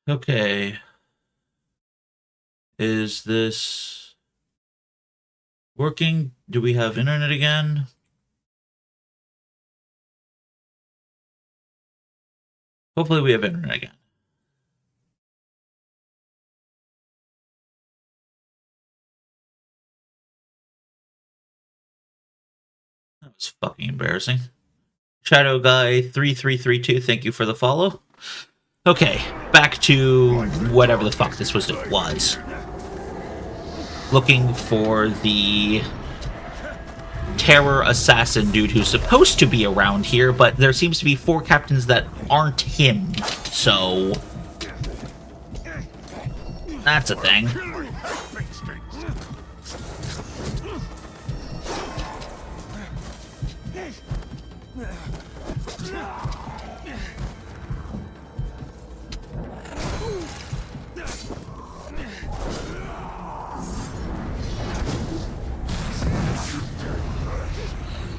Okay. Is this working? Do we have internet again? Hopefully we have internet again. That was fucking embarrassing. Shadow Guy 3332, thank you for the follow. Okay, back to whatever the fuck this was. Looking for the terror assassin dude who's supposed to be around here, but there seems to be 4 captains that aren't him, so that's a thing.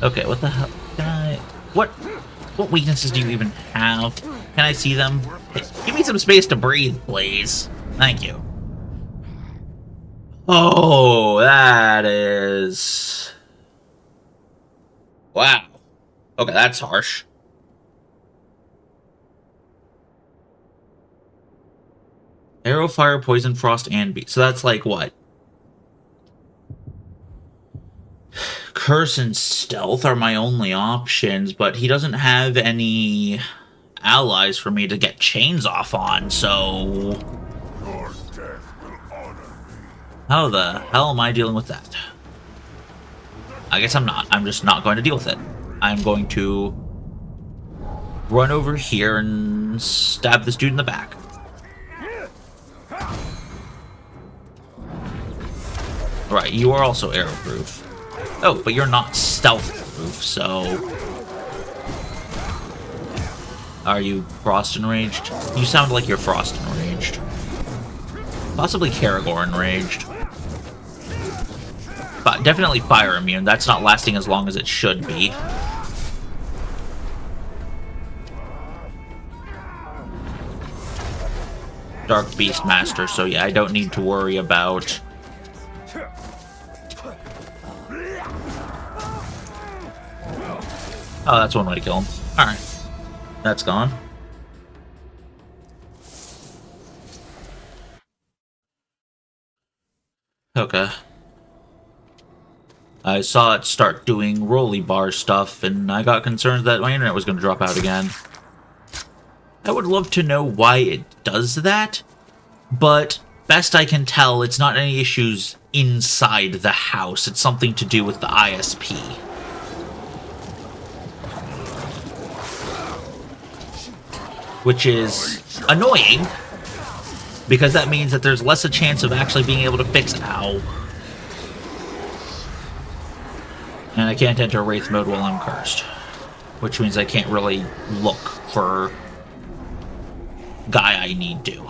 Okay, what the hell? Can I... What weaknesses do you even have? Can I see them? Hey, give me some space to breathe, please. Thank you. Oh, that is... Wow. Okay, that's harsh. Arrow, fire, poison, frost, and beat. So that's like what? Curse and stealth are my only options, but he doesn't have any allies for me to get chains off on, so... How the hell am I dealing with that? I guess I'm not. I'm just not going to deal with it. I'm going to run over here and stab this dude in the back. Right, you are also arrow-proof. Oh, but you're not stealth-proof, so... Are you frost enraged? You sound like you're frost enraged. Possibly Karagor enraged. But definitely fire immune. That's not lasting as long as it should be. Dark Beastmaster, so yeah, I don't need to worry about... Oh, that's one way to kill him. Alright. That's gone. Okay. I saw it start doing rolly bar stuff, and I got concerned that my internet was going to drop out again. I would love to know why it does that, but best I can tell, it's not any issues inside the house. It's something to do with the ISP. Which is annoying, because that means that there's less a chance of actually being able to fix it. Ow. And I can't enter Wraith mode while I'm cursed. Which means I can't really look for guy I need to.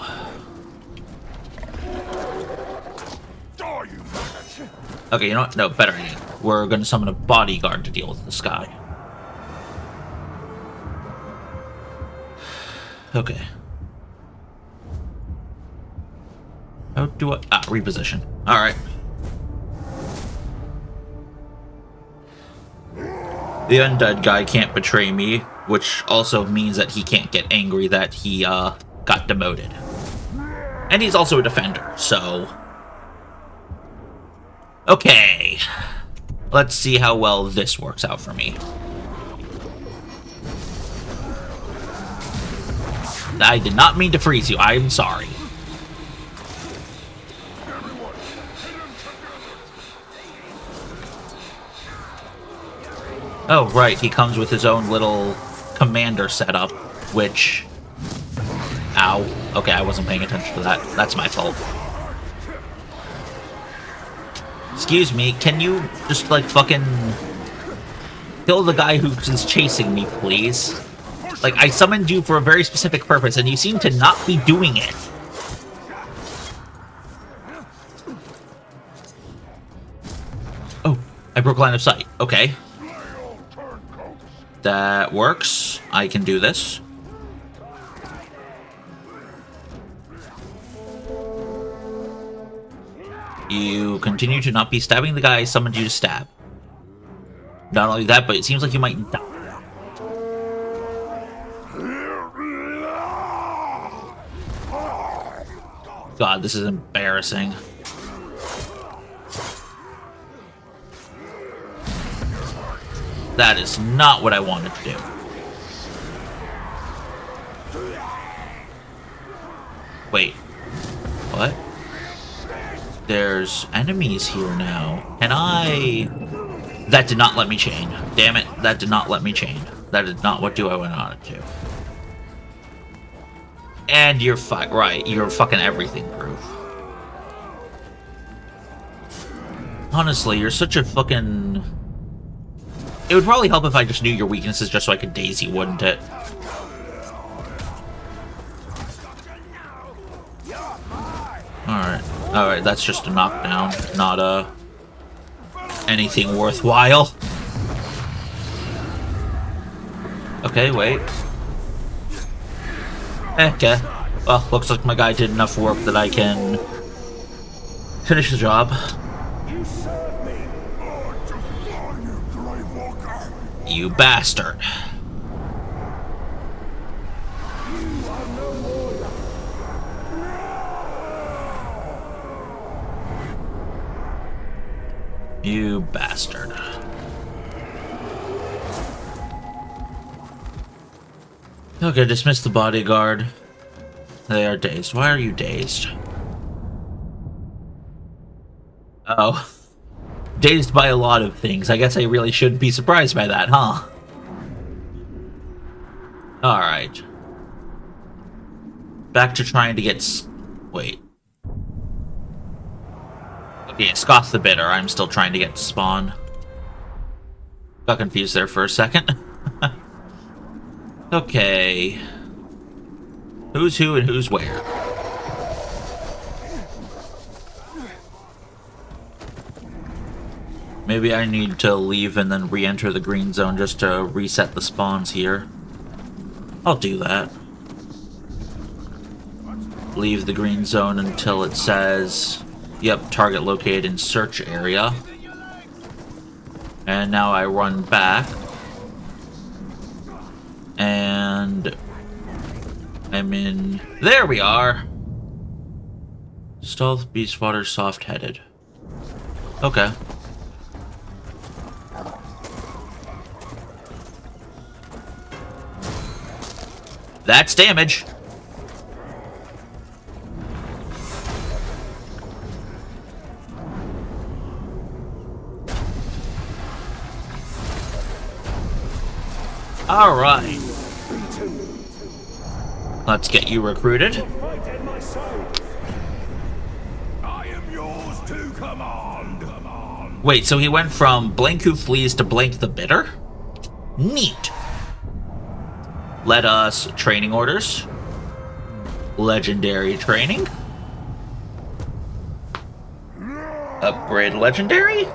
Okay, you know what? No, better idea. We're going to summon a bodyguard to deal with this guy. Okay. How do I... Ah, reposition. Alright. The undead guy can't betray me, which also means that he can't get angry that he, got demoted. And he's also a defender, so... Okay. Let's see how well this works out for me. I did not mean to freeze you. I am sorry. Oh, right. He comes with his own little commander setup, which... Ow. Okay, I wasn't paying attention to that. That's my fault. Excuse me, can you just, like, fucking... kill the guy who's chasing me, please? Like, I summoned you for a very specific purpose, and you seem to not be doing it. Oh, I broke line of sight. Okay. That works. I can do this. You continue to not be stabbing the guy I summoned you to stab. Not only that, but it seems like you might die. God, this is embarrassing. That is not what I wanted to do. Wait. What? There's enemies here now. Can I... That did not let me chain. Damn it, that did not let me chain. That is not what I went on it to. And you're right, you're fucking everything proof. Honestly, you're such a fucking... It would probably help if I just knew your weaknesses just so I could daisy, wouldn't it? Alright, that's just a knockdown, not anything worthwhile. Okay, wait. Okay. Well, looks like my guy did enough work that I can finish the job. You bastard. You bastard. Okay, dismiss the bodyguard. They are dazed. Why are you dazed? Oh. Dazed by a lot of things. I guess I really shouldn't be surprised by that, huh? Alright. Back to trying to get... Wait. Okay, Scott's the Bitter. I'm still trying to get to spawn. Got confused there for a second. Okay. Who's who and who's where? Maybe I need to leave and then re-enter the green zone just to reset the spawns here. I'll do that. Leave the green zone until it says, yep, target located in search area. And now I run back. And I'm in... There we are! Stealth, beast fodder, soft-headed. Okay. That's damage. All right. Let's get you recruited. I am yours to command. Wait, so he went from Blank Who Flees to Blank the Bitter? Neat. Let us training orders. Legendary training. Upgrade legendary.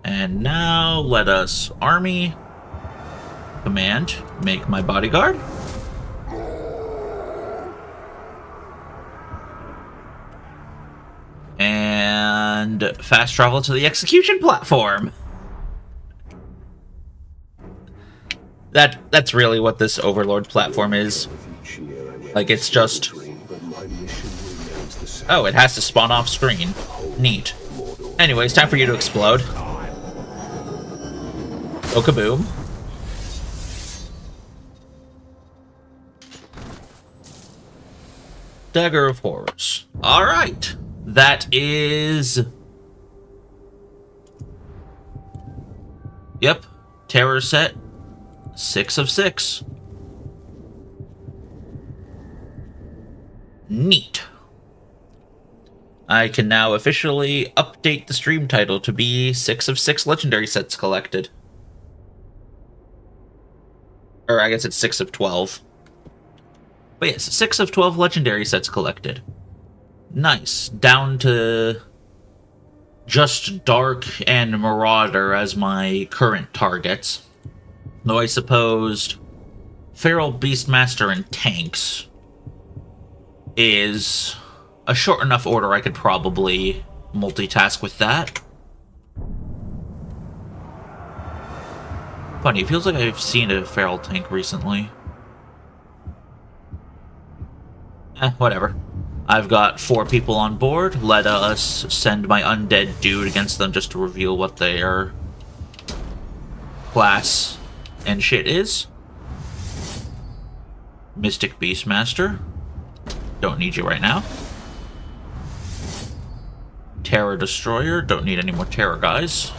And now let us army command make my bodyguard. And fast travel to the execution platform. That's really what this Overlord platform is. Like, it's just... Oh, it has to spawn off screen. Neat. Anyways, time for you to explode. Oh, kaboom. Dagger of Horrors. Alright. That is... Yep. Terror set. 6 of 6. Neat. I can now officially update the stream title to be 6 of 6 legendary sets collected. Or I guess it's 6 of 12. But yes, 6 of 12 legendary sets collected. Nice. Down to just Dark and Marauder as my current targets. Though I suppose Feral Beastmaster and tanks is a short enough order I could probably multitask with that. Funny, it feels like I've seen a feral tank recently. Whatever. I've got 4 people on board. Let us send my undead dude against them just to reveal what their class and shit is. Mystic Beastmaster. Don't need you right now. Terror Destroyer. Don't need any more Terror guys.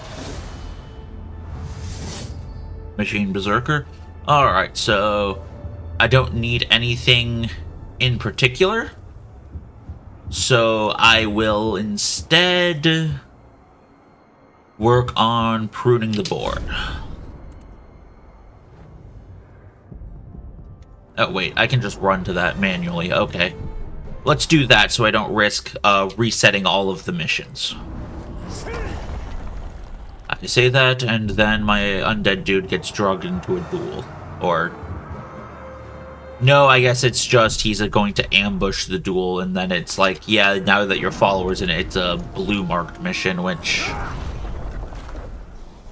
Machine Berserker. Alright, so I don't need anything in particular. So I will instead work on pruning the board. Oh, wait, I can just run to that manually. Okay. Let's do that so I don't risk resetting all of the missions. I say that, and then my undead dude gets drugged into a duel. Or... no, I guess it's just he's going to ambush the duel, and then it's like, yeah, now that your follower's in it, it's a blue-marked mission, which...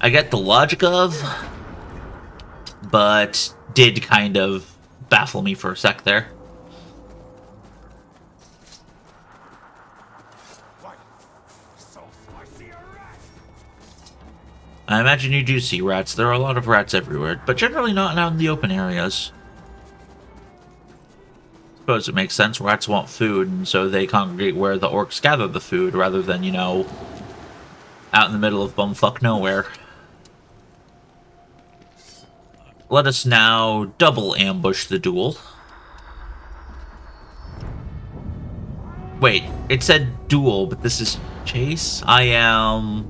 I get the logic of, but did kind of baffle me for a sec there. I imagine you do see rats. There are a lot of rats everywhere, but generally not out in the open areas. Suppose it makes sense. Rats want food, and so they congregate where the orcs gather the food, rather than, you know, out in the middle of bumfuck nowhere. Let us now double ambush the duel. Wait, it said duel, but this is chase? I am...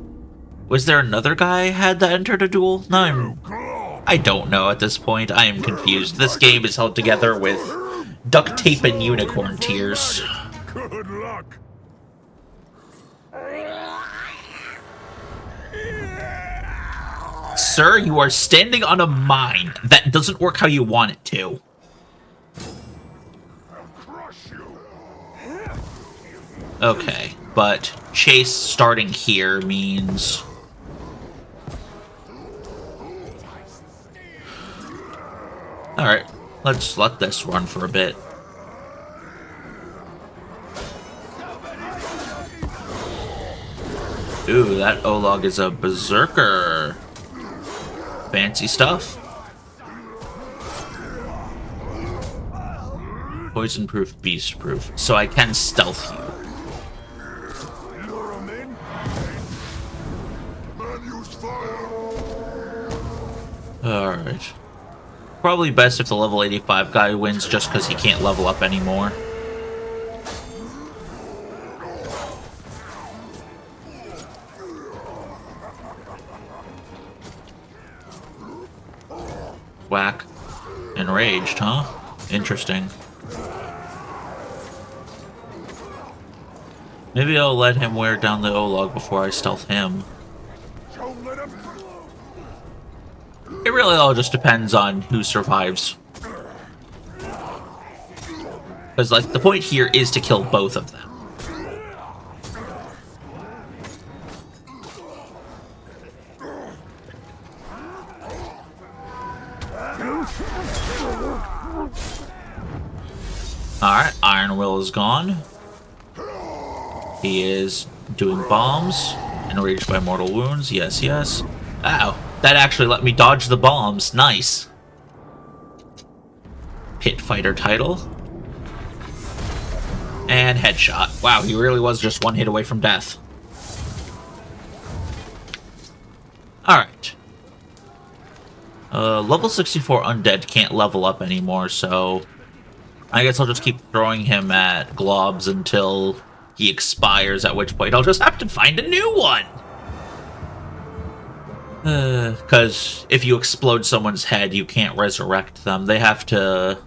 was there another guy had that entered a duel? No, I don't know at this point. I am confused. This game is held together with duct tape and unicorn tears. Good luck. Sir, you are standing on a mine. That doesn't work how you want it to. Okay, but chase starting here means... alright, let's let this run for a bit. Ooh, that Olog is a berserker. Fancy stuff. Poison-proof, beast-proof. So I can stealth you. Alright. Probably best if the level 85 guy wins just because he can't level up anymore. Whack. Enraged, huh? Interesting. Maybe I'll let him wear down the Olog before I stealth him. It really all just depends on who survives. Because, like, the point here is to kill both of them. Alright, Iron Will is gone. He is doing bombs. Enraged by mortal wounds. Yes, yes. Ow. That actually let me dodge the bombs. Nice. Pit fighter title. And headshot. Wow, he really was just one hit away from death. Alright. Level 64 undead can't level up anymore, so... I guess I'll just keep throwing him at globs until he expires, at which point I'll just have to find a new one! Because if you explode someone's head, you can't resurrect them. They have to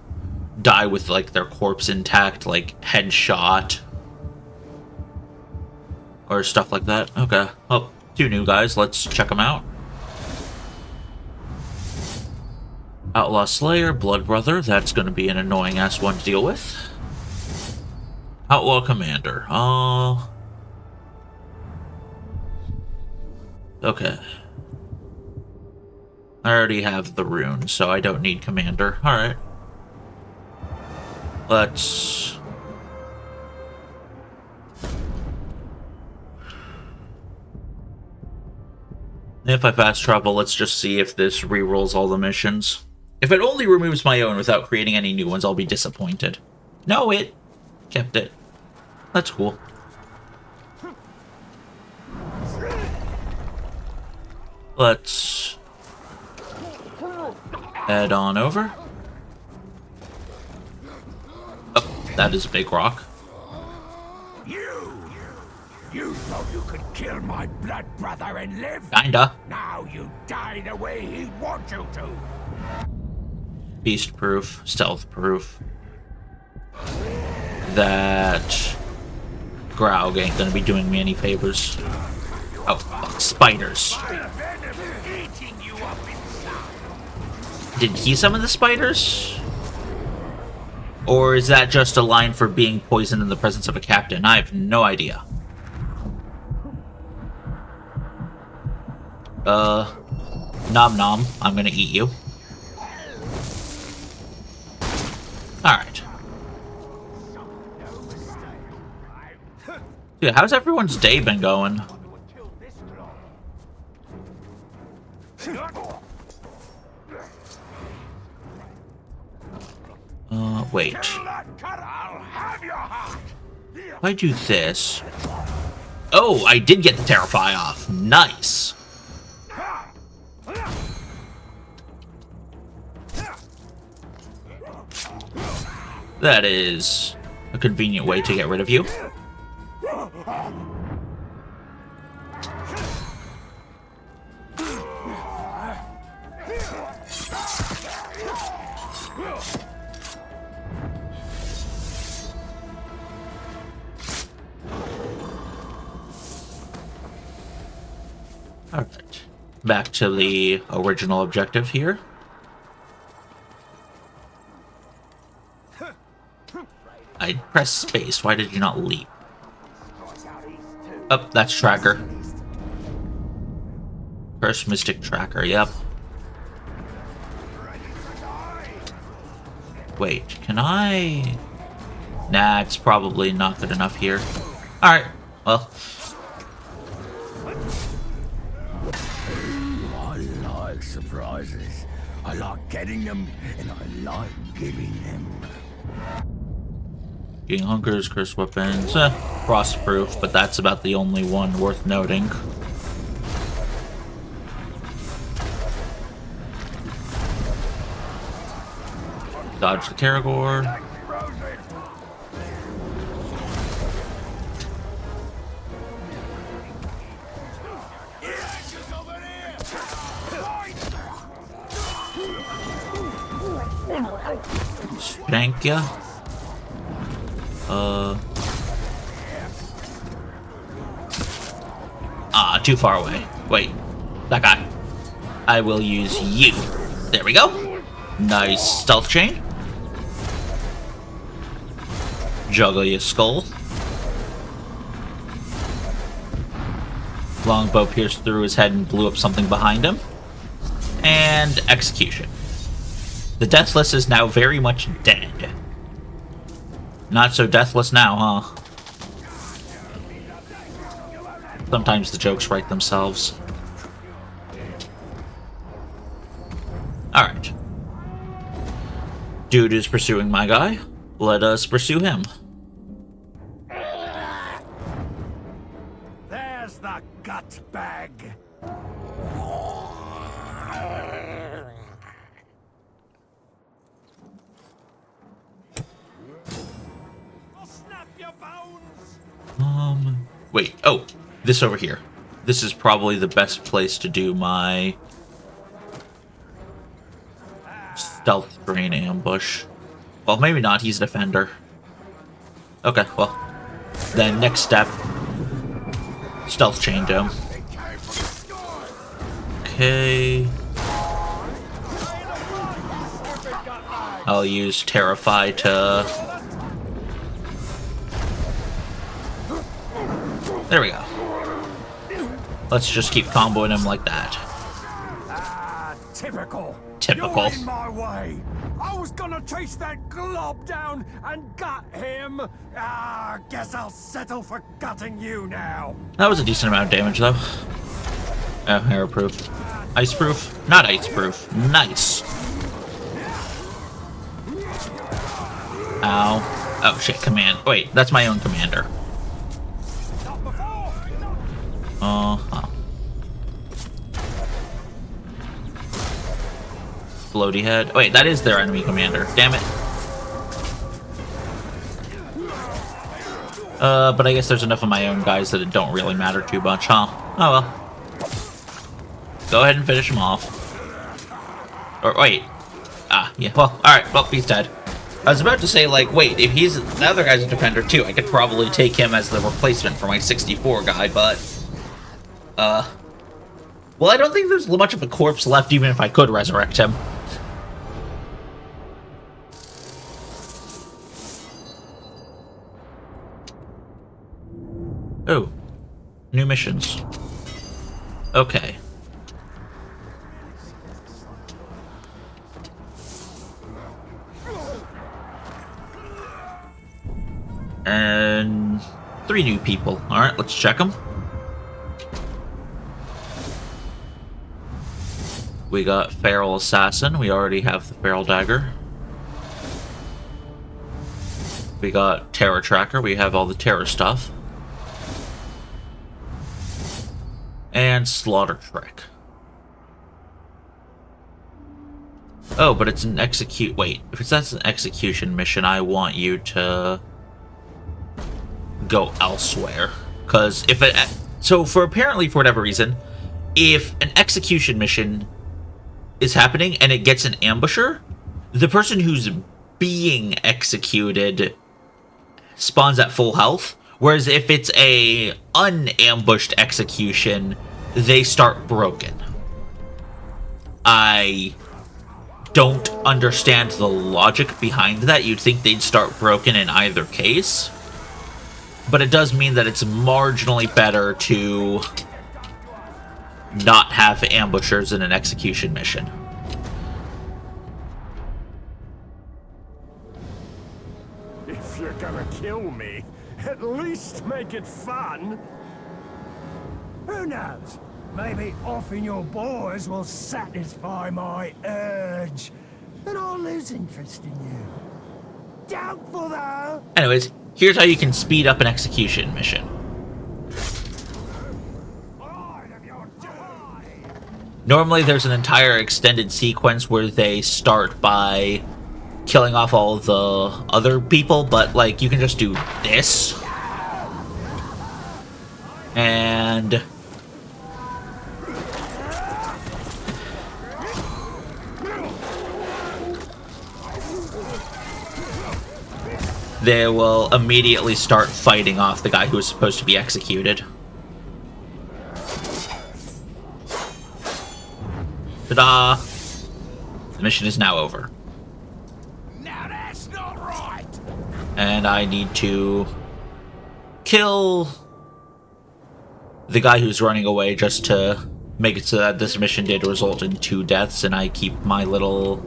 die with, like, their corpse intact, like, headshot. Or stuff like that. Okay. Oh, 2 new guys. Let's check them out. Outlaw Slayer, Blood Brother, that's going to be an annoying-ass one to deal with. Outlaw Commander, okay. I already have the rune, so I don't need Commander. Alright. Let's... If I fast travel, let's just see if this rerolls all the missions. If it only removes my own without creating any new ones, I'll be disappointed. No, it kept it. That's cool. Let's head on over. Oh, that is a big rock. You thought you could kill my blood brother and live? Kinda. Now you die the way he wants you to. Beast proof, stealth proof. That Graug ain't gonna be doing me any favors. Oh, fuck, spiders. Did he summon the spiders? Or is that just a line for being poisoned in the presence of a captain? I have no idea. Nom nom, I'm gonna eat you. Alright. Dude, how's everyone's day been going? Wait. If I do this... Oh, I did get the Terrify off. Nice. That is a convenient way to get rid of you. Alright. Back to the original objective here. I pressed space. Why did you not leap? Oh, that's Tracker. First Mystic Tracker, yep. Wait, can I... Nah, it's probably not good enough here. Alright, well... I like surprises. I like getting them, and I like giving them. Getting Hunkers, Cursed Weapons, Frostproof, but that's about the only one worth noting. Dodge the Karagor. Thank ya. Too far away. Wait. That guy. I will use you. There we go. Nice stealth chain. Juggle your skull. Longbow pierced through his head and blew up something behind him. And execution. The Deathless is now very much dead. Not so deathless now, huh? Sometimes the jokes write themselves. Alright. Dude is pursuing my guy. Let us pursue him. There's the gut bag. I'll snap your bones. Wait. Oh, this over here. This is probably the best place to do my stealth brain ambush. Well, maybe not. He's a defender. Okay, well. Then next step. Stealth chain him. I'll use Terrify to... There we go. Let's just keep comboing him like that. Typical. Typical. You're in my way. I was gonna chase that glob down and gut him. Guess I'll settle for gutting you now. That was a decent amount of damage, though. Oh, air-proof. Ice-proof? Not ice-proof. Nice. Ow. Oh, shit, command. Wait, that's my own commander. Uh-huh. Floaty head. Wait, that is their enemy commander. Damn it. But I guess there's enough of my own guys that it don't really matter too much, huh? Oh well. Go ahead and finish him off. Or wait. Ah, yeah. Well, alright. Well, he's dead. I was about to say, like, wait, if he's... The other guy's a defender, too. I could probably take him as the replacement for my 64 guy, but... Well, I don't think there's much of a corpse left, even if I could resurrect him. Oh. New missions. Okay. And 3 new people. Alright, let's check them. We got Feral Assassin. We already have the Feral Dagger. We got Terror Tracker. We have all the terror stuff. And Slaughter Trick. Oh, but it's an execute... Wait, if that's an execution mission, I want you to go elsewhere. Because if it... So, apparently, for whatever reason, if an execution mission is happening and it gets an ambusher, the person who's being executed spawns at full health. Whereas if it's a unambushed execution, they start broken. I don't understand the logic behind that. You'd think they'd start broken in either case. But it does mean that it's marginally better to not have ambushers in an execution mission. If you're gonna kill me, at least make it fun. Who knows? Maybe offing your boys will satisfy my urge. Then I'll lose interest in you. Doubtful, though. Anyways, here's how you can speed up an execution mission. Normally there's an entire extended sequence where they start by killing off all the other people, but like you can just do this. And they will immediately start fighting off the guy who was supposed to be executed. Ta-da! The mission is now over. Now that's not right. And I need to kill the guy who's running away just to make it so that this mission did result in 2 deaths and I keep my little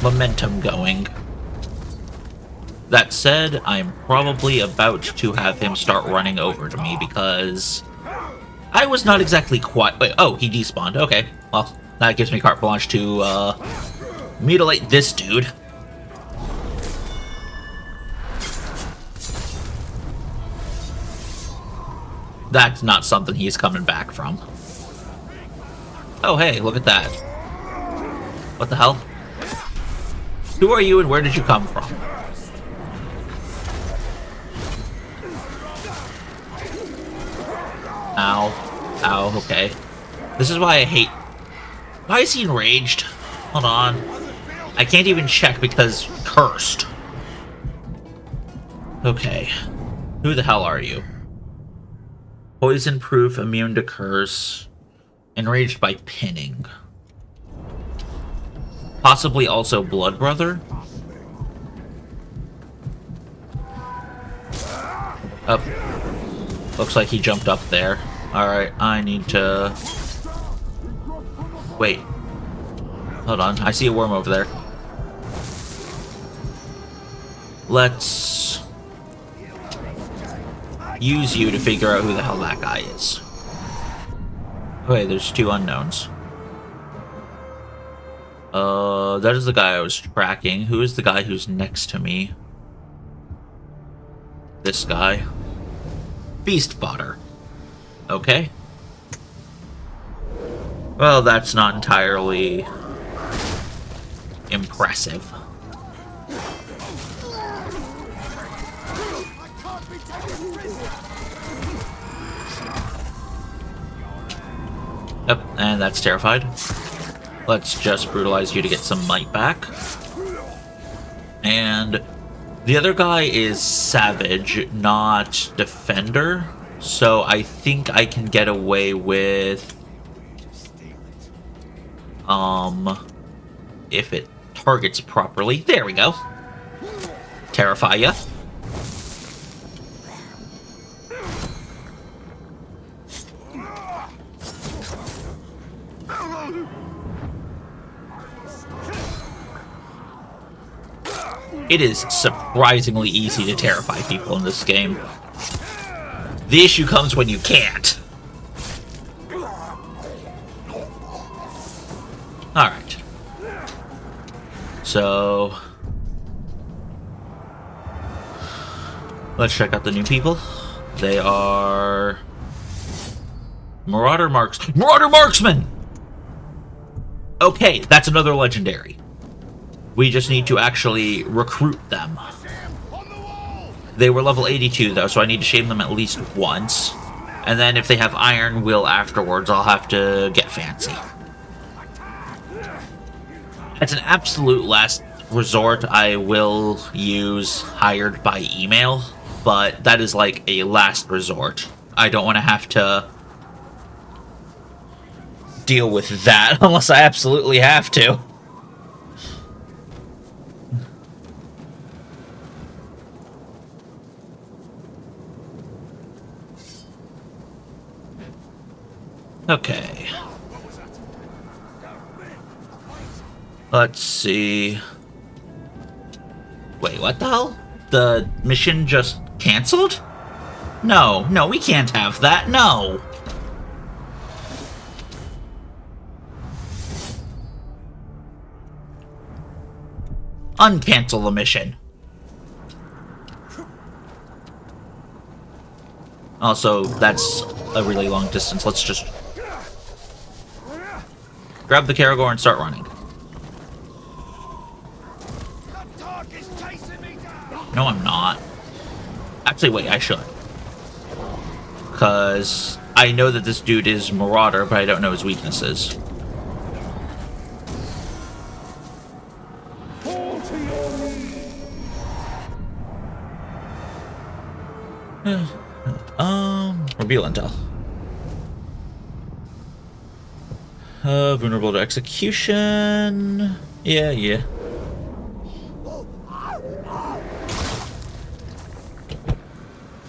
momentum going. That said, I'm probably about to have him start running over to me because I was not exactly quite... Wait, oh, he despawned. Okay, well, that gives me carte blanche to mutilate this dude. That's not something he's coming back from. Oh, hey, look at that. What the hell? Who are you and where did you come from? Ow. Ow, okay. This is why I hate... Why is he enraged? Hold on. I can't even check because cursed. Okay. Who the hell are you? Poison proof, immune to curse. Enraged by pinning. Possibly also Blood Brother. Up. Looks like he jumped up there. Alright, I need to... Wait. Hold on, I see a worm over there. Let's... use you to figure out who the hell that guy is. Okay, there's two unknowns. That is the guy I was tracking. Who is the guy who's next to me? This guy. Beast fodder. Okay. Well, that's not entirely impressive. Yep, and that's terrified. Let's just brutalize you to get some might back. And the other guy is Savage, not Defender. So I think I can get away with... if it targets properly. There we go. Terrify ya. It is surprisingly easy to terrify people in this game. The issue comes when you can't. Alright. So... let's check out the new people. They are... Marauder Marksman! Okay, that's another legendary. We just need to actually recruit them. They were level 82 though, so I need to shame them at least once. And then if they have Iron Will afterwards, I'll have to get fancy. As an absolute last resort, I will use Hired by Email, but that is like a last resort. I don't want to have to deal with that unless I absolutely have to. Okay. Let's see. Wait, what the hell? The mission just canceled? No, no, we can't have that, no! Uncancel the mission. Also, that's a really long distance. Let's just grab the Karagor and start running. No, I'm not. Actually, wait, I should. Because I know that this dude is Marauder, but I don't know his weaknesses. Reveal intel. Vulnerable to execution. Yeah.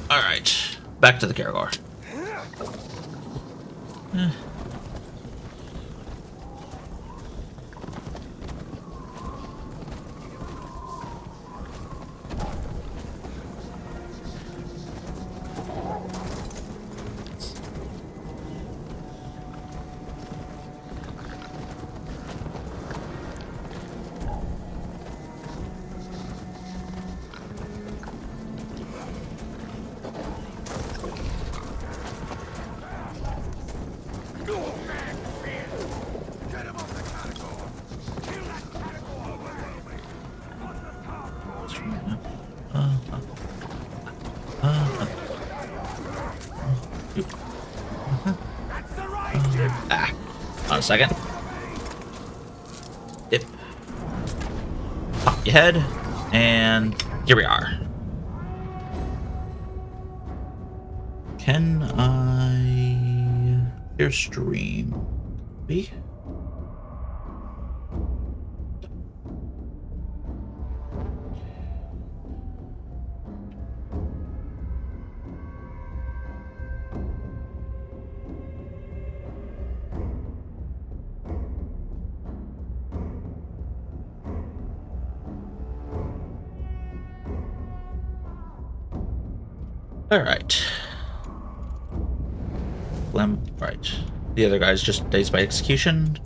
Alright. Back to the Karagor. On a second. Dip. Pop your head. And here we are. Can I share stream? B? Alright. Right. The other guy's just dazed by execution.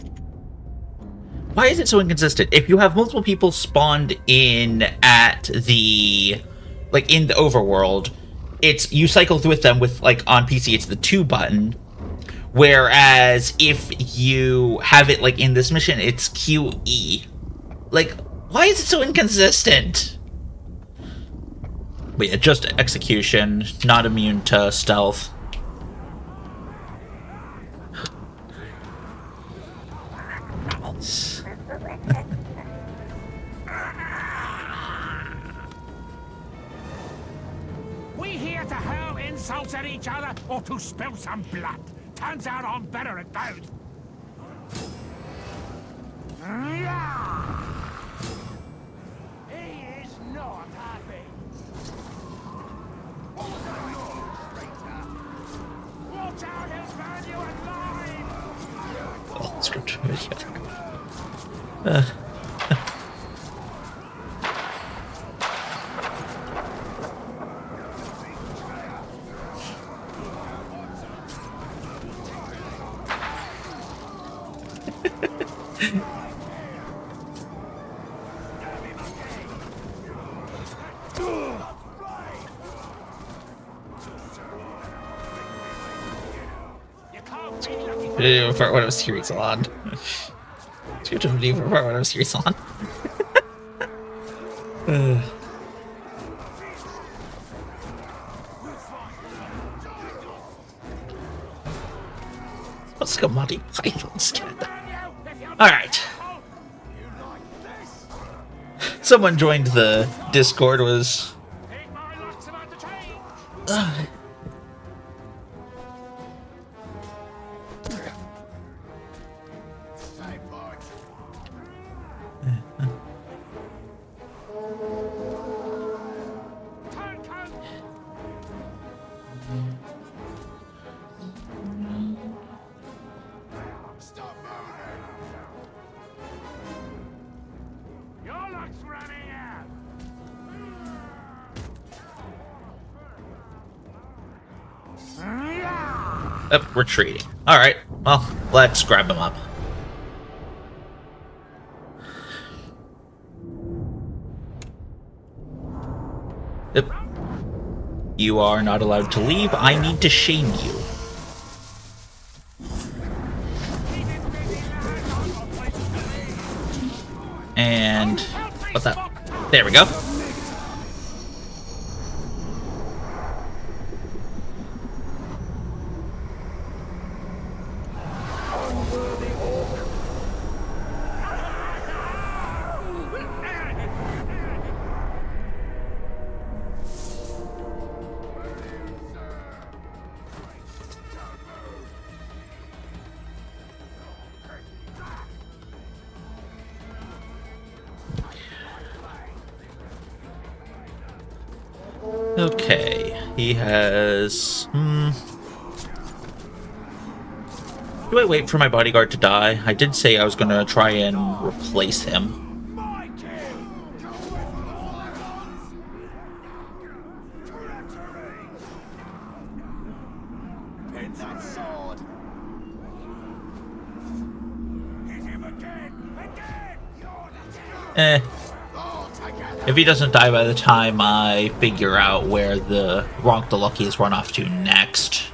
Why is it so inconsistent? If you have multiple people spawned in at the... like, in the overworld, it's... you cycle with them with, like, on PC, it's the 2 button. Whereas, if you have it, like, in this mission, it's QE. Like, why is it so inconsistent? But yeah, just execution, not immune to stealth. We here to hurl insults at each other or to spill some blood? Turns out I'm better at both. He is not happy. Watch out, he'll burn you alive! Oh, script. For what I was serious on. It's good to do for what I was serious on. Let's go Monty Python skit. Alright. Someone joined the Discord, was... retreating. Alright, well, let's grab him up. Yep. You are not allowed to leave. I need to shame you. And... what the... there we go. Okay, he has... Do I wait for my bodyguard to die? I did say I was going to try and replace him. If he doesn't die by the time I figure out where the Ronk the Lucky is run off to next,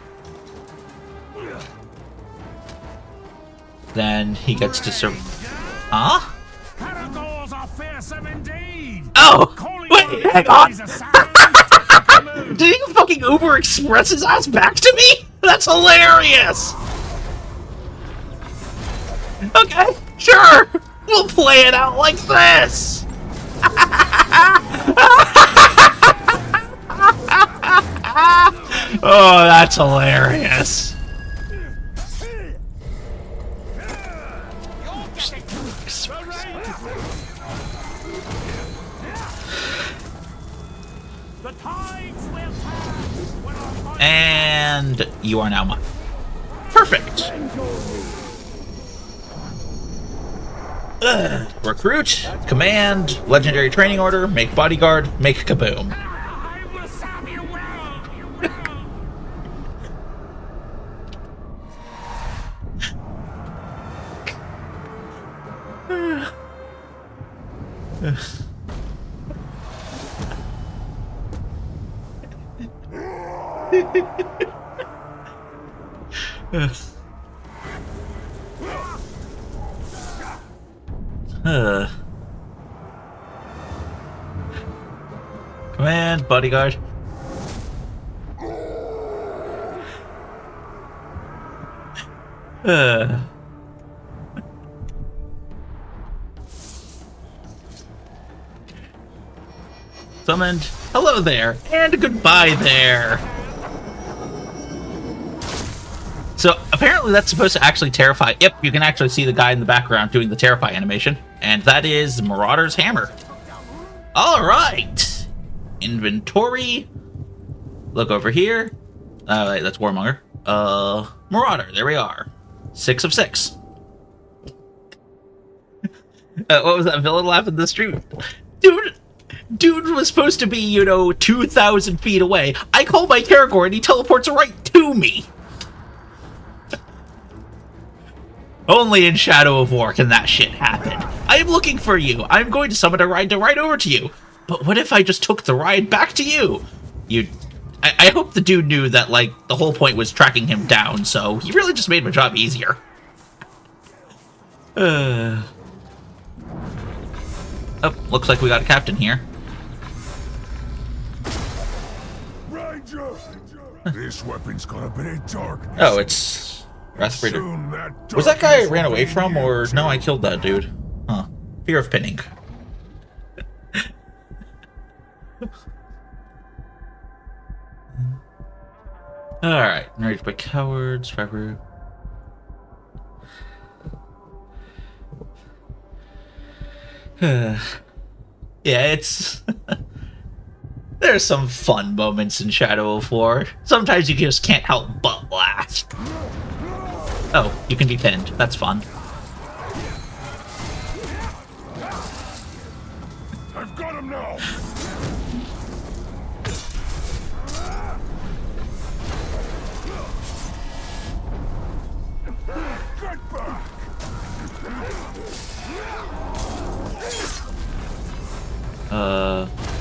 then he gets to serve. Huh? Oh! Wait, hang on! Did he fucking Uber Express his ass back to me? That's hilarious! Okay, sure! We'll play it out like this! Oh, that's hilarious. And you are now mine. Perfect. Recruit, command, legendary training order, make bodyguard, make kaboom. Command, bodyguard. Summoned. Hello there, and goodbye there. So apparently that's supposed to actually terrify. Yep, you can actually see the guy in the background doing the terrify animation, and that is Marauder's hammer. All right, inventory. Look over here. Wait, that's Warmonger. Marauder. There we are. 6 of 6. What was that villain laugh in the street? Dude was supposed to be, 2,000 feet away. I call my Karagor and he teleports right to me. Only in Shadow of War can that shit happen. I am looking for you. I'm going to summon a ride to ride over to you. But what if I just took the ride back to you? I hope the dude knew that, the whole point was tracking him down, so he really just made my job easier. Oh, looks like we got a captain here. Ranger! This weapon's got a bit of darkness. Oh, it's Wrathbreeder. Was that guy I ran away from, or no, I killed that dude? Huh. Fear of pinning. Alright, enraged by cowards, forever. Yeah, it's... There's some fun moments in Shadow of War. Sometimes you just can't help but laugh. Oh, you can be pinned. That's fun. I've got him now! Get back!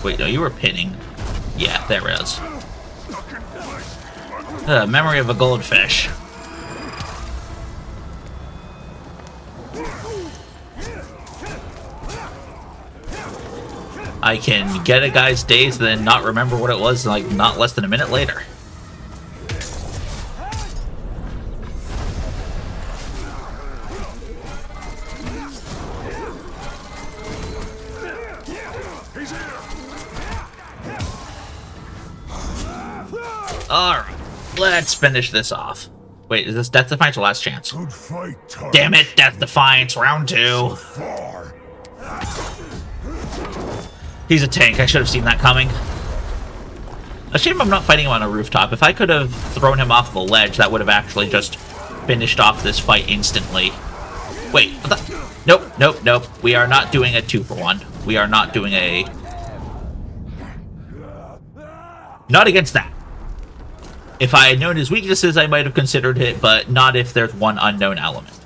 Wait, no, you were pinning. Yeah, there it is. Memory of a goldfish. I can get a guy's dazed and then not remember what it was, not less than a minute later. Alright, let's finish this off. Wait, is this Death Defiance or Last Chance? Good fight, Damn it, Death Defiance, round 2. Far. He's a tank, I should have seen that coming. A shame I'm not fighting him on a rooftop. If I could have thrown him off the ledge, that would have actually just finished off this fight instantly. Wait, what the? Nope. We are not doing a 2-for-1. We are not doing a... Not against that. If I had known his weaknesses, I might have considered it, but not if there's one unknown element.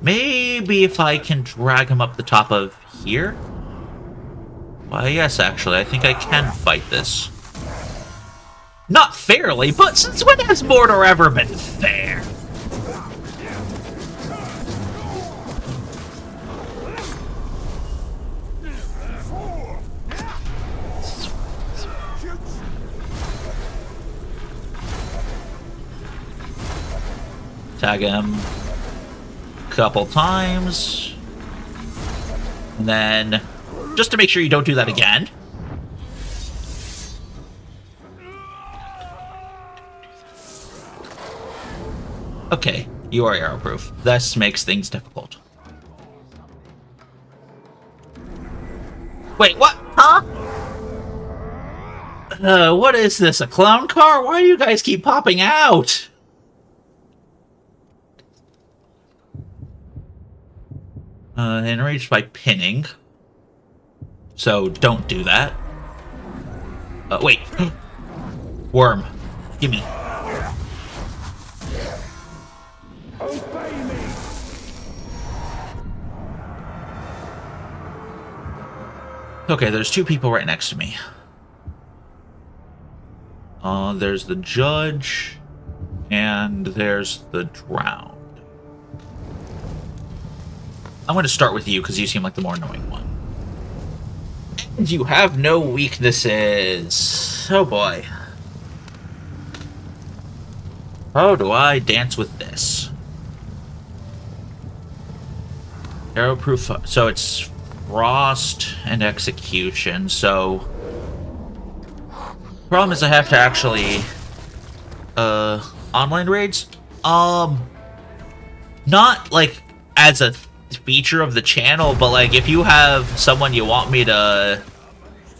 Maybe if I can drag him up the top of here? Why, yes, actually, I think I can fight this. Not fairly, but since when has Mordor ever been fair? Tag him a couple times. And then, just to make sure you don't do that again. Okay, you are arrow-proof. This makes things difficult. Wait, what? Huh? What is this, a clown car? Why do you guys keep popping out? Enraged by pinning. So, don't do that. Wait. Worm. Gimme. Obey me! Okay, there's two people right next to me. There's the judge, and there's the drowned. I'm going to start with you, because you seem like the more annoying one. And you have no weaknesses. Oh boy. How do I dance with this? Arrowproof, so it's frost and execution, so problem is I have to actually online raids? Not like as a feature of the channel, but like if you have someone you want me to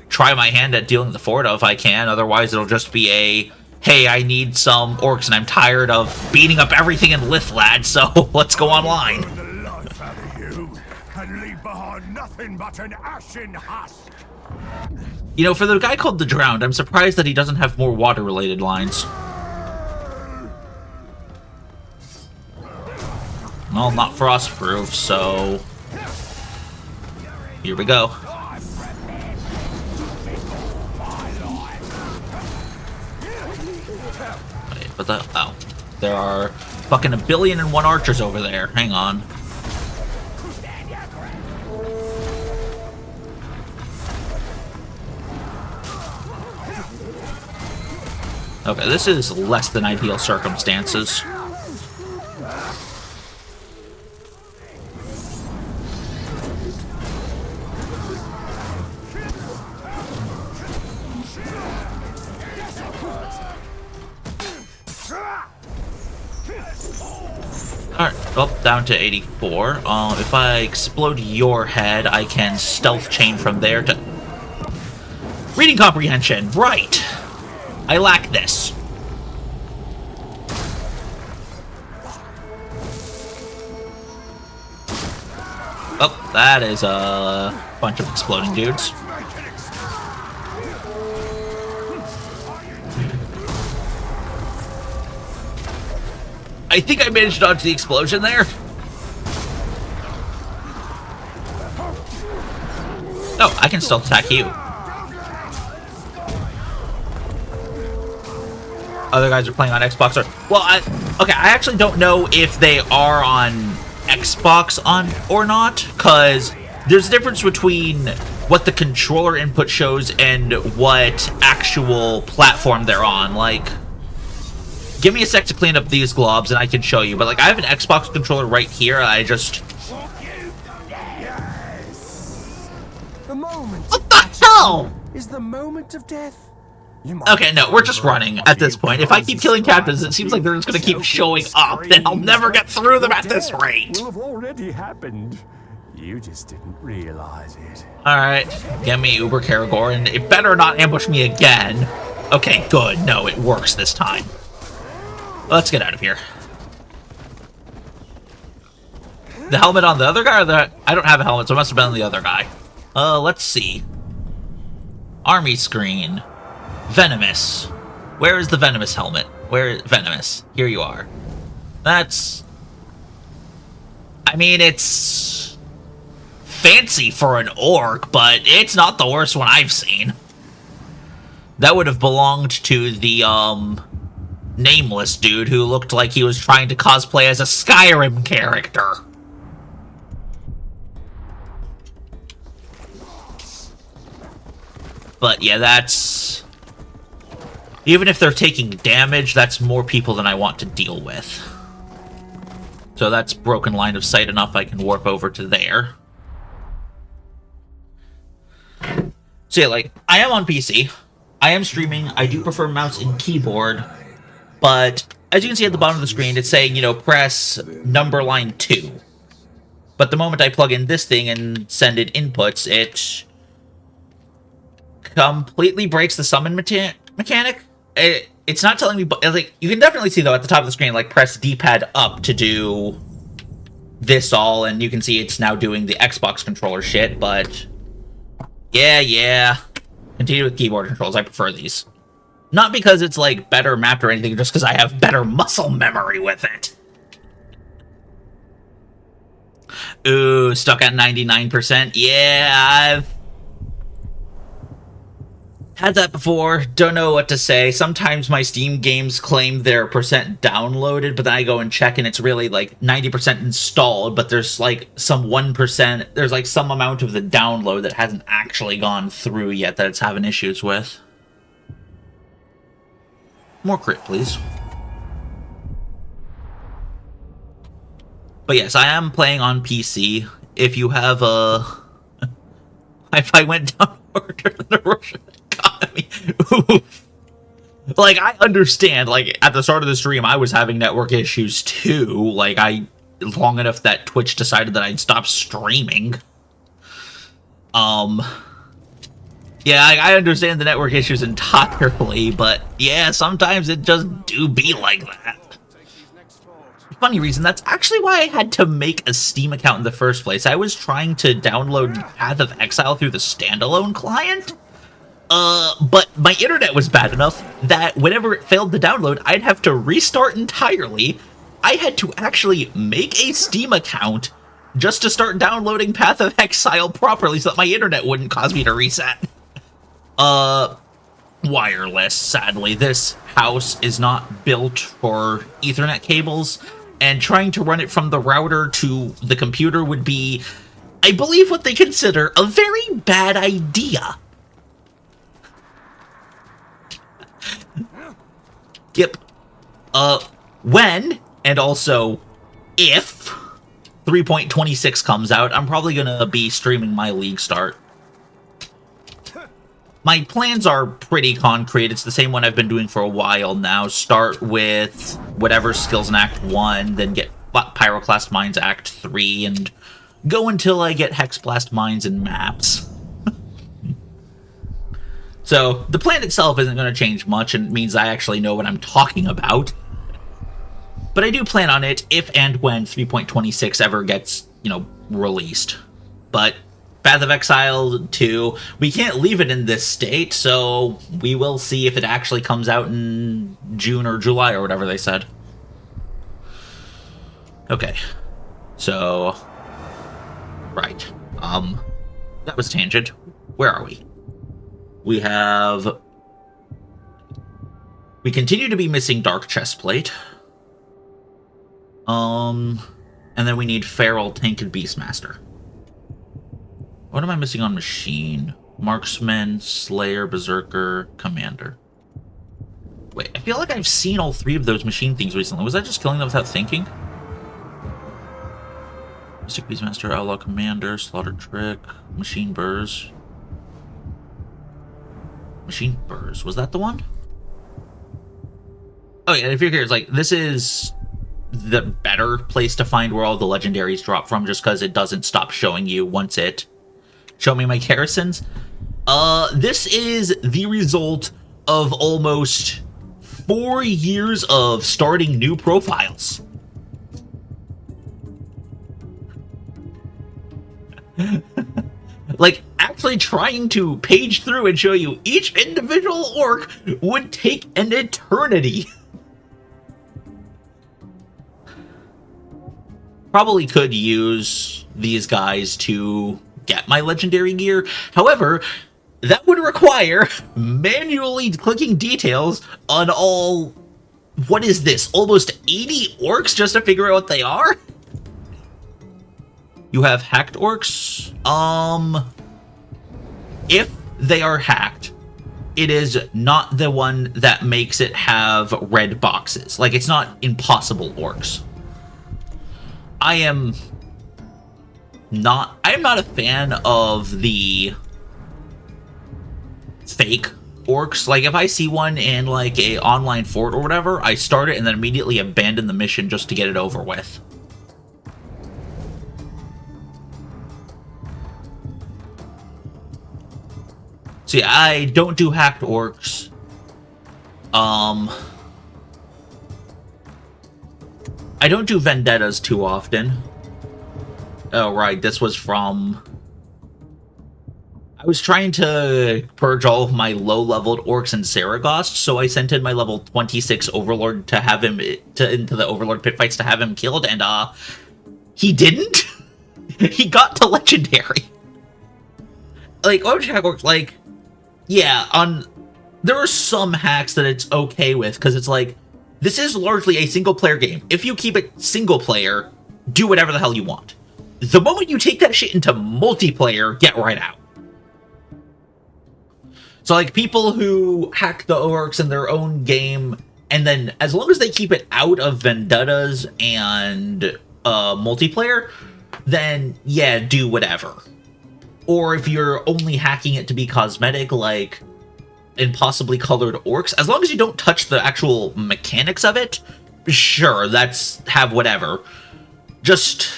try my hand at dealing the fort of, I can. Otherwise it'll just be a, hey, I need some orcs and I'm tired of beating up everything in Lithlad, so let's go online. And leave behind nothing but an ashen husk. You know, for the guy called the Drowned, I'm surprised that he doesn't have more water-related lines. Well, not frost-proof, so here we go. Wait, but the oh, there are fucking 1,000,000,001 archers over there. Hang on. Okay, this is less than ideal circumstances. Alright, well, down to 84. If I explode your head, I can stealth chain from there to... Reading comprehension, right! I lack this. Oh, that is a bunch of exploding dudes. I think I managed to dodge the explosion there. Oh, I can stealth attack you. Other guys are playing on Xbox or... Well, okay, I actually don't know if they are on Xbox or not, because there's a difference between what the controller input shows and what actual platform they're on. Like, give me a sec to clean up these globs and I can show you, but like, I have an Xbox controller right here, I just... The moment. What the hell? Is the moment of death. Okay, no, we're just running at this point. If I keep killing captains, it seems like they're just going to keep showing up, and I'll never get through them at this rate. Will have already happened. You just didn't realize it. Alright, get me Uber Karagor, and it better not ambush me again. Okay, good. No, it works this time. Let's get out of here. The helmet on the other guy, or the... I don't have a helmet, so it must have been on the other guy. Let's see. Army screen. Venomous. Where is the Venomous helmet? Where is Venomous? Here you are. That's... I mean, it's... fancy for an orc, but it's not the worst one I've seen. That would have belonged to the, nameless dude who looked like he was trying to cosplay as a Skyrim character. But yeah, that's... Even if they're taking damage, that's more people than I want to deal with. So that's broken line of sight enough I can warp over to there. So yeah, like, I am on PC. I am streaming. I do prefer mouse and keyboard. But as you can see at the bottom of the screen, it's saying, you know, press number line 2. But the moment I plug in this thing and send it inputs, it completely breaks the summon mechanic. It's not telling me, but like, you can definitely see though at the top of the screen, like, press D-pad up to do this all, and you can see it's now doing the Xbox controller shit, but yeah. Continue with keyboard controls. I prefer these. Not because it's like better mapped or anything, just because I have better muscle memory with it. Ooh, stuck at 99%. Yeah, Had that before, don't know what to say. Sometimes my Steam games claim they're percent downloaded, but then I go and check and it's really like 90% installed, but there's like some 1%, there's like some amount of the download that hasn't actually gone through yet that it's having issues with. More crit, please. But yes, I am playing on PC. If you have a... if I went down harder than a Russian economy, oof. Like, I understand, like, at the start of the stream, I was having network issues too. Like, long enough that Twitch decided that I'd stop streaming. Yeah, I understand the network issues entirely, but yeah, sometimes it just do be like that. Funny reason, that's actually why I had to make a Steam account in the first place. I was trying to download Path of Exile through the standalone client, but my internet was bad enough that whenever it failed to download, I'd have to restart entirely. I had to actually make a Steam account just to start downloading Path of Exile properly so that my internet wouldn't cause me to reset. Wireless, sadly. This house is not built for Ethernet cables, and trying to run it from the router to the computer would be, I believe, what they consider a very bad idea. Yep. When, and also if, 3.26 comes out, I'm probably gonna be streaming my League start. My plans are pretty concrete. It's the same one I've been doing for a while now. Start with whatever skills in Act 1, then get Pyroclast Mines Act 3, and go until I get Hexblast Mines and maps. So, the plan itself isn't going to change much, and it means I actually know what I'm talking about. But I do plan on it if and when 3.26 ever gets, released. But Path of Exile 2, we can't leave it in this state, so we will see if it actually comes out in June or July or whatever they said. Okay. So, right. That was a tangent. Where are we? We continue to be missing Dark Chestplate. And then we need Feral, Tank, and Beastmaster. What am I missing on Machine? Marksman, Slayer, Berserker, Commander. Wait, I feel like I've seen all three of those machine things recently. Was I just killing them without thinking? Mystic Beastmaster, Outlaw Commander, Slaughter Trick, Machine Burrs. Machine Burrs, was that the one? Oh yeah, if you're curious, like, this is the better place to find where all the legendaries drop from, just because it doesn't stop showing you once it show me my garrisons. This is the result of almost 4 years of starting new profiles. Like, actually trying to page through and show you each individual orc would take an eternity. Probably could use these guys to get my legendary gear. However, that would require manually clicking details on all... What is this? Almost 80 orcs just to figure out what they are? You have hacked orcs. If they are hacked, it is not the one that makes it have red boxes. Like, it's not impossible orcs. I am not a fan of the fake orcs. Like, if I see one in, like, a online fort or whatever, I start it and then immediately abandon the mission just to get it over with. So yeah, I don't do hacked orcs. I don't do vendettas too often. Oh, right, this was from... I was trying to purge all of my low-leveled orcs in Saragost, so I sent in my level 26 Overlord to have him... into the Overlord pit fights to have him killed, and, he didn't? He got to Legendary. Like, Hack orcs, like... yeah, there are some hacks that it's okay with, because it's like, this is largely a single-player game. If you keep it single-player, do whatever the hell you want. The moment you take that shit into multiplayer, get right out. So, like, people who hack the orcs in their own game, and then, as long as they keep it out of vendettas and multiplayer, then, yeah, do whatever. Or if you're only hacking it to be cosmetic, like impossibly colored orcs, as long as you don't touch the actual mechanics of it, sure, have whatever. Just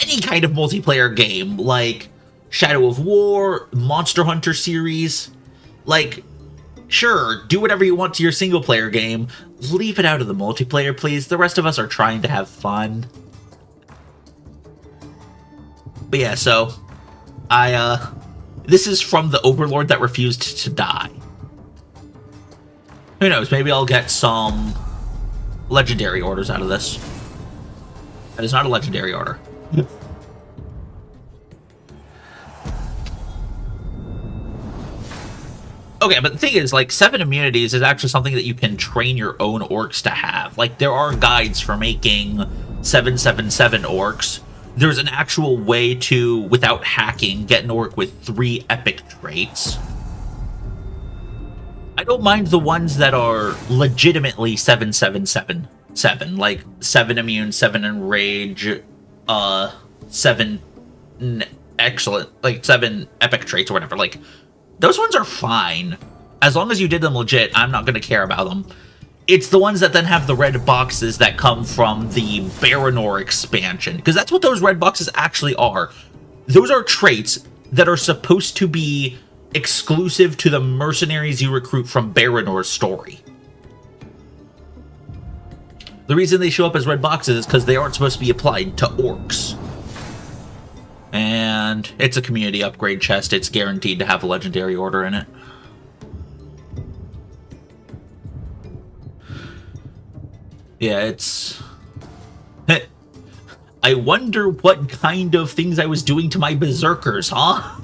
any kind of multiplayer game, like Shadow of War, Monster Hunter series, like, sure, do whatever you want to your single-player game. Leave it out of the multiplayer, please. The rest of us are trying to have fun. But yeah, so, this is from the Overlord that refused to die. Who knows, maybe I'll get some legendary orders out of this. That is not a legendary order. Okay, but the thing is, like, 7 immunities is actually something that you can train your own orcs to have. Like, there are guides for making 777 orcs. There's an actual way to, without hacking, get an orc with 3 epic traits. I don't mind the ones that are legitimately 7777, like 7 immune, 7 enrage, 7 excellent, like 7 epic traits or whatever. Like, those ones are fine. As long as you did them legit, I'm not going to care about them. It's the ones that then have the red boxes that come from the Baranor expansion, because that's what those red boxes actually are. Those are traits that are supposed to be exclusive to the mercenaries you recruit from Baranor's story. The reason they show up as red boxes is because they aren't supposed to be applied to orcs. And it's a community upgrade chest. It's guaranteed to have a legendary order in it. Yeah, it's... I wonder what kind of things I was doing to my berserkers, huh?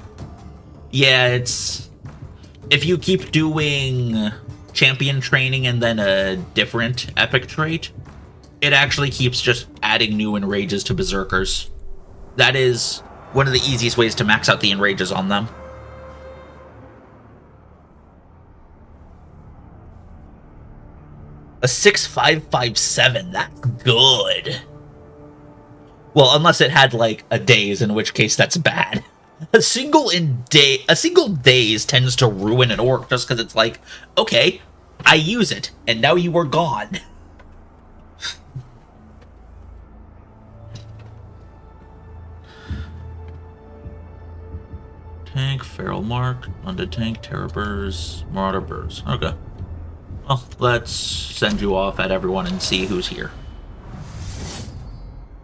Yeah, it's... If you keep doing champion training and then a different epic trait, it actually keeps just adding new enrages to berserkers. That is one of the easiest ways to max out the enrages on them. A 6557, that's good. Well, unless it had, like, a daze, in which case that's bad. A single daze tends to ruin an orc just because it's like, okay, I use it, and now you are gone. Tank, Feral Mark, Undead Tank, Terror Burrs, Marauder Burrs. Okay. Well, let's send you off at everyone and see who's here.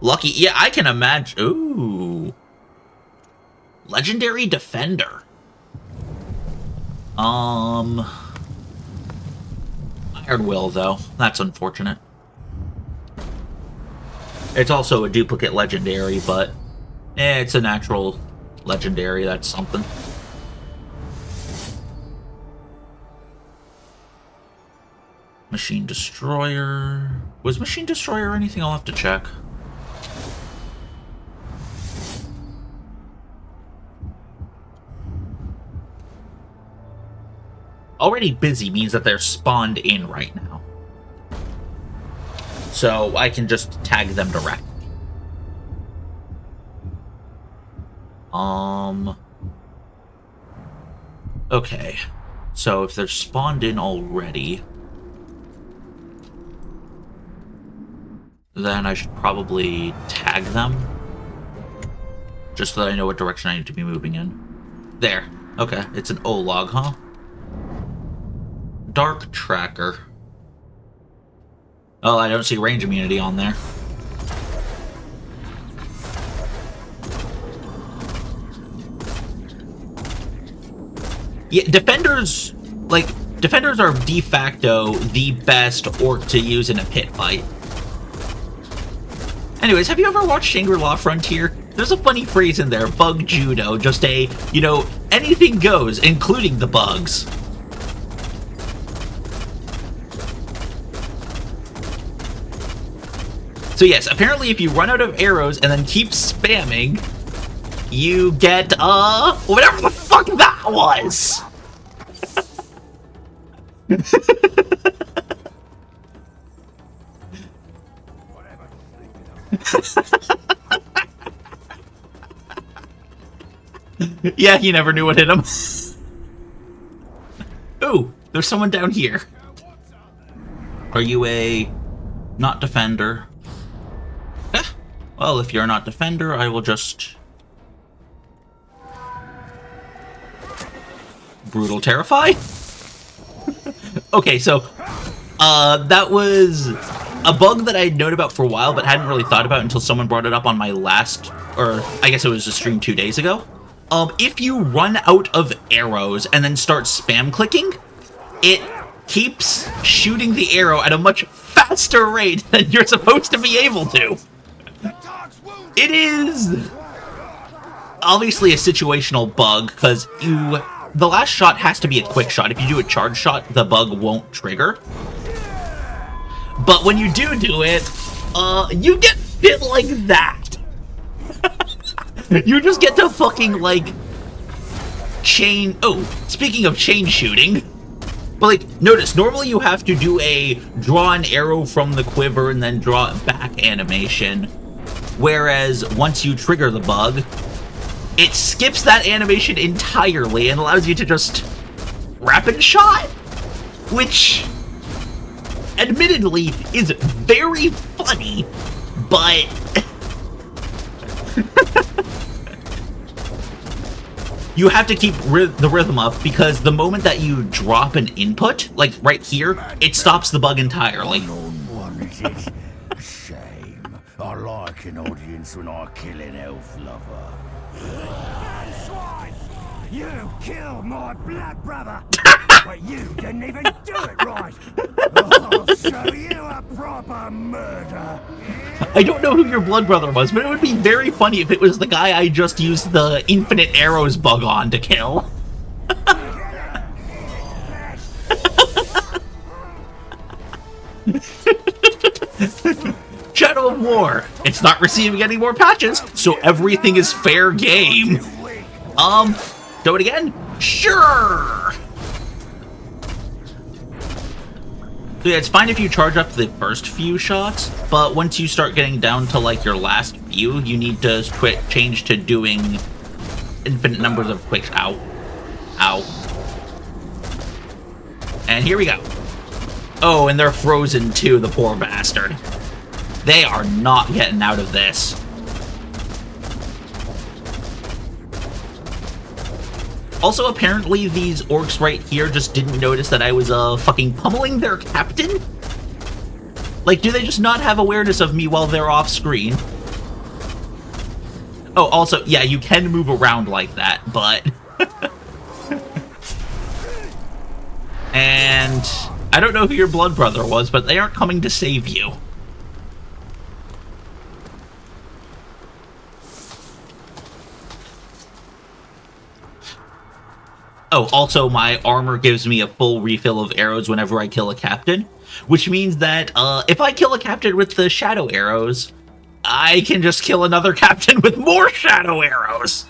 Lucky, yeah, I can imagine. Ooh. Legendary Defender. Iron Will, though. That's unfortunate. It's also a duplicate legendary, but it's a natural legendary. That's something. Machine Destroyer. Was Machine Destroyer anything? I'll have to check. Already busy means that they're spawned in right now. So I can just tag them directly. Okay. So if they're spawned in already, then I should probably tag them, just so that I know what direction I need to be moving in. There. Okay, it's an O-log, huh? Dark Tracker. Oh, I don't see range immunity on there. Yeah, Defenders are de facto the best orc to use in a pit fight. Anyways, have you ever watched Shangri-La Frontier? There's a funny phrase in there, bug judo, just a, you know, anything goes, including the bugs. So yes, apparently if you run out of arrows and then keep spamming, you get, whatever the fuck that was! Yeah, he never knew what hit him. Ooh, there's someone down here. Are you a not defender? Well, if you're not defender, I will just... Brutal Terrify? Okay, so, that was a bug that I had known about for a while, but hadn't really thought about until someone brought it up on my last, or I guess it was a stream 2 days ago. If you run out of arrows and then start spam clicking, it keeps shooting the arrow at a much faster rate than you're supposed to be able to. It is obviously a situational bug, because the last shot has to be a quick shot. If you do a charge shot, the bug won't trigger. But when you do it, you get hit like that. You just get to fucking, like, chain... Oh, speaking of chain shooting... But, like, notice, normally you have to do a draw an arrow from the quiver and then draw it back animation. Whereas, once you trigger the bug, it skips that animation entirely and allows you to just rapid shot. Which, admittedly, is very funny, but... You have to keep the rhythm up, because the moment that you drop an input, like right here, it stops the bug entirely. One, is it? Shame. I like an audience when I kill an elf lover. You killed my blood brother, but you didn't even do it right. I'll show you a proper murder. I don't know who your blood brother was, but it would be very funny if it was the guy I just used the infinite arrows bug on to kill. Shadow of War. It's not receiving any more patches, so everything is fair game. Do it again? Sure! So yeah, it's fine if you charge up the first few shots, but once you start getting down to, like, your last few, you need to change to doing infinite numbers of quick... Ow. Ow. And here we go. Oh, and they're frozen too, the poor bastard. They are not getting out of this. Also, apparently, these orcs right here just didn't notice that I was, fucking pummeling their captain? Like, do they just not have awareness of me while they're off screen? Oh, also, yeah, you can move around like that, but... And... I don't know who your blood brother was, but they aren't coming to save you. Oh, also, my armor gives me a full refill of arrows whenever I kill a captain, which means that if I kill a captain with the shadow arrows, I can just kill another captain with more shadow arrows.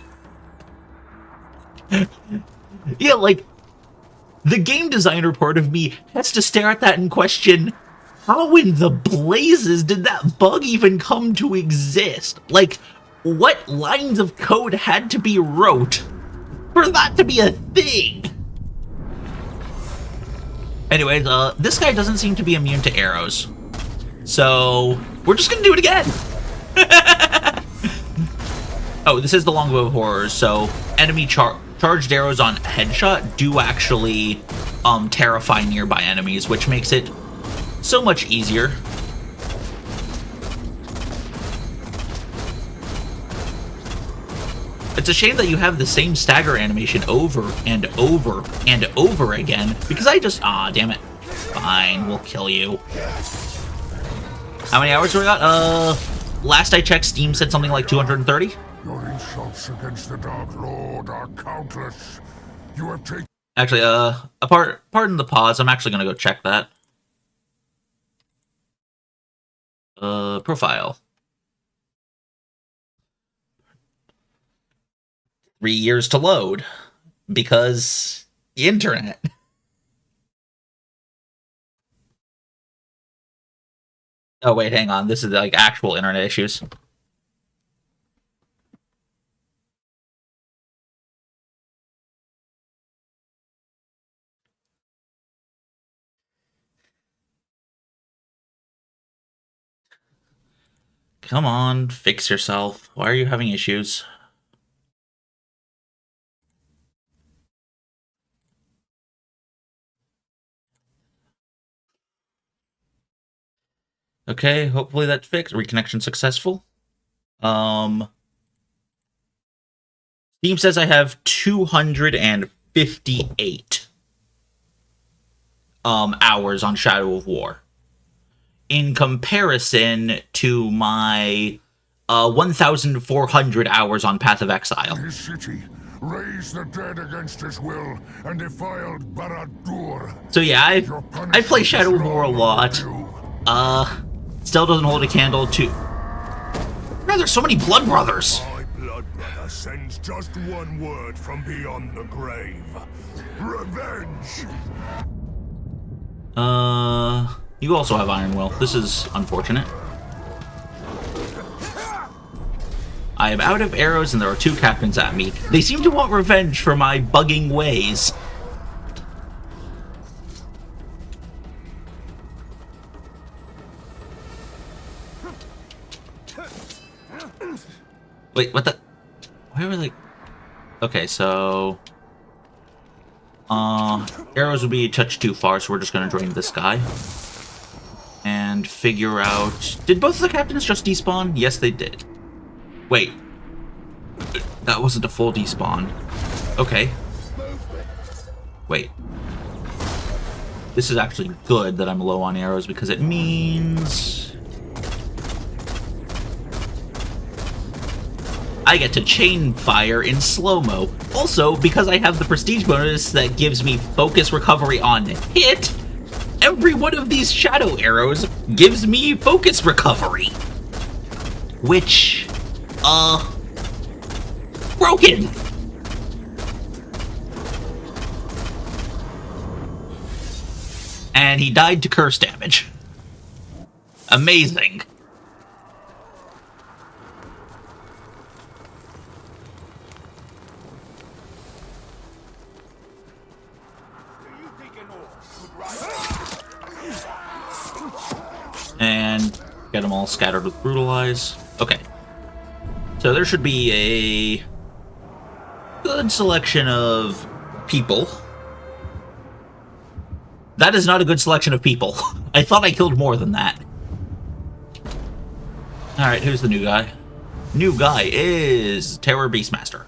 Yeah, like, the game designer part of me has to stare at that and question, how in the blazes did that bug even come to exist? Like, what lines of code had to be wrote for that to be a thing? Anyways, this guy doesn't seem to be immune to arrows. So, we're just gonna do it again! Oh, this is the Longbow of Horrors, so enemy charged arrows on headshot do actually terrify nearby enemies, which makes it so much easier. It's a shame that you have the same stagger animation over and over and over again, because I just... Aw, damn it. Fine, we'll kill you. How many hours do we got? Last I checked, Steam said something like 230. insults against the Dark Lord are countless. You have taken... Actually, pardon the pause. I'm actually gonna go check that. Profile. 3 years to load. Because the internet. Oh, wait, hang on. This is, like, actual internet issues. Come on, fix yourself. Why are you having issues? Okay, hopefully that's fixed. Reconnection successful. Steam says I have 258 hours on Shadow of War. In comparison to my 1,400 hours on Path of Exile. His city, raised the dead against his will, and defiled Barad-dûr. So yeah, I play Shadow of War a lot. Still doesn't hold a candle to... Man, there's so many Blood Brothers! My blood brother sends just one word from beyond the grave. Revenge! You also have Iron Will. This is unfortunate. I am out of arrows and there are 2 captains at me. They seem to want revenge for my bugging ways. Wait, what the... Why were they... Okay, so... arrows would be a touch too far, so we're just gonna drain this guy. And figure out... Did both of the captains just despawn? Yes, they did. Wait. That wasn't a full despawn. Okay. Wait. This is actually good that I'm low on arrows, because it means... I get to chain fire in slow-mo. Also, because I have the prestige bonus that gives me focus recovery on hit, every one of these shadow arrows gives me focus recovery. Which, broken! And he died to curse damage. Amazing. And get them all scattered with Brutalize. Okay. So there should be a good selection of people. That is not a good selection of people. I thought I killed more than that. Alright, who's the new guy? New guy is Terror Beastmaster.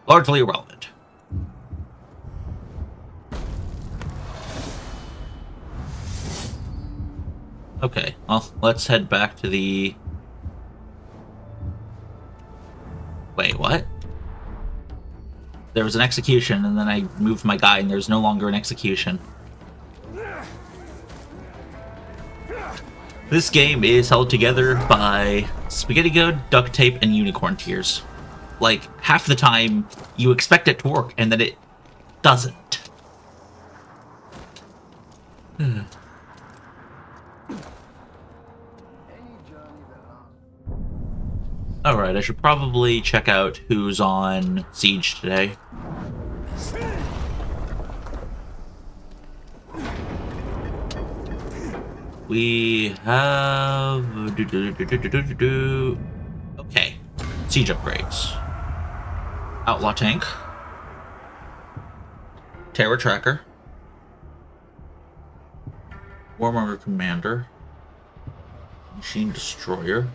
Largely irrelevant. Okay, well, let's head back to the... Wait, what? There was an execution, and then I moved my guy, and there's no longer an execution. This game is held together by spaghetti goat, duct tape, and unicorn tears. Like, half the time, you expect it to work, and then it doesn't. Alright, I should probably check out who's on Siege today. We have... Okay. Siege upgrades. Outlaw Tank. Terror Tracker. Warmonger Commander. Machine Destroyer.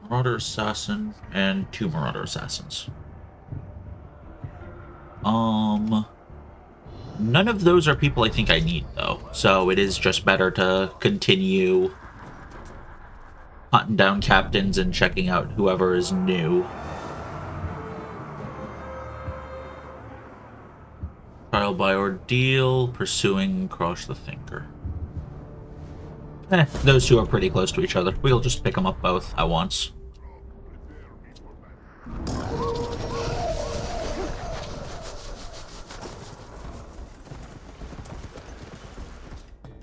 Marauder Assassin, and 2 Marauder Assassins. None of those are people I think I need, though. So it is just better to continue hunting down captains and checking out whoever is new. Trial by ordeal, pursuing Cross the Thinker. Those two are pretty close to each other. We'll just pick them up both at once.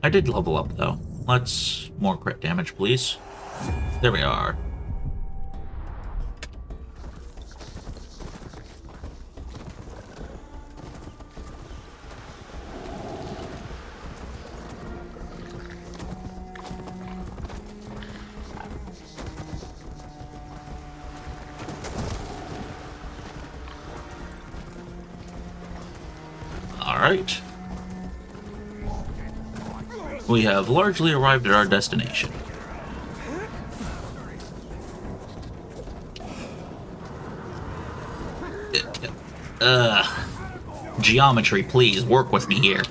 I did level up, though. Let's... more crit damage, please. There we are. Alright. We have largely arrived at our destination. Geometry, please, work with me here.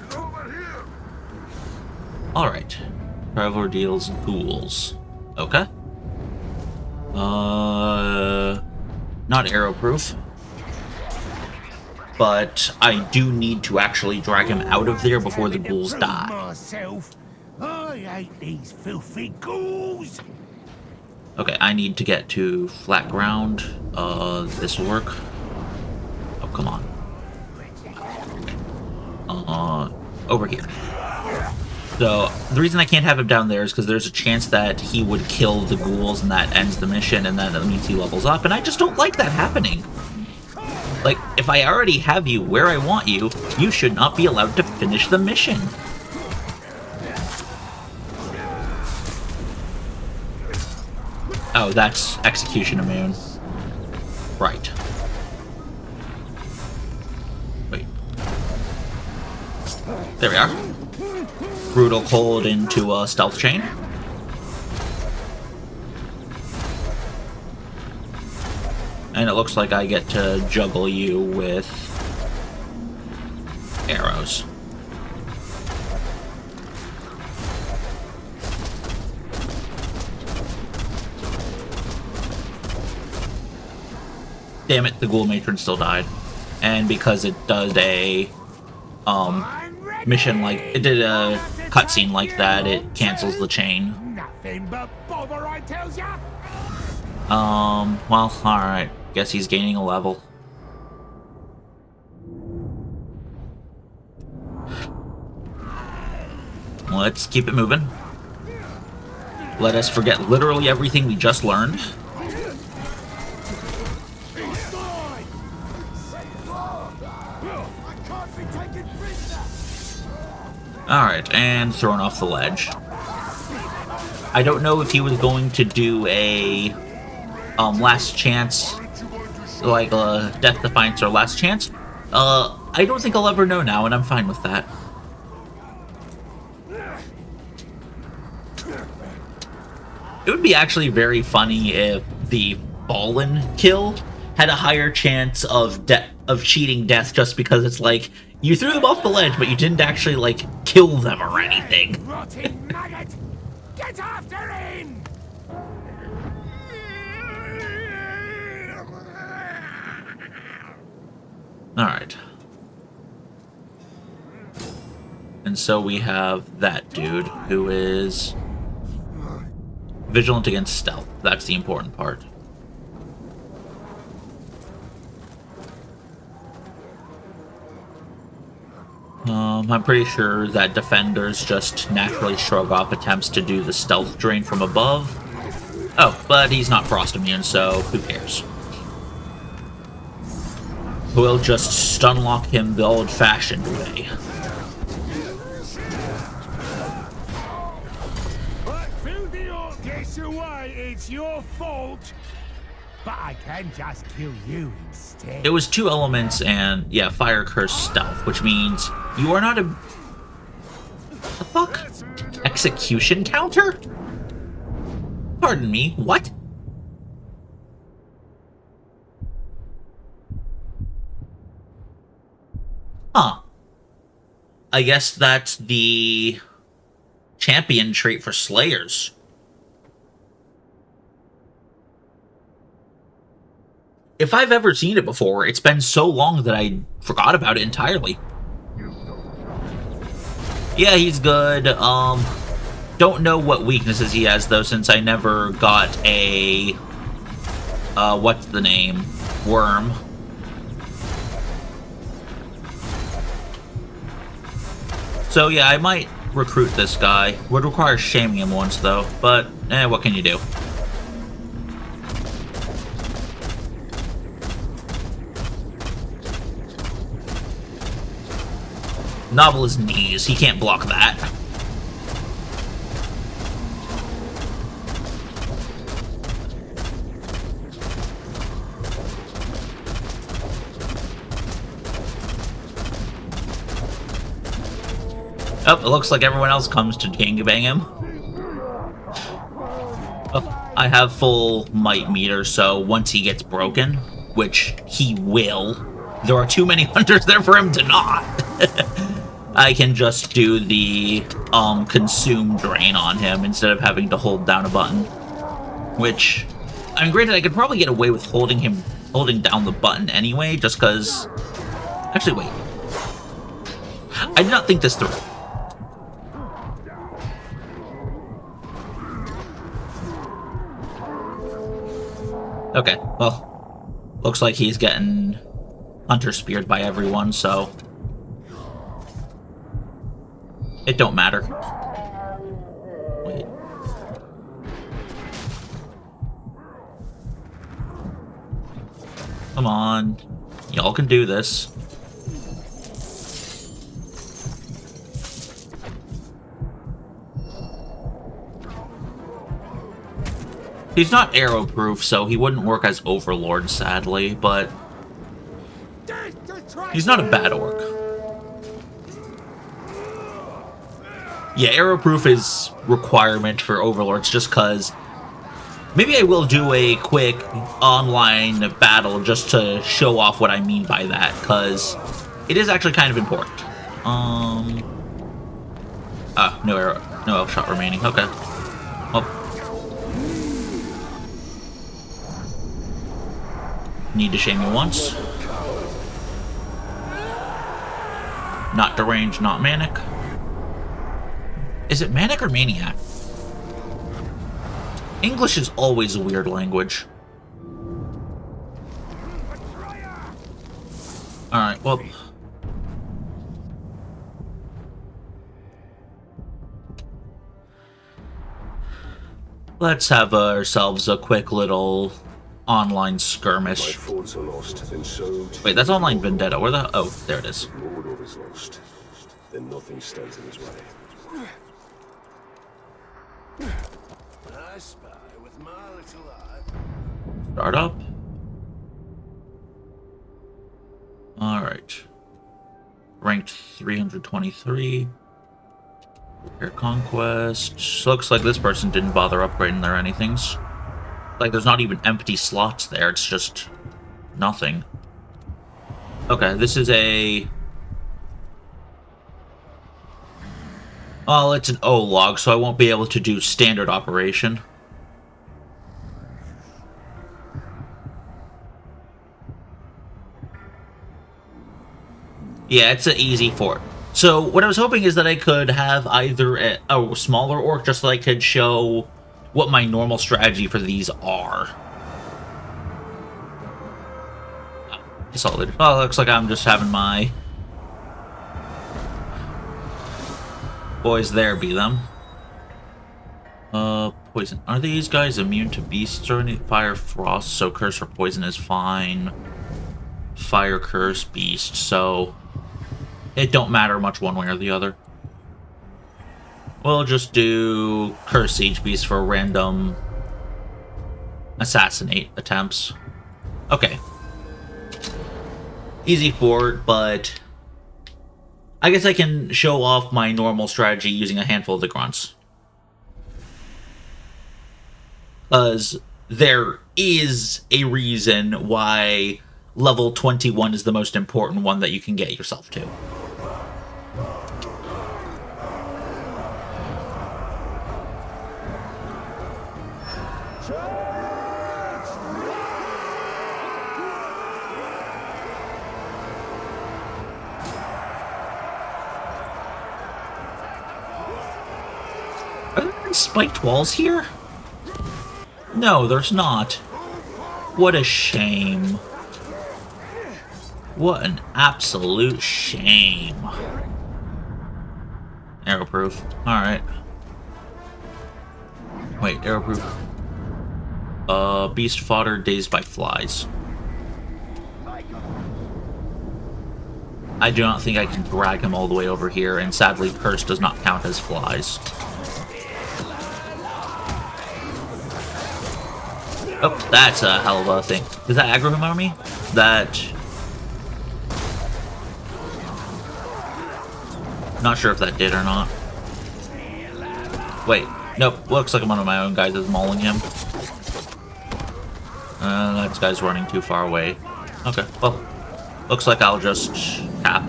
Alright. Traveler deals ghouls. Okay. Not arrow-proof. But I do need to actually drag him out of there before the ghouls die. I hate these filthy ghouls. Okay, I need to get to flat ground. This will work. Oh, come on. Over here. So, the reason I can't have him down there is because there's a chance that he would kill the ghouls and that ends the mission, and then that means he levels up, and I just don't like that happening. Like, if I already have you where I want you, you should not be allowed to finish the mission. Oh, that's Execution Immune. Right. Wait. There we are. Brutal Cold into a Stealth Chain. And it looks like I get to juggle you with arrows. Damn it, the Ghoul Matron still died. And because it does a mission like it did a cutscene like that, it cancels the chain. Nothing but bother, I tells ya. Well, alright. Guess he's gaining a level. Let's keep it moving. Let us forget literally everything we just learned. Alright, and thrown off the ledge. I don't know if he was going to do a last chance, like Death Defiance or Last Chance. I don't think I'll ever know now, and I'm fine with that. It would be actually very funny if the Fallen kill had a higher chance of cheating death, just because it's like, you threw them off the ledge, but you didn't actually, like, kill them or anything. Rotting maggot! Get after him! Alright. And so we have that dude, who is vigilant against stealth. That's the important part. I'm pretty sure that defenders just naturally shrug off attempts to do the stealth drain from above. Oh, but he's not frost immune, so who cares? We'll just stunlock him the old-fashioned way. But filthy orc gets away, it's your fault. But I can just kill you instead. It was 2 elements and, yeah, fire, curse, stealth, which means you are not a... The fuck? Execution counter? Pardon me, what? Huh. I guess that's the champion trait for Slayers. if I've ever seen it before, it's been so long that I forgot about it entirely. Yeah, he's good. Don't know what weaknesses he has, though, since I never got a... what's the name? Worm. So, yeah, I might recruit this guy. Would require shaming him once, though. But, what can you do? Nobble his knees. He can't block that. Oh, it looks like everyone else comes to gangbang him. Oh, I have full might meter, so once he gets broken, which he will, there are too many hunters there for him to not. I can just do the consume drain on him instead of having to hold down a button. Which, I mean, granted, I could probably get away with holding down the button anyway, just because... Actually, wait. I did not think this through. Okay, well, looks like he's getting hunter speared by everyone, so it don't matter. Wait. Come on. Y'all can do this. He's not arrow-proof, so he wouldn't work as Overlord, sadly, but he's not a bad orc. Yeah, arrow-proof is requirement for Overlords just because... Maybe I will do a quick online battle just to show off what I mean by that, because it is actually kind of important. No elf shot remaining. Okay. Well... Need to shame you once. Not deranged, not manic. Is it manic or maniac? English is always a weird language. Alright, well... Let's have ourselves a quick little... online skirmish. Wait, that's online vendetta. Where the... Oh, there it is. Mordor is lost. Then nothing stands in his way. I spy with my little eye. Start up. Alright. Ranked 323. Air Conquest. Looks like this person didn't bother upgrading their anythings. Like, there's not even empty slots there, it's just nothing. Okay, this is a... Oh, it's an O log, so I won't be able to do standard operation. Yeah, it's an easy fort. So, what I was hoping is that I could have either a smaller orc, just so I could show what my normal strategy for these are. Solid. Well, looks like I'm just having my boys there be them. Poison. Are these guys immune to beasts or any fire, frost? So curse or poison is fine. Fire, curse, beast. So it don't matter much one way or the other. We'll just do curse siege beast for random assassinate attempts. Okay. Easy fort, but I guess I can show off my normal strategy using a handful of the grunts. Because there is a reason why level 21 is the most important one that you can get yourself to. even spiked walls here? No, there's not. What a shame. What an absolute shame. Arrowproof. Alright. Wait, arrowproof. Beast fodder dazed by flies. I do not think I can drag him all the way over here, and sadly, curse does not count as flies. Oh, that's a hell of a thing. Does that aggro him on me? That... Not sure if that did or not. Wait, nope. Looks like one of my own guys is mauling him. That guy's running too far away. Okay, well, looks like I'll just cap.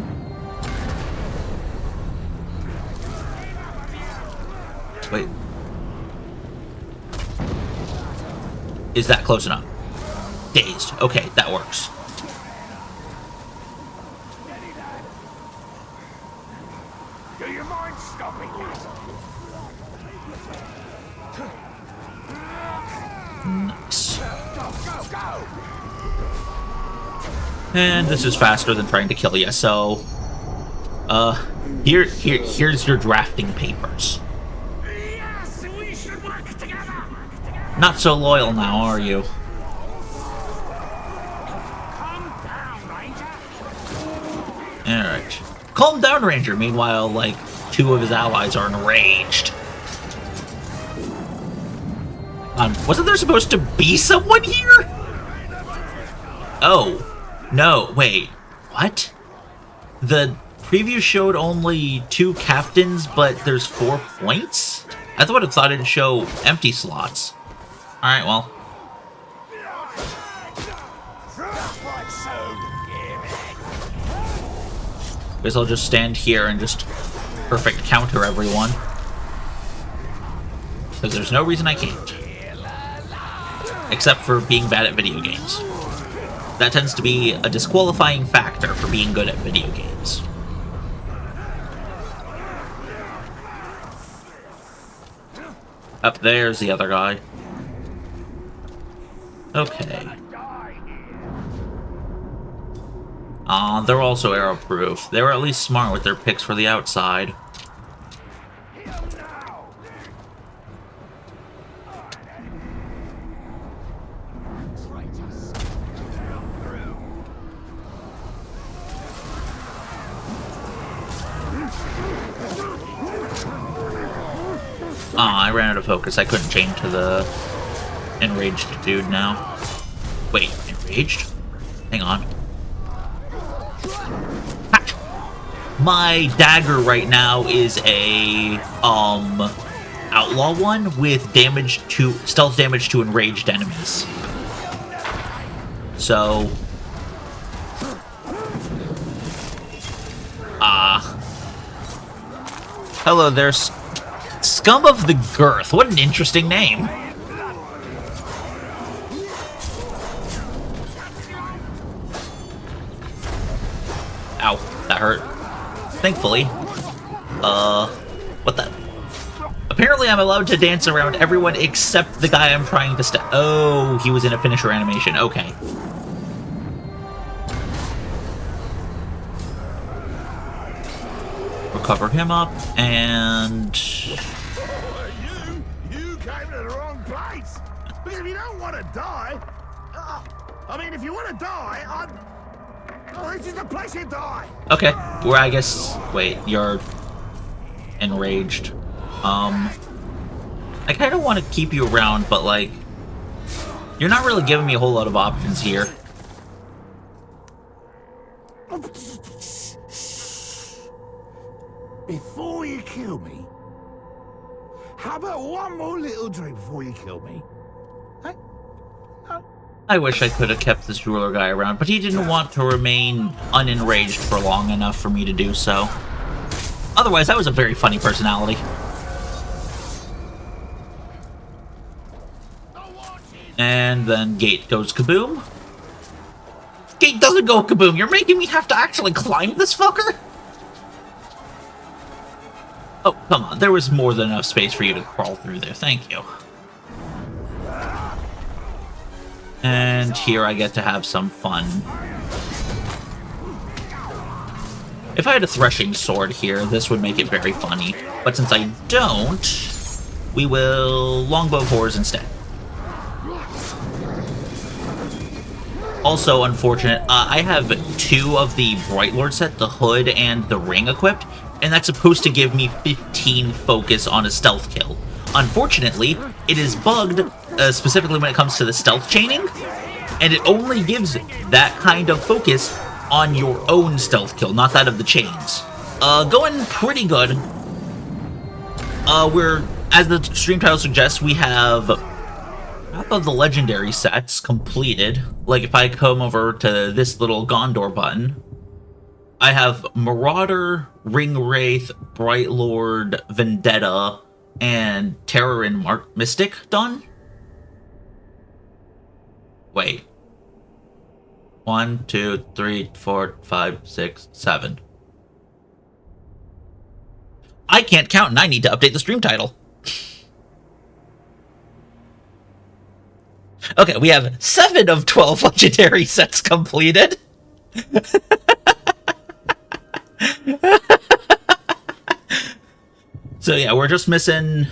Wait. Is that close enough? Dazed. Okay, that works. Do you mind stopping this? Nice. Go, go! And this is faster than trying to kill you, so... here's your drafting papers. Yes, we should work together! Not so loyal now, are you? Calm down, Ranger! Alright. Calm down, Ranger. Meanwhile, like, two of his allies are enraged. Wasn't there supposed to be someone here? Oh. No, wait. What? The preview showed only 2 captains, but there's 4 points? I would have thought it'd show empty slots. Alright, well. Guess I'll just stand here and just perfect counter everyone. Because there's no reason I can't. Except for being bad at video games. That tends to be a disqualifying factor for being good at video games. Up there's the other guy. Okay. They're also arrow-proof. They were at least smart with their picks for the outside. I ran out of focus. I couldn't change to the enraged dude now. Wait, enraged? Hang on. Ha! My dagger right now is a outlaw one with stealth damage to enraged enemies. So hello there, Scum of the Girth. What an interesting name. Ow, that hurt. Thankfully. What the? Apparently I'm allowed to dance around everyone except the guy I'm trying to stab. Oh, he was in a finisher animation. Okay. Recover him up, and... You came to the wrong place! Because if you don't want to die... I mean, if you want to die, oh, this is the place you die! Okay, well, I guess... Wait, you're... enraged. I kind of want to keep you around, but, like... You're not really giving me a whole lot of options here. Before you kill me, how about one more little drink before you kill me? Hey? Oh. I wish I could have kept this jeweler guy around, but he didn't want to remain unenraged for long enough for me to do so. Otherwise, that was a very funny personality. And then Gate goes kaboom. Gate doesn't go kaboom. You're making me have to actually climb this fucker? Oh, come on. There was more than enough space for you to crawl through there. Thank you. And here I get to have some fun. If I had a threshing sword here, this would make it very funny. But since I don't, we will longbow horrors instead. Also, unfortunate, I have 2 of the Bright Lord set, the hood and the ring equipped, and that's supposed to give me 15 focus on a stealth kill. Unfortunately, it is bugged, specifically when it comes to the stealth chaining, and it only gives that kind of focus on your own stealth kill, not that of the chains. Going pretty good. As the stream title suggests, we have half of the legendary sets completed. Like if I come over to this little Gondor button, I have Marauder, Ring Wraith, Bright Lord, Vendetta, and Terror and Mystic done. Wait. 1, 2, 3, 4, 5, 6, 7. I can't count and I need to update the stream title. Okay, we have 7 of 12 legendary sets completed. So yeah, we're just missing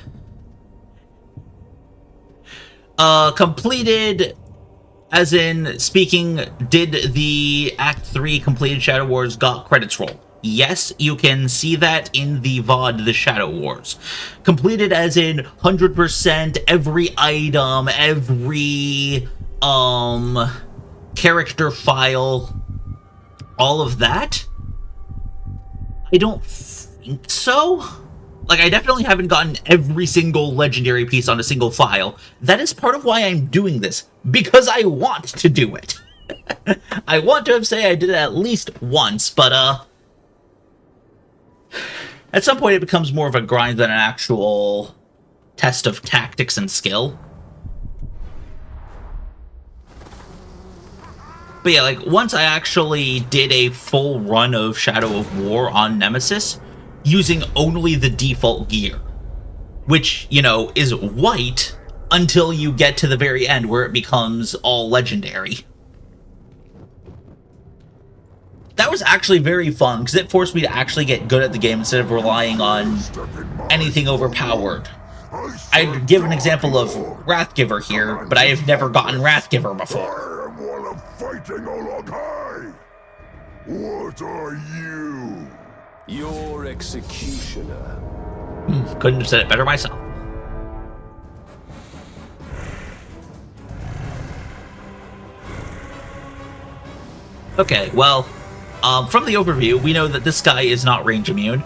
completed, as in speaking, did the Act 3 completed Shadow Wars got credits roll? Yes, you can see that in the VOD, The Shadow Wars. Completed as in 100%, every item, every character file, all of that? I don't think so. Like, I definitely haven't gotten every single legendary piece on a single file. That is part of why I'm doing this, because I want to do it. I want to say I did it at least once, but, at some point it becomes more of a grind than an actual test of tactics and skill. But yeah, like, once I actually did a full run of Shadow of War on Nemesis, using only the default gear, which, you know, is white until you get to the very end where it becomes all legendary. That was actually very fun, because it forced me to actually get good at the game instead of relying on anything overpowered. I'd give an example of Wrathgiver here, but I have never gotten Wrathgiver before. I am one of fighting Ologai. What are you? Your executioner. Couldn't have said it better myself. Okay, well, from the overview, we know that this guy is not range immune,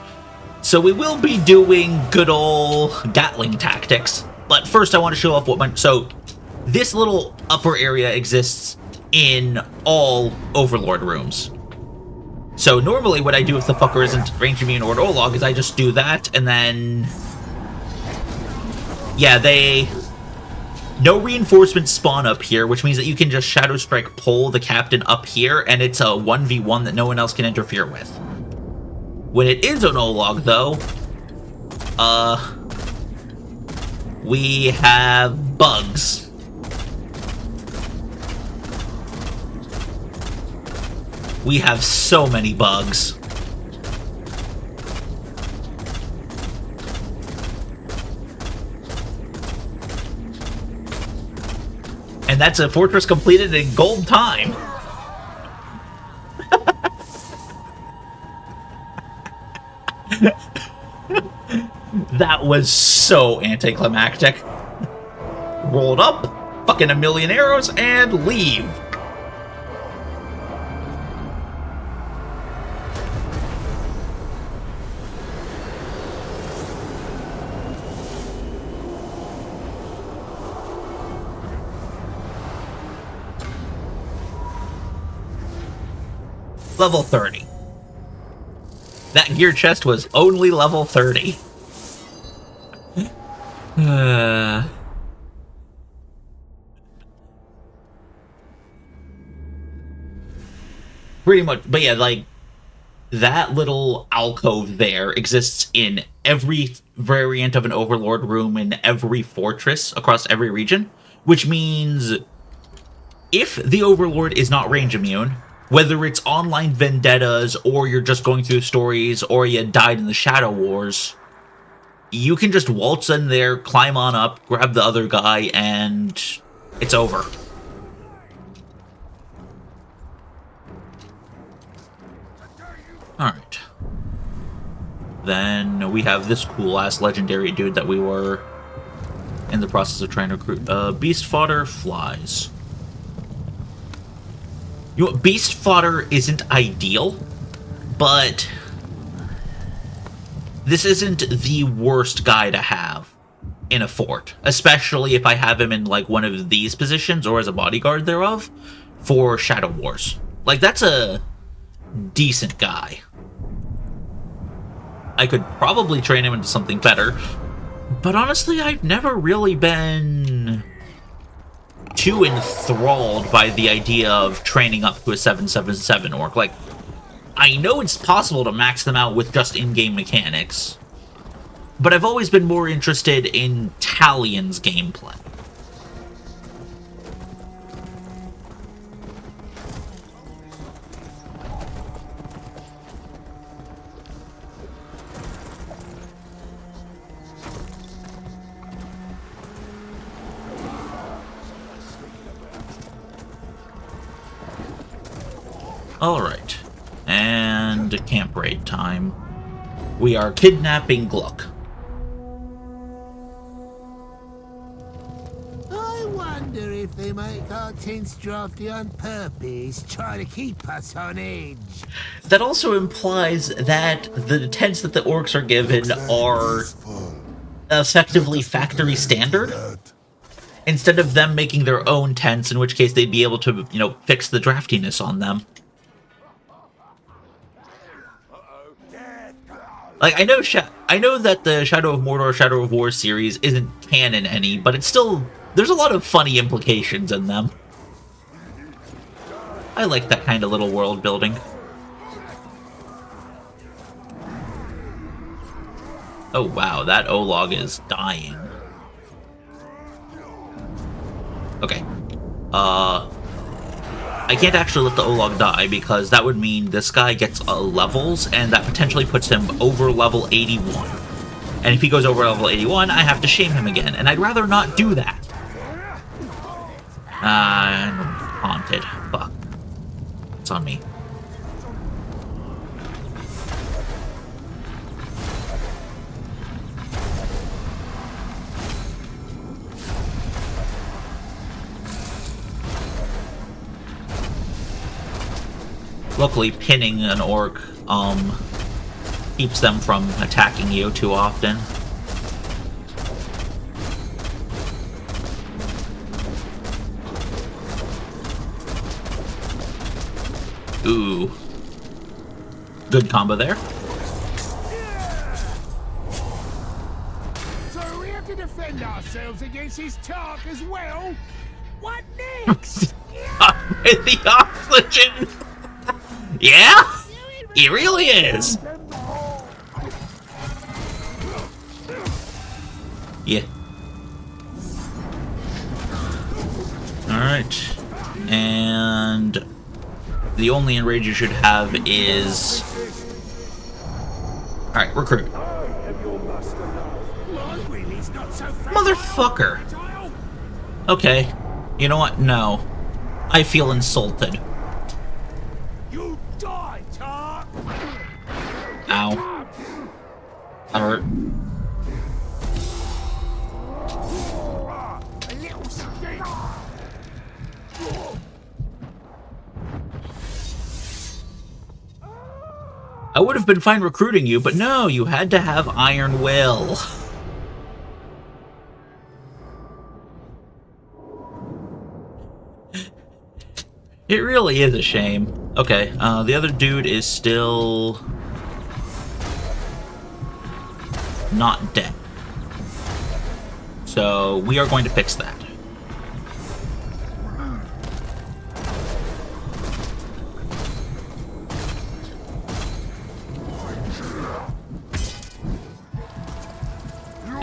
so we will be doing good old Gatling tactics. But first I want to show off what my... So, this little upper area exists in all Overlord rooms. So normally what I do if the fucker isn't range immune or Olog is I just do that, and then... Yeah, no reinforcements spawn up here, which means that you can just Shadow Strike pull the captain up here, and it's a 1v1 that no one else can interfere with. When it is an Olog, though, we have bugs. We have so many bugs. And that's a fortress completed in gold time. That was so anticlimactic. Rolled up, fucking a million arrows, and leave. Level 30. That gear chest was only level 30. Pretty much, but yeah, like, that little alcove there exists in every variant of an Overlord room in every fortress across every region, which means if the Overlord is not range immune, whether it's online vendettas or you're just going through stories or you died in the Shadow Wars, you can just waltz in there, climb on up, grab the other guy, and it's over. Alright. Then we have this cool-ass legendary dude that we were in the process of trying to recruit. Beast Fodder flies. You know, Beast Fodder isn't ideal, but this isn't the worst guy to have in a fort, especially if I have him in, like, one of these positions or as a bodyguard thereof for Shadow Wars. Like, that's a decent guy. I could probably train him into something better, but honestly, I've never really been too enthralled by the idea of training up to a 777 orc. Like, I know it's possible to max them out with just in-game mechanics, but I've always been more interested in Talion's gameplay. Alright, and camp raid time. We are kidnapping Gluck. I wonder if they make our tents drafty on purpose, try to keep us on edge. That also implies that the tents that the orcs are given are effectively factory standard, instead of them making their own tents, in which case they'd be able to, you know, fix the draftiness on them. Like, I know that the Shadow of Mordor, Shadow of War series isn't canon any, but it's still, there's a lot of funny implications in them. I like that kind of little world building. Oh wow, that Olog is dying. Okay. I can't actually let the Olog die because that would mean this guy gets levels, and that potentially puts him over level 81. And if he goes over level 81, I have to shame him again, and I'd rather not do that. I'm haunted. Fuck. It's on me. Luckily, pinning an orc keeps them from attacking you too often. Ooh. Good combo there. So we have to defend ourselves against his talk as well? What next? The oxygen! Yeah? He really is! Yeah. Alright. And the only enrage you should have is... Alright, recruit. Motherfucker! Okay. You know what? No. I feel insulted. You die, Tark! Ow. That hurt. A little stick. I would have been fine recruiting you, but no, you had to have Iron Will. It really is a shame. Okay, the other dude is still not dead. So we are going to fix that.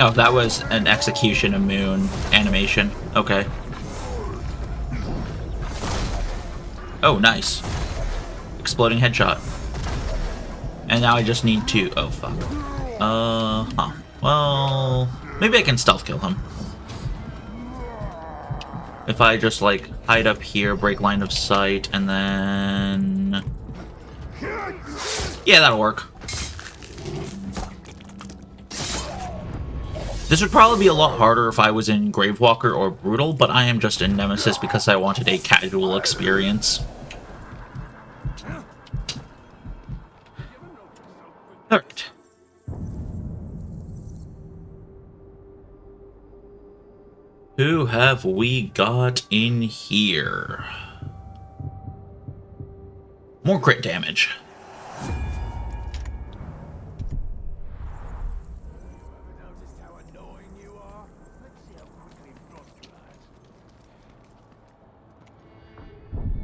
Oh, that was an execution of moon animation. Okay. Oh, nice. Exploding headshot. And now I just need to... Oh, fuck. Huh. Well, maybe I can stealth kill him. If I just, like, hide up here, break line of sight, and then... Yeah, that'll work. This would probably be a lot harder if I was in Gravewalker or Brutal, but I am just in Nemesis because I wanted a casual experience. Alright. Who have we got in here? More crit damage.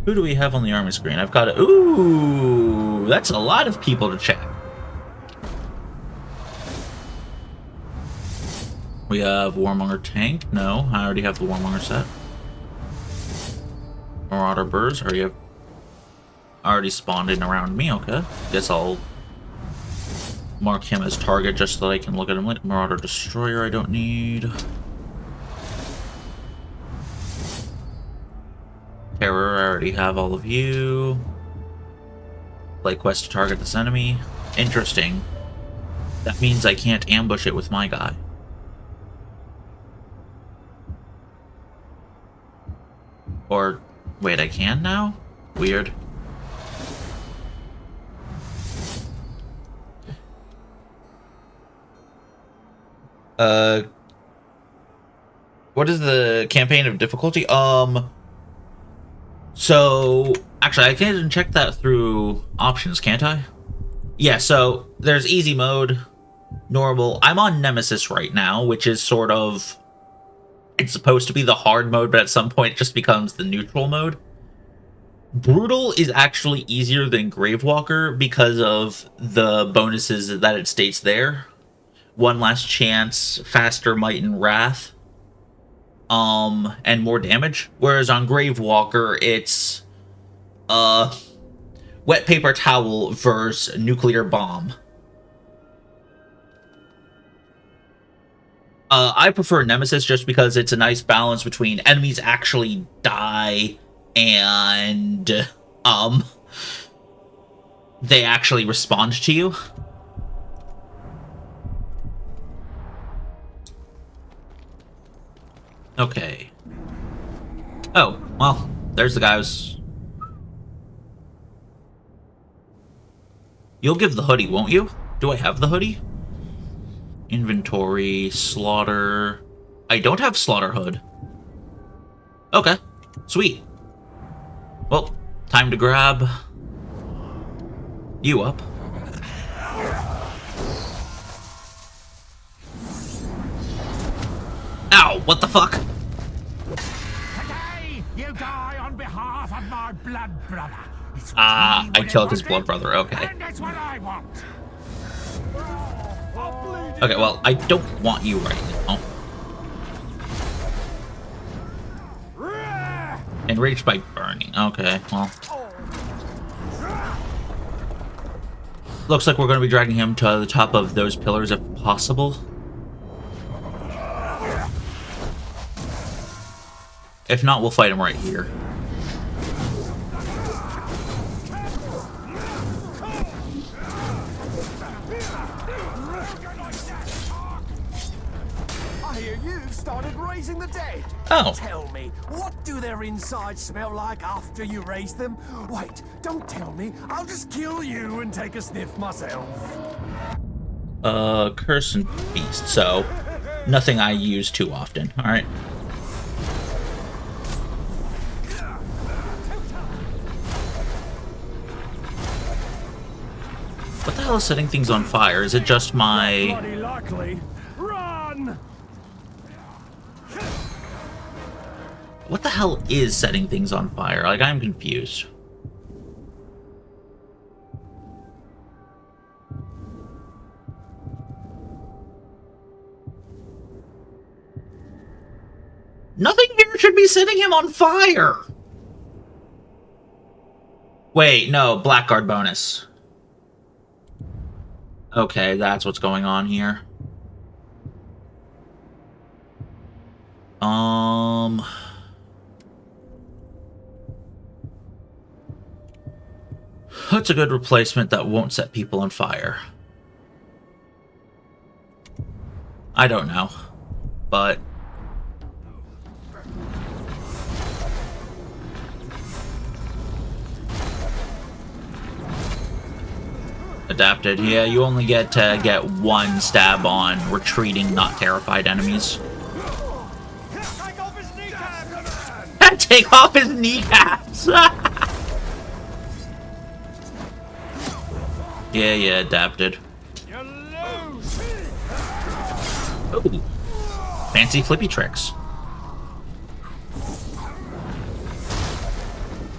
Who do we have on the army screen? I've got a... Ooh! That's a lot of people to check. We have Warmonger Tank. No, I already have the Warmonger set. Marauder Burrs. Already spawned in around me. Okay. Guess I'll mark him as target just so that I can look at him later. Marauder Destroyer I don't need. Terror, I already have all of you. Play quest to target this enemy. Interesting. That means I can't ambush it with my guy. Or, wait, I can now? Weird. What is the campaign of difficulty? So, actually, I can check that through options, can't I? Yeah, so there's easy mode, normal. I'm on Nemesis right now, which is sort of... It's supposed to be the hard mode, but at some point it just becomes the neutral mode. Brutal is actually easier than Gravewalker because of the bonuses that it states there. One last chance, faster might and wrath. And more damage. Whereas on Gravewalker, it's wet paper towel versus nuclear bomb. I prefer Nemesis just because it's a nice balance between enemies actually die and they actually respond to you. Okay. Oh, well, there's the guys. You'll give the hoodie, won't you? Do I have the hoodie? Inventory, slaughter. I don't have slaughter hood. Okay, sweet. Well, time to grab you up. Ow, what the fuck? Today, you die on behalf of my blood brother. Ah, I killed his blood brother, okay. And that's what I want. Okay, well, I don't want you right now. Enraged by burning. Okay, well. Looks like we're going to be dragging him to the top of those pillars if possible. If not, we'll fight him right here. I hear you've started raising the dead. Oh. Tell me, what do their insides smell like after you raise them? Wait, don't tell me. I'll just kill you and take a sniff myself. Curse and Feast, so nothing I use too often. Alright. What the hell is setting things on fire? Is it just my... Bloody likely. Run! What the hell is setting things on fire? Like, I'm confused. Nothing here should be setting him on fire! Wait, no, Blackguard bonus. Okay, that's what's going on here. What's a good replacement that won't set people on fire? I don't know, but... Adapted. Yeah, you only get to get one stab on retreating, not terrified enemies. Take off his kneecaps! Take off his kneecaps! Yeah, adapted. You lose! Ooh. Fancy flippy tricks.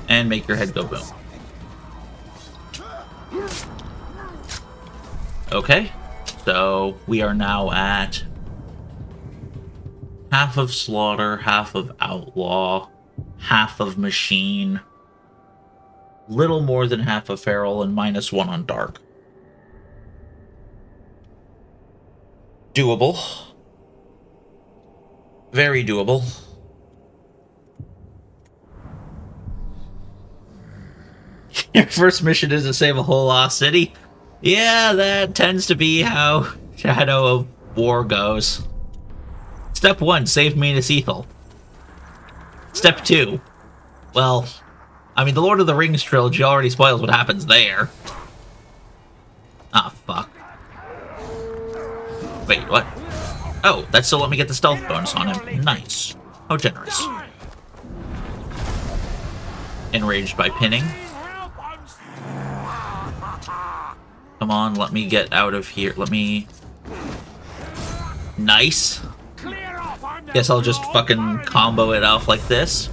And make your head go boom. Okay, so we are now at half of Slaughter, half of Outlaw, half of Machine, little more than half of Feral, and -1 on Dark. Doable. Very doable. Your first mission is to save a whole lost city? Yeah, that tends to be how Shadow of War goes. Step 1, save Minas Ethel. Step 2, well, I mean, the Lord of the Rings trilogy already spoils what happens there. Ah, fuck. Wait, what? Oh, that still let me get the stealth bonus on him. Nice. How generous. Enraged by pinning. Come on, let me get out of here. Let me... Nice. Guess I'll just fucking combo it off like this.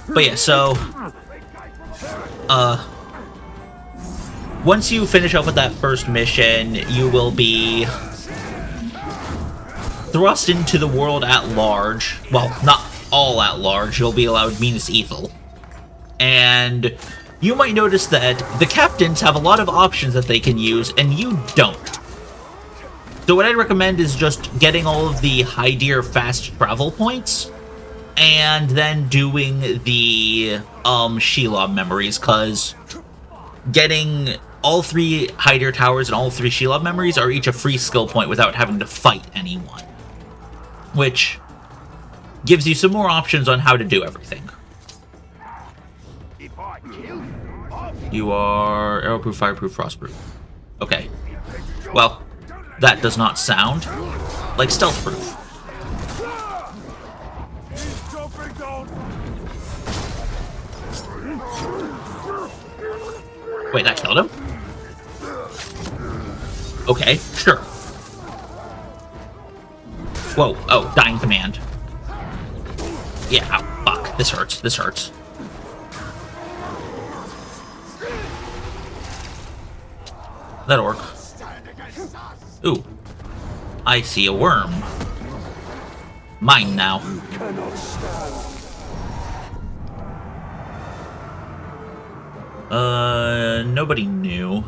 But yeah, so... once you finish up with that first mission, you will be thrust into the world at large. Well, not all at large. You'll be allowed Minas Ethel. And you might notice that the captains have a lot of options that they can use, and you don't. So what I'd recommend is just getting all of the Hydeer fast travel points, and then doing the Shelob memories, because getting all 3 Hydeer towers and all 3 Shelob memories are each a free skill point without having to fight anyone. Which gives you some more options on how to do everything. You are arrowproof, fireproof, frostproof. Okay. Well, that does not sound like stealthproof. Wait, that killed him? Okay, sure. Whoa, oh, dying command. Yeah, ow, fuck. This hurts, this hurts. That'll work. Ooh. I see a worm. Mine now. Nobody knew.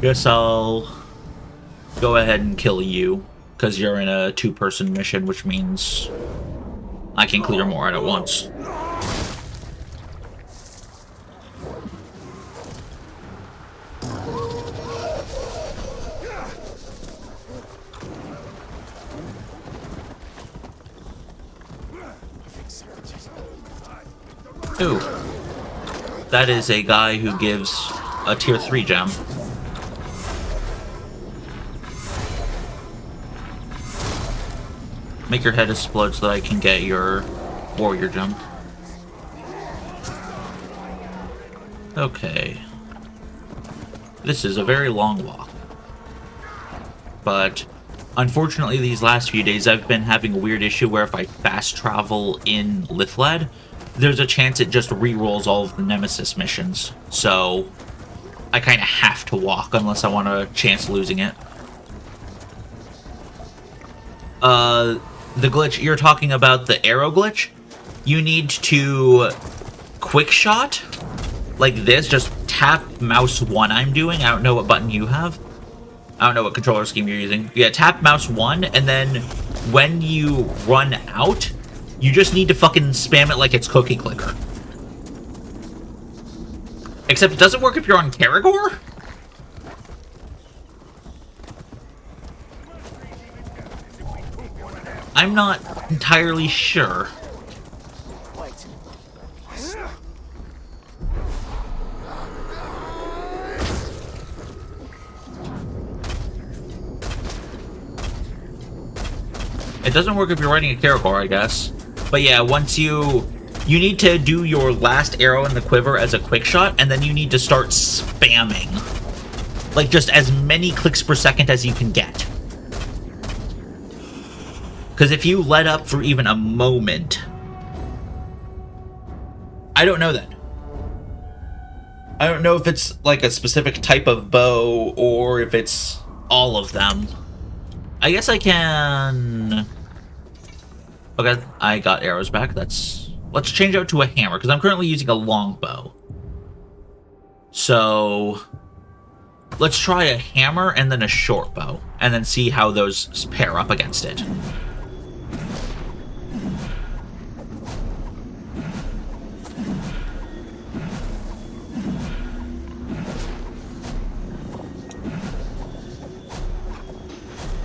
Guess I'll go ahead and kill you, because you're in a 2-person mission, which means I can clear more at once. Ooh. That is a guy who gives a tier 3 gem. Make your head explode so that I can get your warrior gem. Okay. This is a very long walk. But unfortunately these last few days I've been having a weird issue where if I fast travel in Lithlad, there's a chance it just re-rolls all of the Nemesis missions. So I kind of have to walk unless I want a chance losing it. The glitch, you're talking about the arrow glitch? You need to quick shot like this, just tap mouse 1 I'm doing. I don't know what button you have. I don't know what controller scheme you're using. Yeah, tap mouse 1, and then when you run out, you just need to fucking spam it like it's Cookie Clicker. Except it doesn't work if you're on Karagor? I'm not entirely sure. It doesn't work if you're riding a Karagor, I guess. But yeah, once you need to do your last arrow in the quiver as a quick shot, and then you need to start spamming. Like, just as many clicks per second as you can get. Because if you let up for even a moment... I don't know that. I don't know if it's like a specific type of bow or if it's all of them. I guess I can... Okay, I got arrows back. Let's change out to a hammer, because I'm currently using a longbow. So... let's try a hammer and then a short bow, and then see how those pair up against it.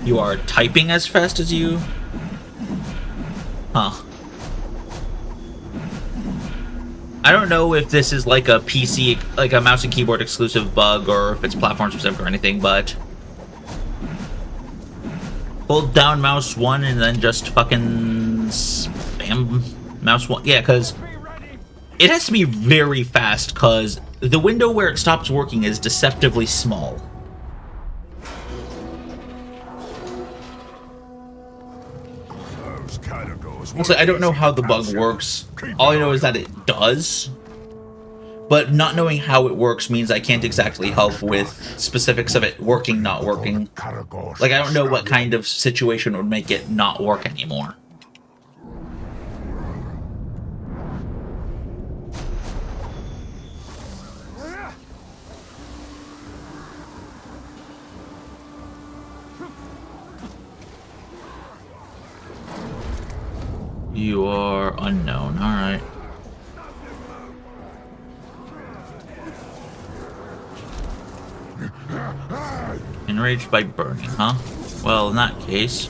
You are typing as fast as you... Huh. I don't know if this is like a PC, like a mouse and keyboard exclusive bug, or if it's platform specific or anything, but... hold down mouse 1 and then just fucking spam mouse 1. Yeah, because it has to be very fast, because the window where it stops working is deceptively small. Also, I don't know how the bug works. All I know is that it does. But not knowing how it works means I can't exactly help with specifics of it working, not working. Like, I don't know what kind of situation would make it not work anymore. You are unknown, alright. Enraged by burning, huh? Well, in that case...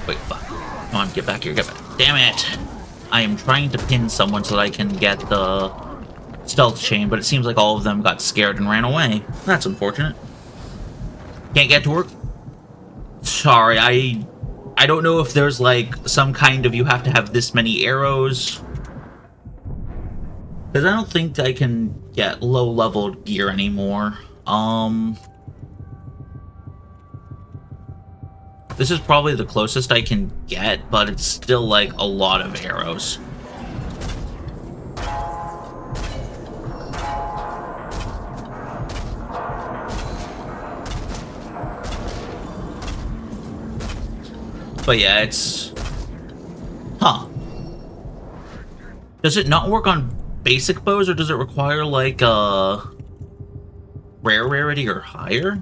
wait, fuck. Come on, get back here, get back. Damn it! I am trying to pin someone so that I can get the stealth chain, but it seems like all of them got scared and ran away. That's unfortunate. Can't get to work? Sorry, I don't know if there's like some kind of you have to have this many arrows. Because I don't think I can get low-level gear anymore. This is probably the closest I can get, but it's still like a lot of arrows. But yeah, it's... Huh. Does it not work on basic bows, or does it require, like, rare rarity or higher?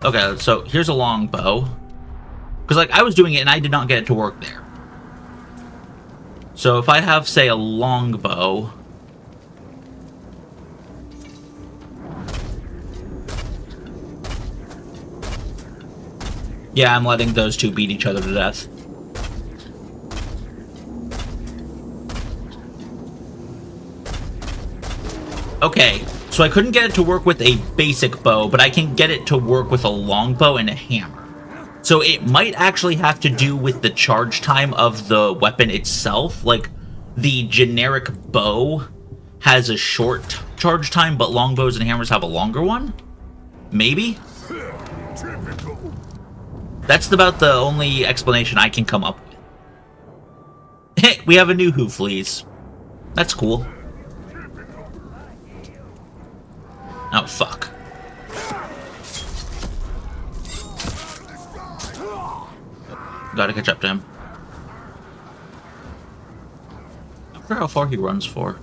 Okay, so here's a long bow. Because, like, I was doing it and I did not get it to work there. So if I have, say, a long bow... yeah, I'm letting those two beat each other to death. Okay, so I couldn't get it to work with a basic bow, but I can get it to work with a longbow and a hammer. So it might actually have to do with the charge time of the weapon itself. Like, the generic bow has a short charge time, but longbows and hammers have a longer one? Maybe? That's about the only explanation I can come up with. We have a new Who Flees. That's cool. Oh, fuck. Gotta catch up to him. I wonder how far he runs for.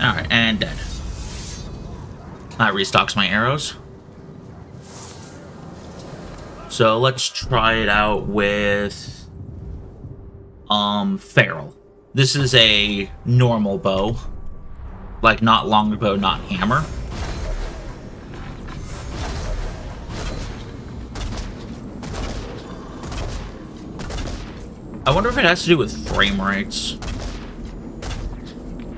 Alright, and dead. That restocks my arrows. So let's try it out with Feral. This is a normal bow. Like, not longbow, not hammer. I wonder if it has to do with frame rates.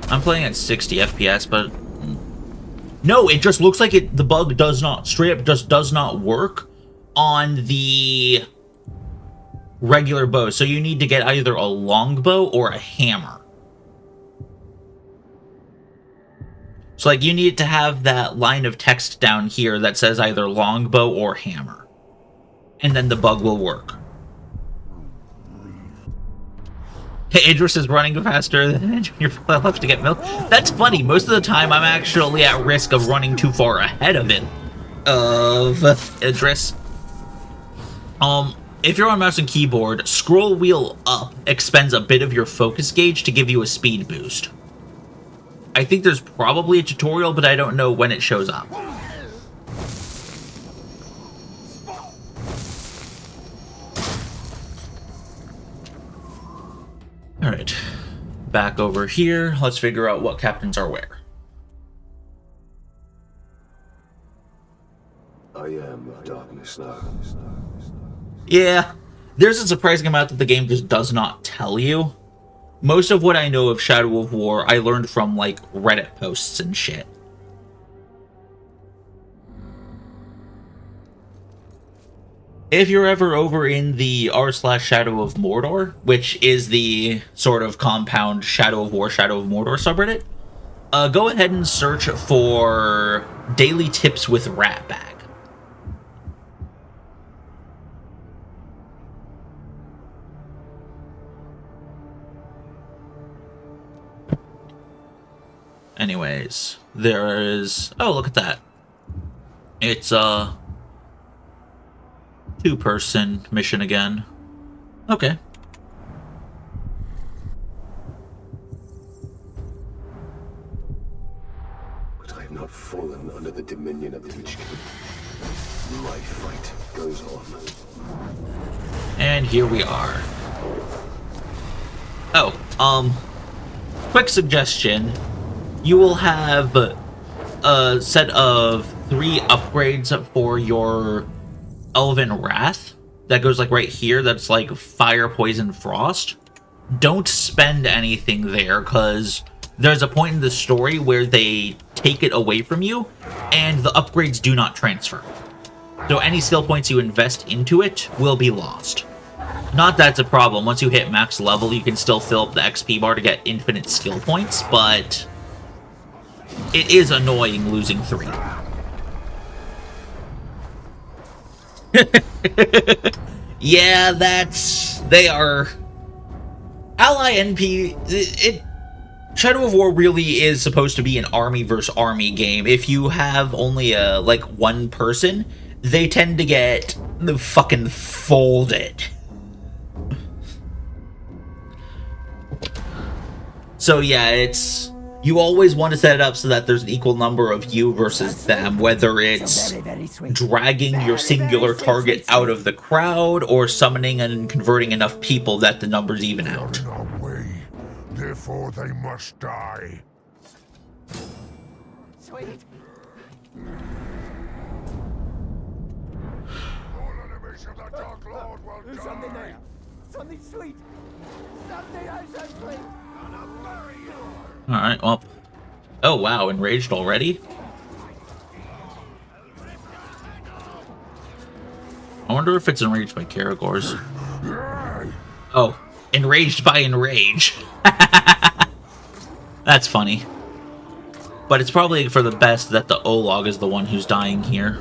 I'm playing at 60 FPS, but no, it just looks like the bug does not, straight up just does not work on the regular bow. So you need to get either a longbow or a hammer. So like you need to have that line of text down here that says either longbow or hammer. And then the bug will work. Hey, Idris is running faster than you're left to get milk. That's funny. Most of the time, I'm actually at risk of running too far ahead of it. Idris. If you're on mouse and keyboard, scroll wheel up expends a bit of your focus gauge to give you a speed boost. I think there's probably a tutorial, but I don't know when it shows up. Alright, back over here. Let's figure out what captains are where. I am of darkness now. Yeah, there's a surprising amount that the game just does not tell you. Most of what I know of Shadow of War, I learned from, like, Reddit posts and shit. If you're ever over in the r/Shadow of Mordor, which is the sort of compound Shadow of War, Shadow of Mordor subreddit, go ahead and search for Daily Tips with Ratbag. Anyways, there is... Oh, look at that. It's a two-person mission again. Okay. But I have not fallen under the dominion of the Witch King. My fight goes on. And here we are. Oh, quick suggestion. You will have a set of 3 upgrades for your Elven Wrath. That goes, like, right here. That's, like, Fire, Poison, Frost. Don't spend anything there, because there's a point in the story where they take it away from you, and the upgrades do not transfer. So any skill points you invest into it will be lost. Not that it's a problem. Once you hit max level, you can still fill up the XP bar to get infinite skill points, but it is annoying losing 3. Yeah, they are... Ally NP... Shadow of War really is supposed to be an army versus army game. If you have only, like, one person, they tend to get fucking folded. So yeah, it's... You always want to set it up so that there's an equal number of you versus them, whether it's dragging your singular target out of the crowd or summoning and converting enough people that the numbers even out. In our way, therefore they must die. Sweet. All enemies of the Dark Lord will There's die. something there. Something sweet. Something oh so sweet. Alright, well... Oh wow, enraged already? I wonder if it's enraged by Karagors. Oh, Enraged by enrage. That's funny. But it's probably for the best that the Olog is the one who's dying here.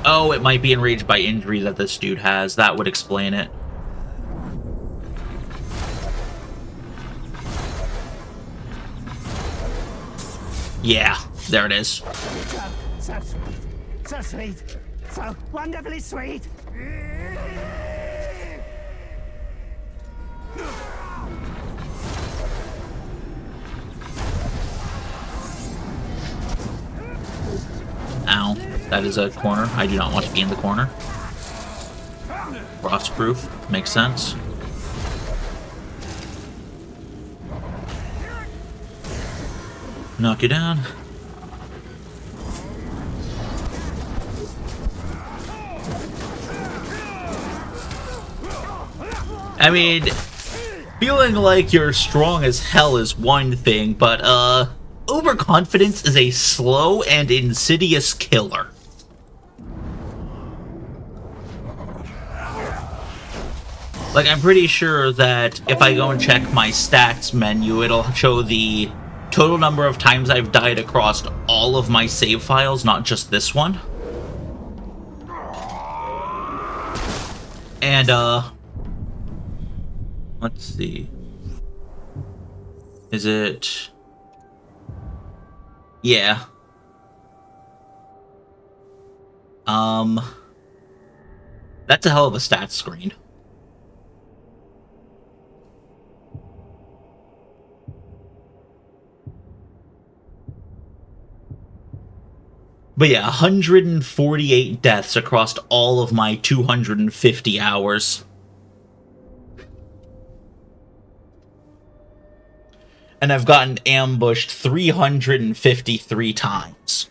Oh, it might be enraged by injury that this dude has. That would explain it. Yeah, there it is. So sweet. So sweet. So wonderfully sweet. Ow. That is a corner. I do not want to be in the corner. Frostproof. Makes sense. Knock you down. I mean, feeling like you're strong as hell is one thing, but, overconfidence is a slow and insidious killer. Like, I'm pretty sure that if I go and check my stats menu, it'll show the total number of times I've died across all of my save files, not just this one. And, let's see. Is it... Yeah. That's a hell of a stats screen. But yeah, 148 deaths across all of my 250 hours. And I've gotten ambushed 353 times.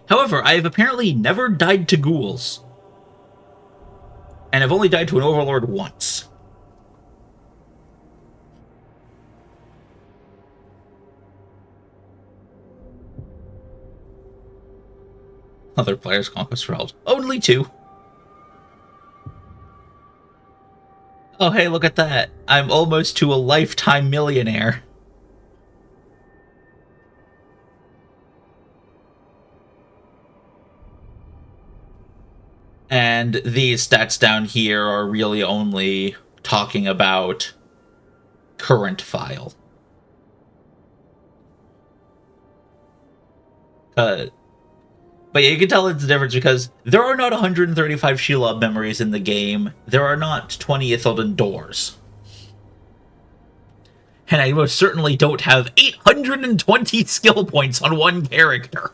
However, I have apparently never died to ghouls. And I've only died to an overlord once. Other players' conquest realms. Only 2. Oh, hey, look at that. I'm almost to a lifetime millionaire. And these stats down here are really only talking about current file. But yeah, you can tell it's the difference because there are not 135 Shelob memories in the game. There are not 20 Ithilden doors. And I most certainly don't have 820 skill points on one character.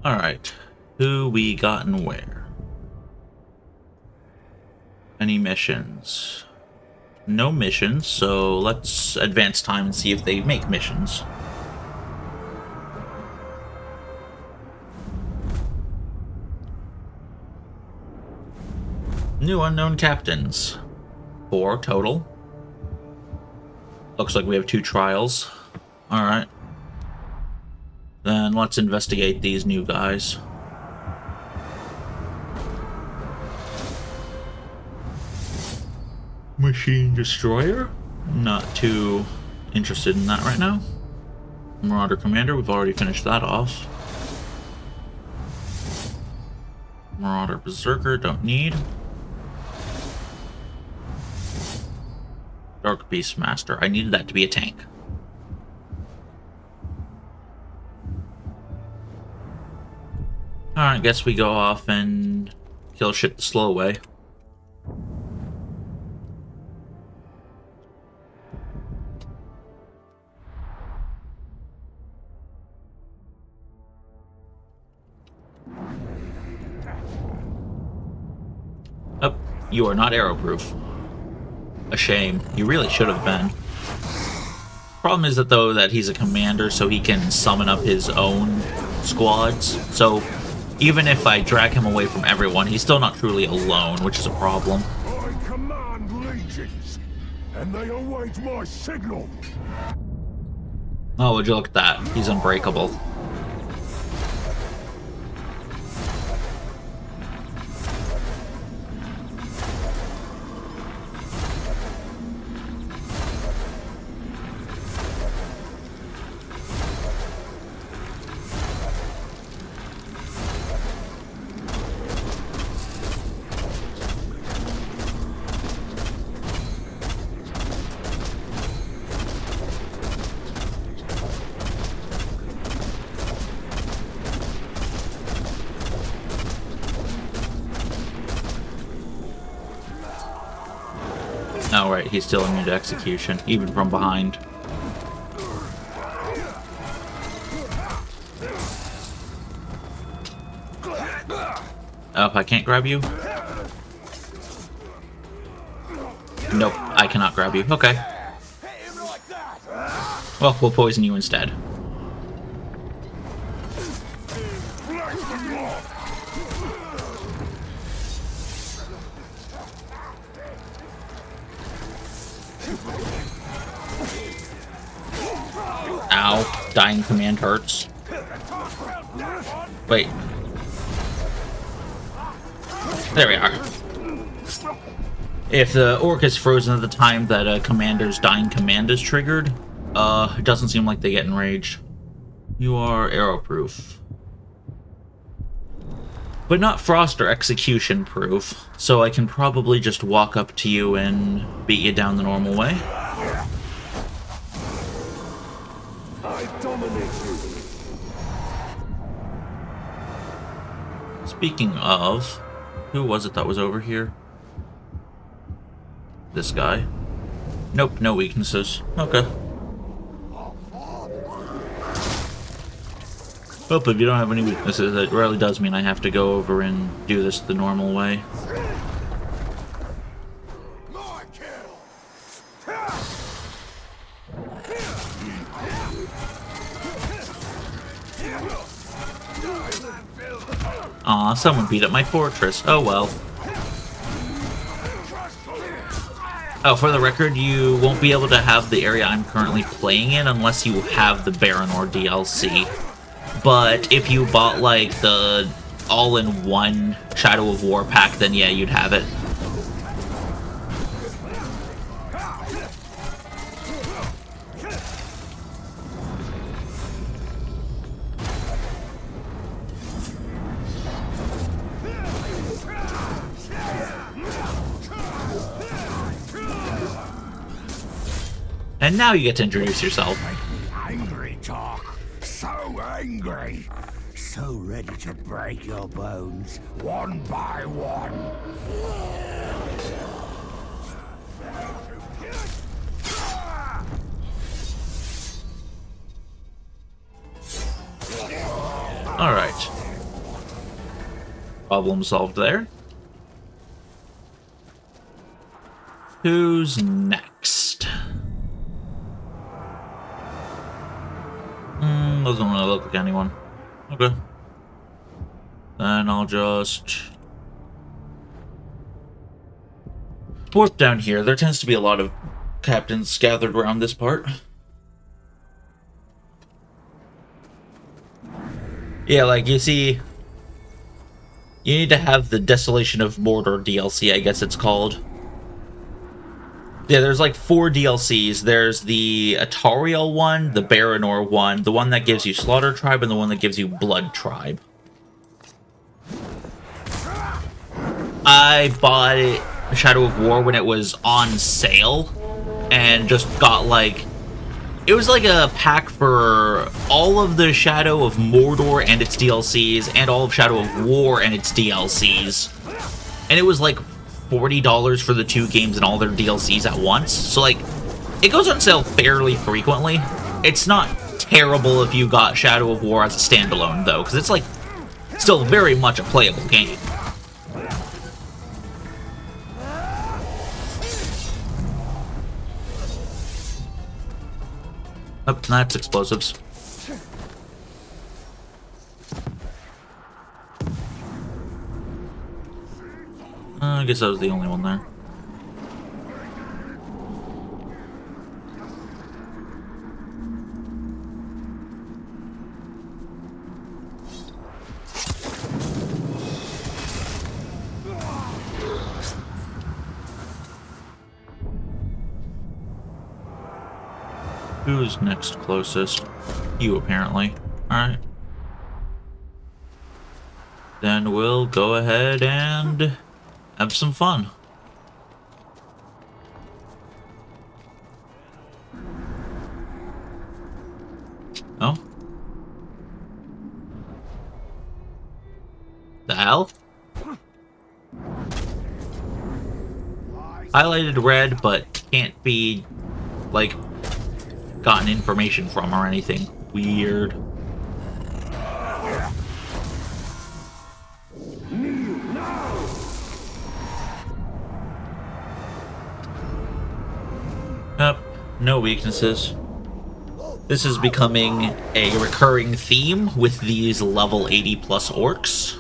Alright, who we got and where? Any missions? No missions, so let's advance time and see if they make missions. New unknown captains. 4 total. Looks like we have 2 trials. Alright. Then let's investigate these new guys. Machine Destroyer? Not too interested in that right now. Marauder Commander, we've already finished that off. Marauder Berserker, don't need. Dark Beastmaster, I needed that to be a tank. Alright, guess we go off and kill shit the slow way. You are not arrow-proof. A shame. You really should have been. Problem is that, though, that he's a commander, so he can summon up his own squads. So even if I drag him away from everyone, he's still not truly alone, which is a problem. I command legions, and they await my signal. Oh, would you look at that? He's unbreakable. Oh, right, he's still immune to execution, even from behind. Oh, I can't grab you? Nope, I cannot grab you. Okay. Well, we'll poison you instead. Ow. Dying command hurts. Wait. There we are. If the orc is frozen at the time that a commander's dying command is triggered, it doesn't seem like they get enraged. You are arrow-proof. But not frost or execution proof, so I can probably just walk up to you and beat you down the normal way. I dominate you. Speaking of, who was it that was over here? This guy. Nope, no weaknesses. Okay. Well, if you don't have any weaknesses, it rarely does mean I have to go over and do this the normal way. Aw, someone beat up my fortress. Oh well. Oh, for the record, you won't be able to have the area I'm currently playing in unless you have the Baronor DLC. But if you bought, like, the all-in-one Shadow of War pack, then yeah, you'd have it. And now you get to introduce yourself. Angry talk. So angry. So ready to break your bones, one by one. Alright. Problem solved there. Who's next? Doesn't really look like anyone. Okay. Then I'll just warp down here. There tends to be a lot of captains gathered around this part. Yeah, like, you see, you need to have the Desolation of Mordor DLC, I guess it's called. Yeah, there's like 4 DLCs. There's the Atariel one, the Baronor one, the one that gives you Slaughter Tribe, and the one that gives you Blood Tribe. I bought it, Shadow of War, when it was on sale, and just got like... It was like a pack for all of the Shadow of Mordor and its DLCs, and all of Shadow of War and its DLCs. And it was like $40 for the 2 games and all their DLCs at once. So, like, it goes on sale fairly frequently. It's not terrible if you got Shadow of War as a standalone, though, because it's, like, still very much a playable game. Oh, that's explosives. I guess that was the only one there. Who's next closest? You, apparently. Alright. Then we'll go ahead and have some fun. Oh? The hell? Highlighted red, but can't be, like, gotten information from or anything. Weird. Yep, no weaknesses. This is becoming a recurring theme with these level 80 plus orcs.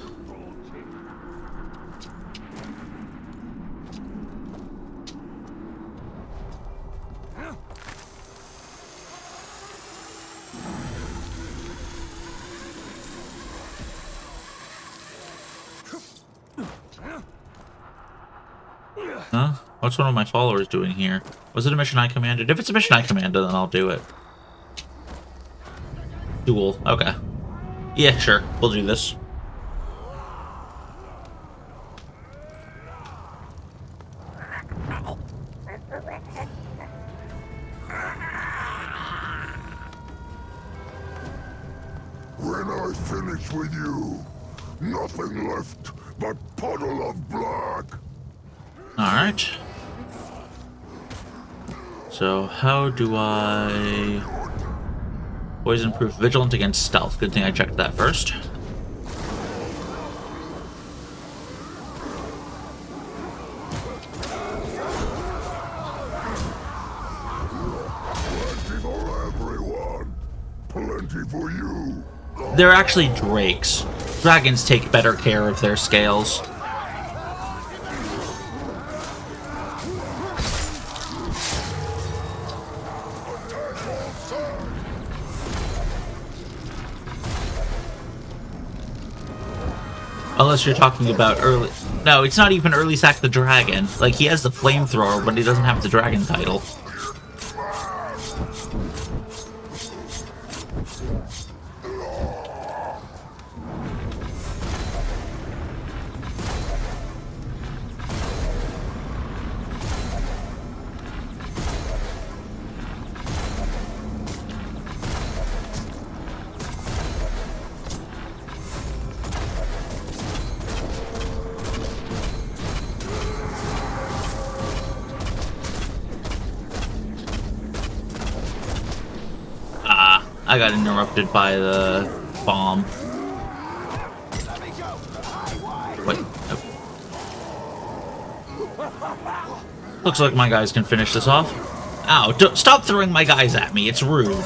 Huh? What's one of my followers doing here? Was it a mission I commanded? If it's a mission I commanded, then I'll do it. Duel. Okay. Yeah, sure. We'll do this. When I finish with you, nothing left but puddle of blood. Alright. So, how do I... Poison-proof, vigilant against stealth. Good thing I checked that first. Plenty for everyone. Plenty for you. They're actually drakes. Dragons take better care of their scales. Unless you're talking about early... No, it's not even early sack the dragon. Like, he has the flamethrower, but he doesn't have the dragon title. I got interrupted by the bomb. What? Oh. Looks like my guys can finish this off. Ow, stop throwing my guys at me, it's rude.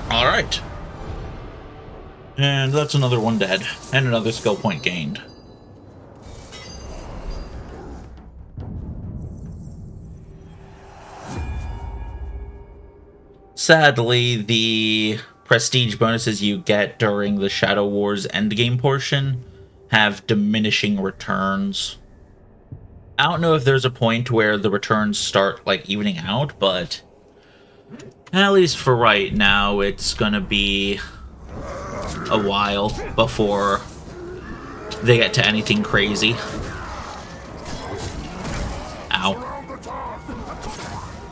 Alright. And that's another one dead, and another skill point gained. Sadly, the prestige bonuses you get during the Shadow Wars endgame portion have diminishing returns. I don't know if there's a point where the returns start, like, evening out, but at least for right now, it's gonna be a while before they get to anything crazy. Ow.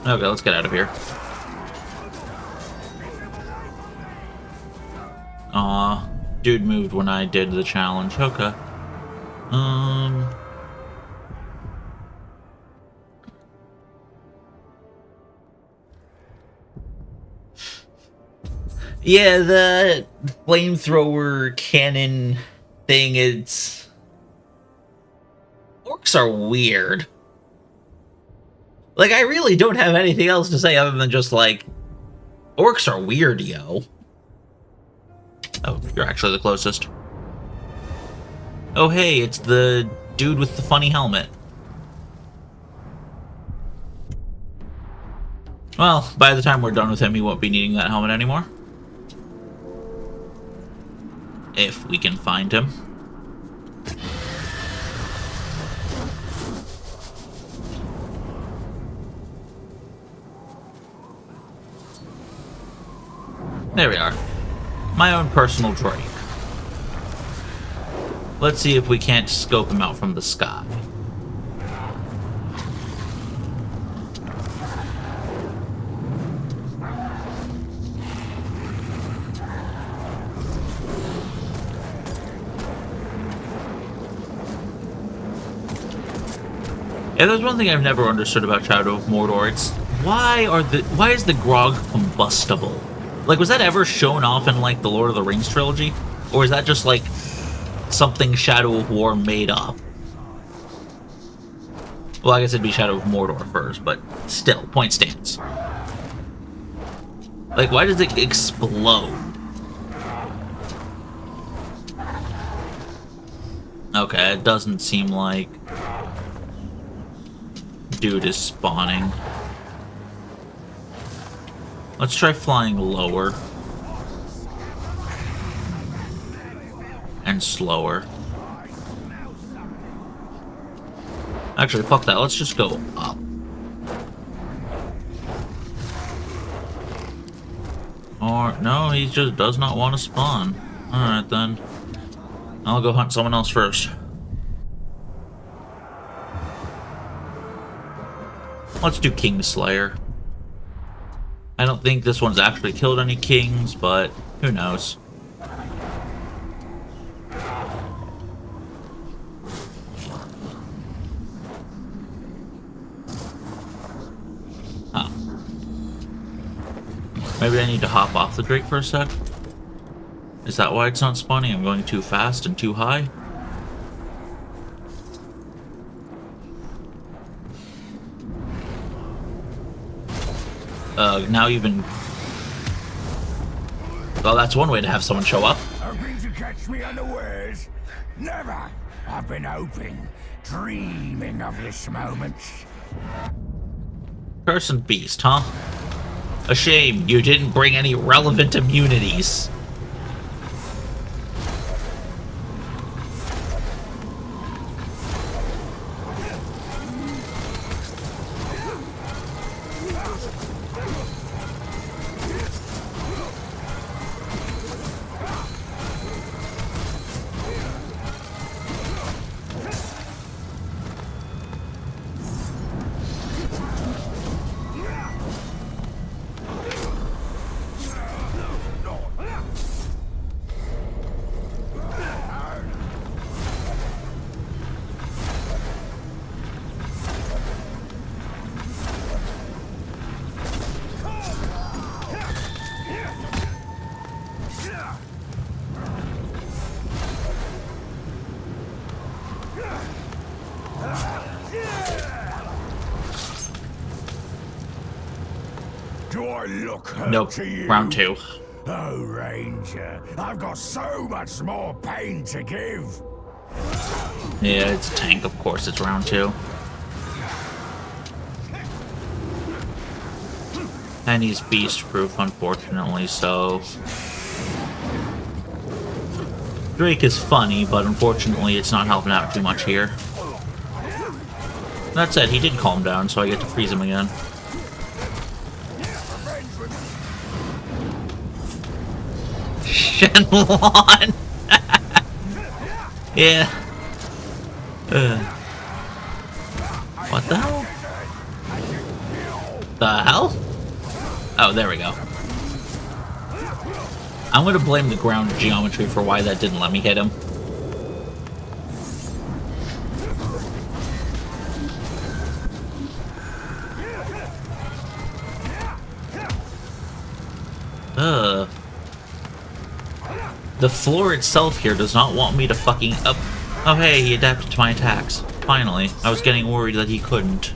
Okay, let's get out of here. Aw, dude moved when I did the challenge. Okay. Yeah, the flamethrower cannon thing, it's... Orcs are weird. Like, I really don't have anything else to say other than just, like, orcs are weird, yo. Oh, you're actually the closest. Oh, hey, it's the dude with the funny helmet. Well, by the time we're done with him, he won't be needing that helmet anymore. If we can find him. There we are. My own personal Drake. Let's see if we can't scope him out from the sky. Yeah, there's one thing I've never understood about Shadow of Mordor. It's why is the grog combustible? Like, was that ever shown off in, like, the Lord of the Rings trilogy? Or is that just, like, something Shadow of War made up? Well, I guess it'd be Shadow of Mordor first, but still, point stands. Like, why does it explode? Okay, it doesn't seem like dude is spawning. Let's try flying lower. And slower. Actually, fuck that. Let's just go up. Or, no, he just does not want to spawn. Alright then. I'll go hunt someone else first. Let's do Kingslayer. I don't think this one's actually killed any kings, but who knows. Huh. Maybe I need to hop off the Drake for a sec? Is that why it's not spawning? I'm going too fast and too high? Now even... Well, that's one way to have someone show up. Hoping to catch me unawares? Never! I've been hoping, dreaming of this moment. Curse and beast, huh? A shame you didn't bring any relevant immunities. Do I look hurt Nope. to you? Round 2. Oh, Ranger, I've got so much more pain to give. Yeah, it's a tank, of course. It's round 2. And he's beast-proof, unfortunately, so... Drake is funny, but unfortunately it's not helping out too much here. That said, he did calm down, so I get to freeze him again. Shenlong! Yeah. What the hell? The hell? Oh, there we go. I'm gonna blame the ground geometry for why that didn't let me hit him. The floor itself here does not want me to fucking up. Oh hey, he adapted to my attacks. Finally. I was getting worried that he couldn't.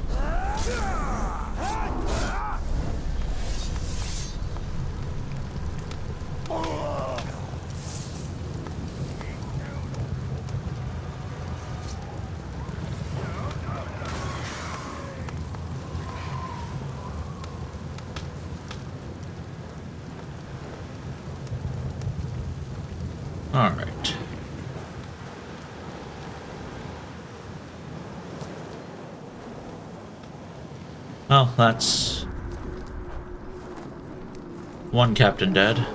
Alright. Well, that's one captain dead.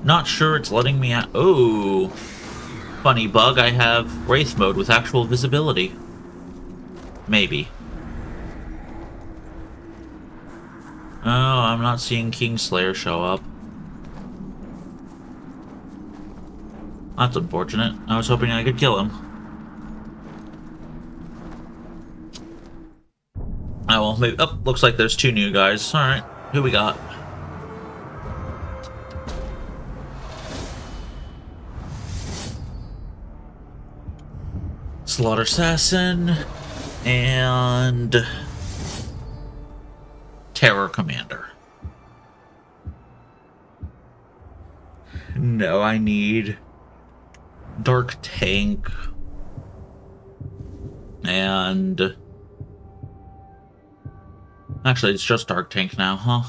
Not sure it's letting me out. Oh, funny bug. I have Wraith mode with actual visibility. Maybe. Oh, I'm not seeing Kingslayer show up. That's unfortunate. I was hoping I could kill him. Oh well, maybe. Oh, looks like there's two new guys. Alright, who we got? Slaughter Assassin and Terror Commander. No, I need Dark Tank and actually it's just Dark Tank now, huh?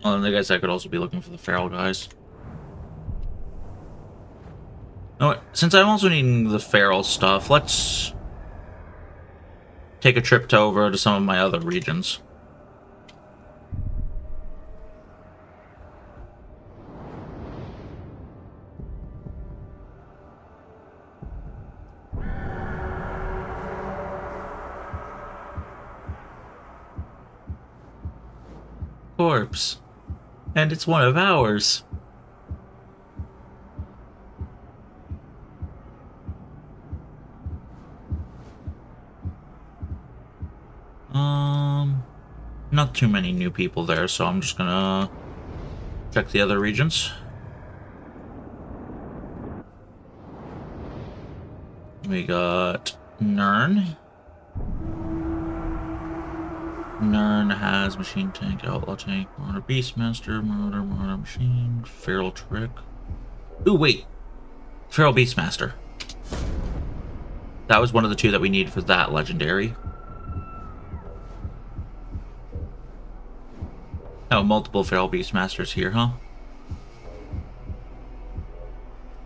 Well, and I guess I could also be looking for the feral guys. No, since I'm also needing the feral stuff, let's take a trip over to some of my other regions. Corpse. And it's one of ours. Not too many new people there, so I'm just gonna check the other regions. We got Nern. Nern has Machine Tank, Outlaw Tank, Marauder Beastmaster, Marauder Machine, Feral Trick. Ooh, wait. Feral Beastmaster. That was one of the two that we need for that legendary. Oh, multiple Feral Beastmasters here, huh?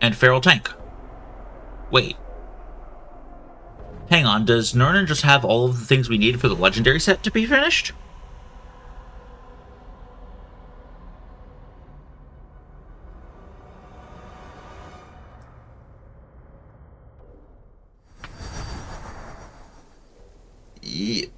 And Feral Tank. Wait. Hang on, does Nernan just have all of the things we need for the legendary set to be finished? Yep.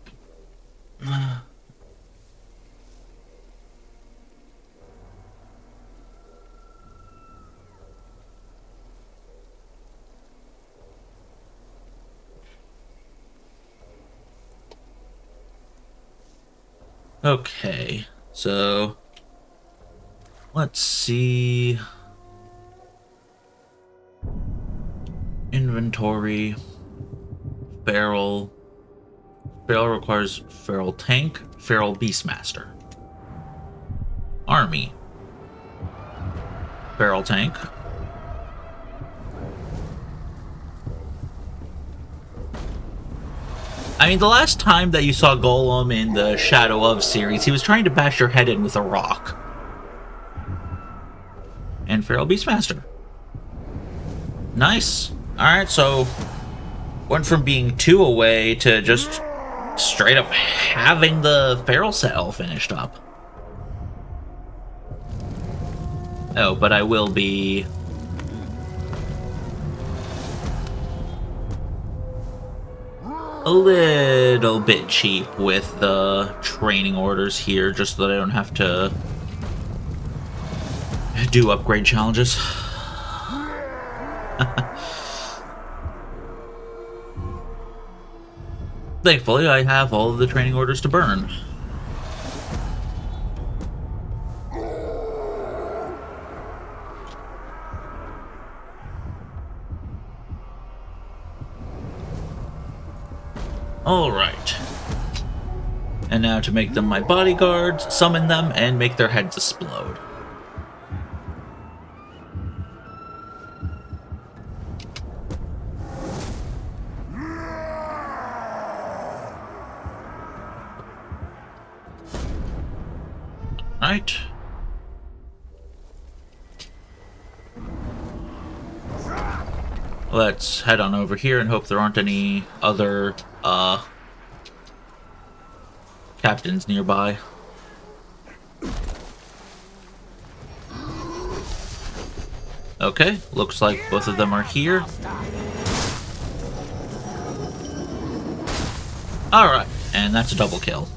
Okay, so let's see. Inventory. Feral. Feral requires Feral Tank, Feral Beastmaster. Army. Feral Tank. I mean, the last time that you saw Golem in the Shadow of series, he was trying to bash your head in with a rock. And Feral Beastmaster. Nice. Alright, so went from being 2 away to just straight up having the Feral set all finished up. Oh, but I will be a little bit cheap with the training orders here, just so that I don't have to do upgrade challenges. Thankfully, I have all of the training orders to burn. Alright. And now to make them my bodyguards, summon them, and make their heads explode. Right. Let's head on over here and hope there aren't any other, captains nearby. Okay, looks like both of them are here. Alright, and that's a double kill.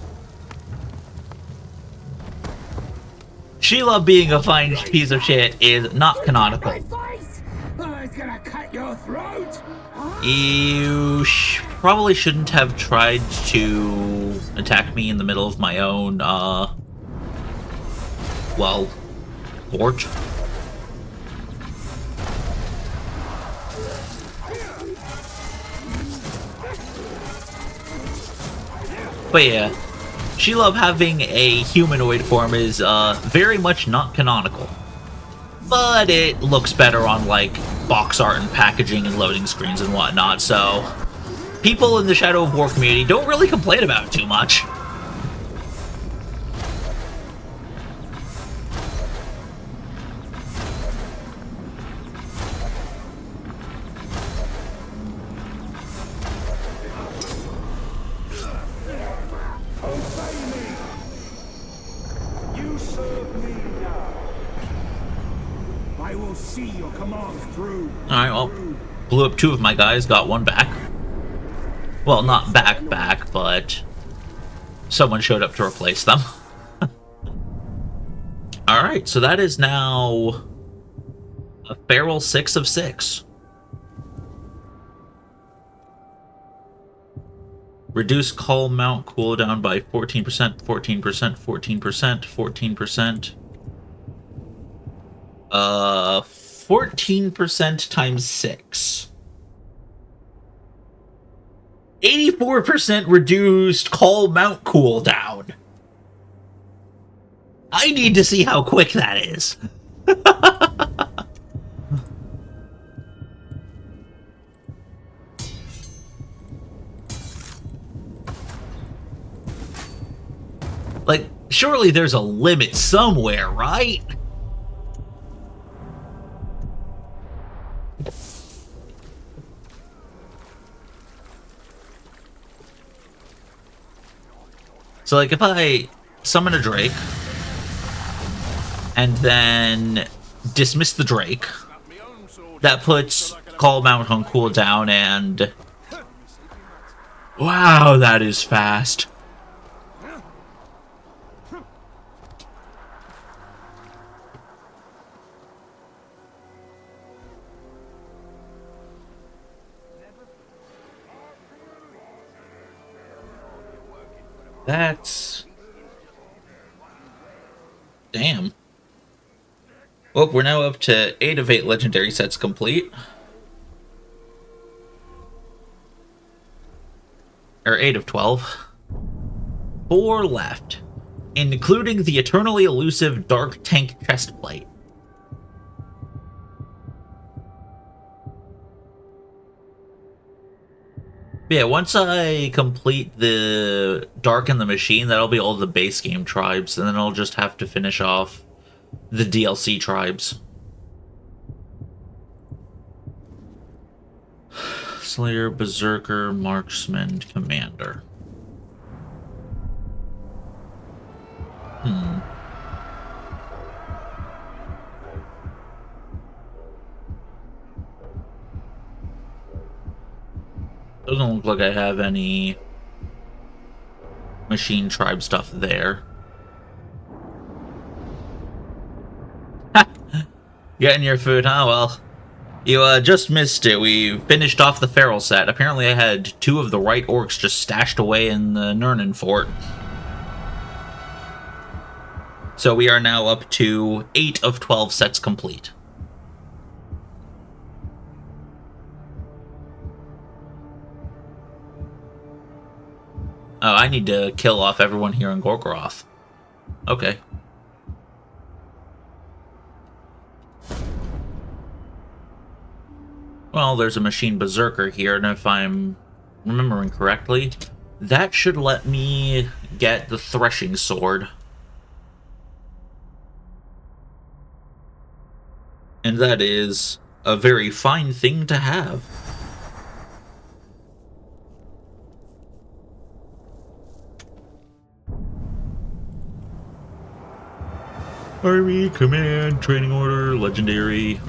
Sheila being a fine piece of shit is not canonical. You probably shouldn't have tried to attack me in the middle of my own, well, fort. But yeah, Sheila having a humanoid form is, very much not canonical. But it looks better on, like, box art and packaging and loading screens and whatnot, so people in the Shadow of War community don't really complain about it too much. Alright, well, blew up 2 of my guys, got 1 back. Well, not back, but someone showed up to replace them. Alright, so that is now a feral 6 of 6. Reduce call mount cooldown by 14%, 14%, 14%, 14%. 14% times 6. 84% reduced call mount cooldown. I need to see how quick that is. Like, surely there's a limit somewhere, right? So, like, if I summon a Drake, and then dismiss the Drake, that puts call mount on cooldown, and... Wow, that is fast. That's... Damn. Well, we're now up to 8 of 8 legendary sets complete. Or 8 of 12. 4 left, including the eternally elusive Dark Tank chestplate. Yeah, once I complete the Dark and the Machine, that'll be all the base game tribes, and then I'll just have to finish off the DLC tribes. Slayer, Berserker, Marksman, Commander. Doesn't look like I have any machine tribe stuff there. Getting your food, huh? Well, you just missed it. We finished off the feral set. Apparently I had 2 of the right orcs just stashed away in the Nernan fort. So we are now up to 8 of 12 sets complete. Oh, I need to kill off everyone here in Gorgoroth. Okay. Well, there's a machine berserker here, and if I'm remembering correctly, that should let me get the threshing sword. And that is a very fine thing to have. Army, command, training order, legendary.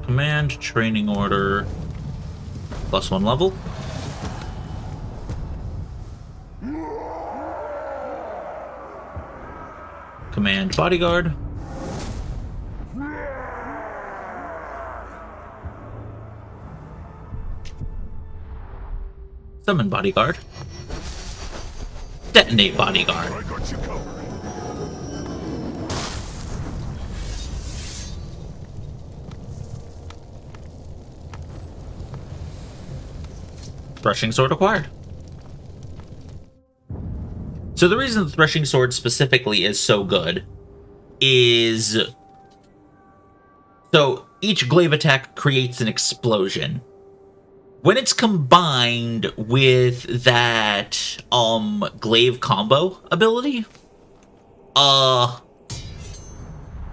Command, training order, +1 level. Command, bodyguard. Summon bodyguard. Detonate bodyguard. I got you covered. Threshing sword acquired. So the reason the threshing sword specifically is so good is... So each glaive attack creates an explosion. When it's combined with that glaive combo ability,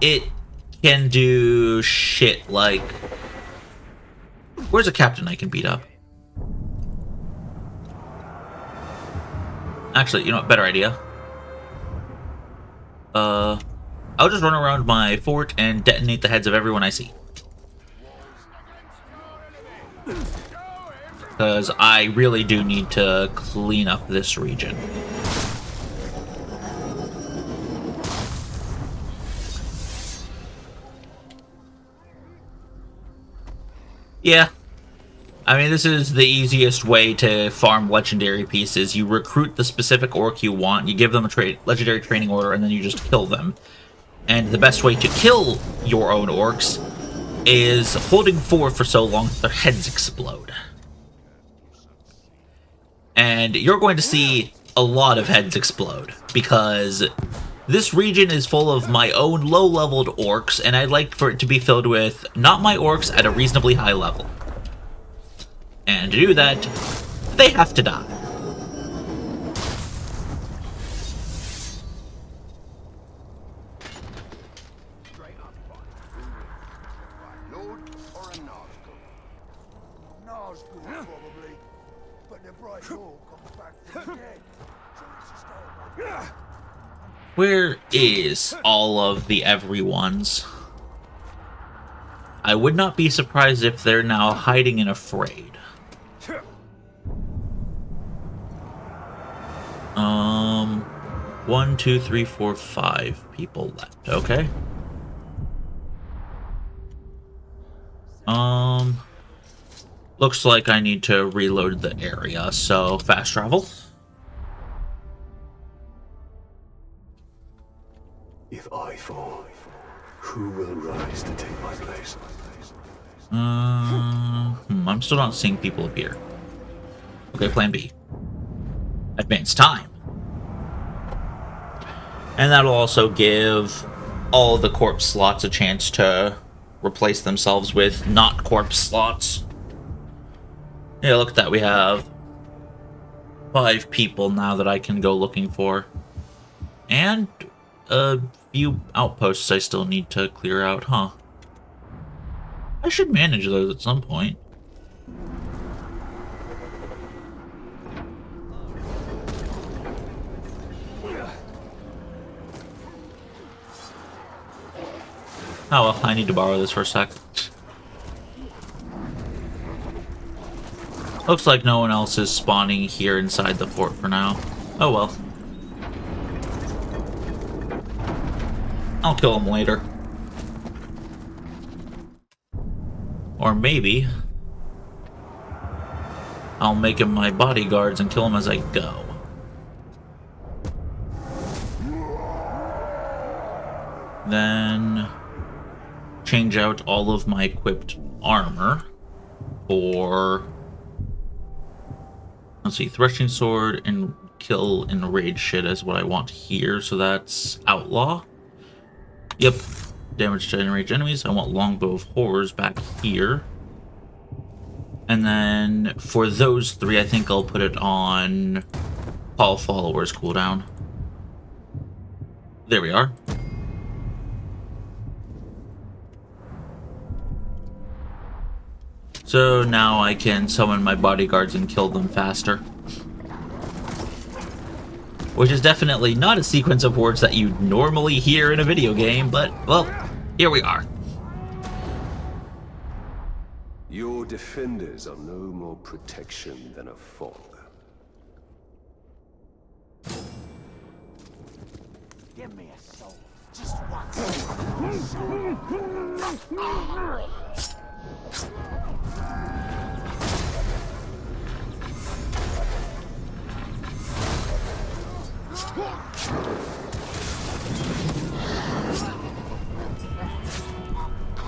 it can do shit like... Where's a captain I can beat up? Actually, you know what? Better idea. I'll just run around my fort and detonate the heads of everyone I see. Because I really do need to clean up this region. Yeah. I mean, this is the easiest way to farm legendary pieces. You recruit the specific orc you want, you give them a legendary training order, and then you just kill them. And the best way to kill your own orcs is holding forward for so long that their heads explode. And you're going to see a lot of heads explode, because this region is full of my own low-leveled orcs, and I'd like for it to be filled with not my orcs at a reasonably high level. And to do that, they have to die. Lord or a Nazgul? Nazgul, probably. But the bright hawk comes back from the dead. So it's a start. Where is all of the everyones? I would not be surprised if they're now hiding and afraid. 1, 2, 3, 4, 5 people left. Okay. Looks like I need to reload the area, so fast travel. If I fall, who will rise to take my place? I'm still not seeing people appear. Okay, plan B. Advance time. And that'll also give all the corpse slots a chance to replace themselves with not corpse slots. Yeah, look at that. We have 5 people now that I can go looking for. And a few outposts I still need to clear out, huh? I should manage those at some point. Oh well, I need to borrow this for a sec. Looks like no one else is spawning here inside the fort for now. Oh well. I'll kill him later. Or maybe I'll make him my bodyguards and kill him as I go. Then change change out all of my equipped armor for... Let's see, threshing sword and kill and rage shit is what I want here, so that's outlaw. Yep, damage to enraged enemies. I want longbow of horrors back here. And then for those three, I think I'll put it on Call Followers cooldown. There we are. So now I can summon my bodyguards and kill them faster. Which is definitely not a sequence of words that you'd normally hear in a video game, but, well, here we are. Your defenders are no more protection than a fog. Give me a soul. Just one.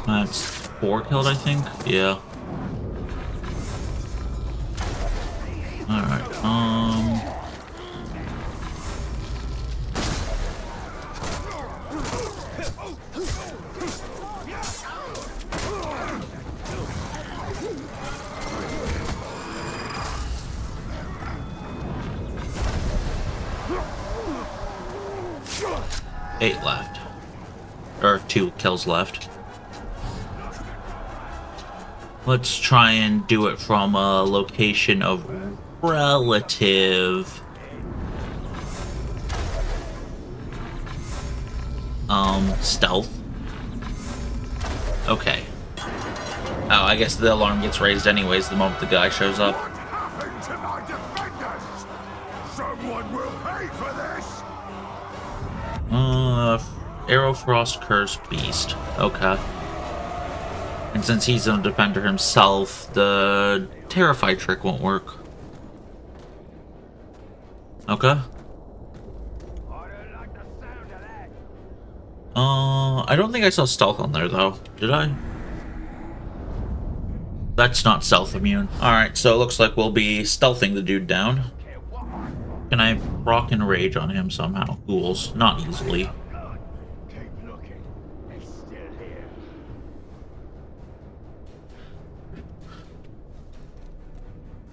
That's 4 killed, I think. Yeah. Alright, 8 left. Or 2 kills left. Let's try and do it from a location of relative stealth. Okay. Oh, I guess the alarm gets raised anyways the moment the guy shows up. What happened to my defenders? Someone will pay for this! Arrow Frost Curse Beast. Okay. And since he's a defender himself, the Terrify trick won't work. Okay. I don't think I saw stealth on there though. Did I? That's not stealth immune. Alright, so it looks like we'll be stealthing the dude down. Can I rock and rage on him somehow? Ghouls. Not easily. Keep looking. It's still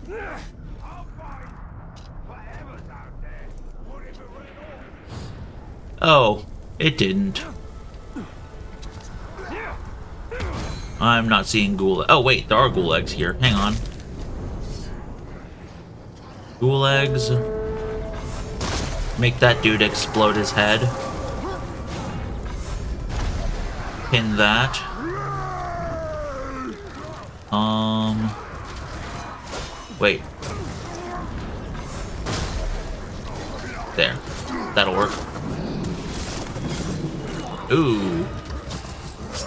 here. I'll find whatever's out there. Whatever went on. Oh, it didn't. I'm not seeing ghoul. Oh wait, there are ghoul eggs here. Hang on. Ghoul eggs. Make that dude explode his head. Pin that. Wait. There. That'll work. Ooh.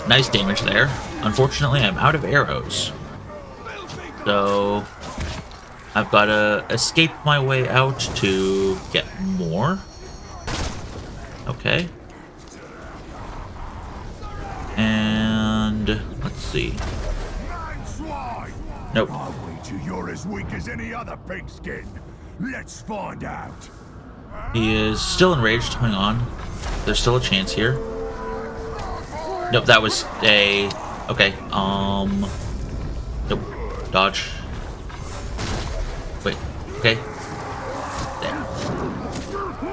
Nice damage there. Unfortunately, I'm out of arrows. So I've got to escape my way out to get more. Okay. And let's see. Nope. I'll wager you're as weak as any other pigskin. Let's find out. He is still enraged. Hang on. There's still a chance here. Nope, that was a... Okay, Nope. Dodge. Wait, okay. There.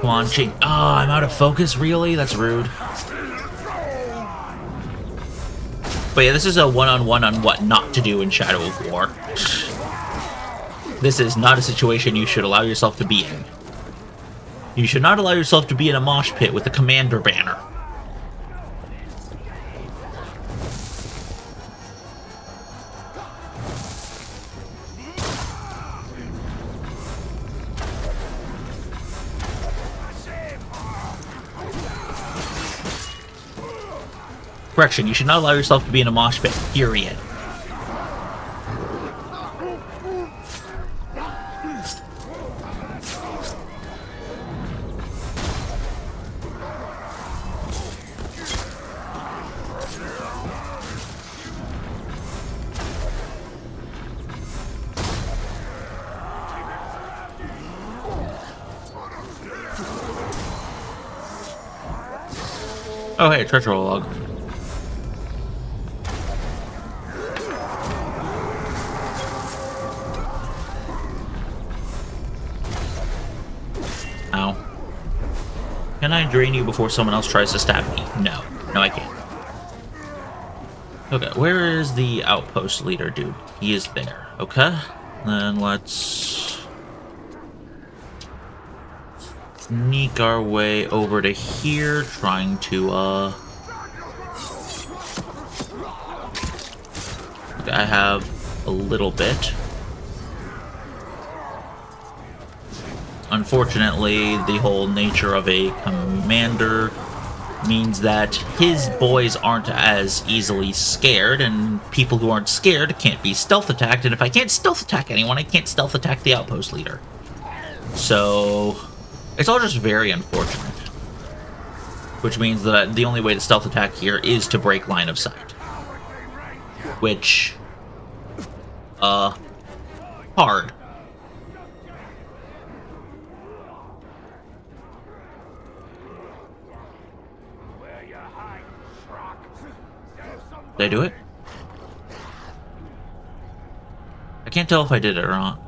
Come on, cheat. Oh, I'm out of focus? Really? That's rude. But yeah, this is a one-on-one on what not to do in Shadow of War. This is not a situation you should allow yourself to be in. You should not allow yourself to be in a mosh pit with a commander banner. Correction, you should not allow yourself to be in a mosh pit, period. Oh, hey, treasure log. Ow. Can I drain you before someone else tries to stab me? No. No, I can't. Okay, where is the outpost leader, dude? He is there. Okay. Then let's sneak our way over to here, trying to, okay, I have a little bit. Unfortunately, the whole nature of a commander means that his boys aren't as easily scared, and people who aren't scared can't be stealth attacked, and if I can't stealth attack anyone, I can't stealth attack the outpost leader. So, it's all just very unfortunate. Which means that the only way to stealth attack here is to break line of sight. Which, hard. Did I do it? I can't tell if I did it or not.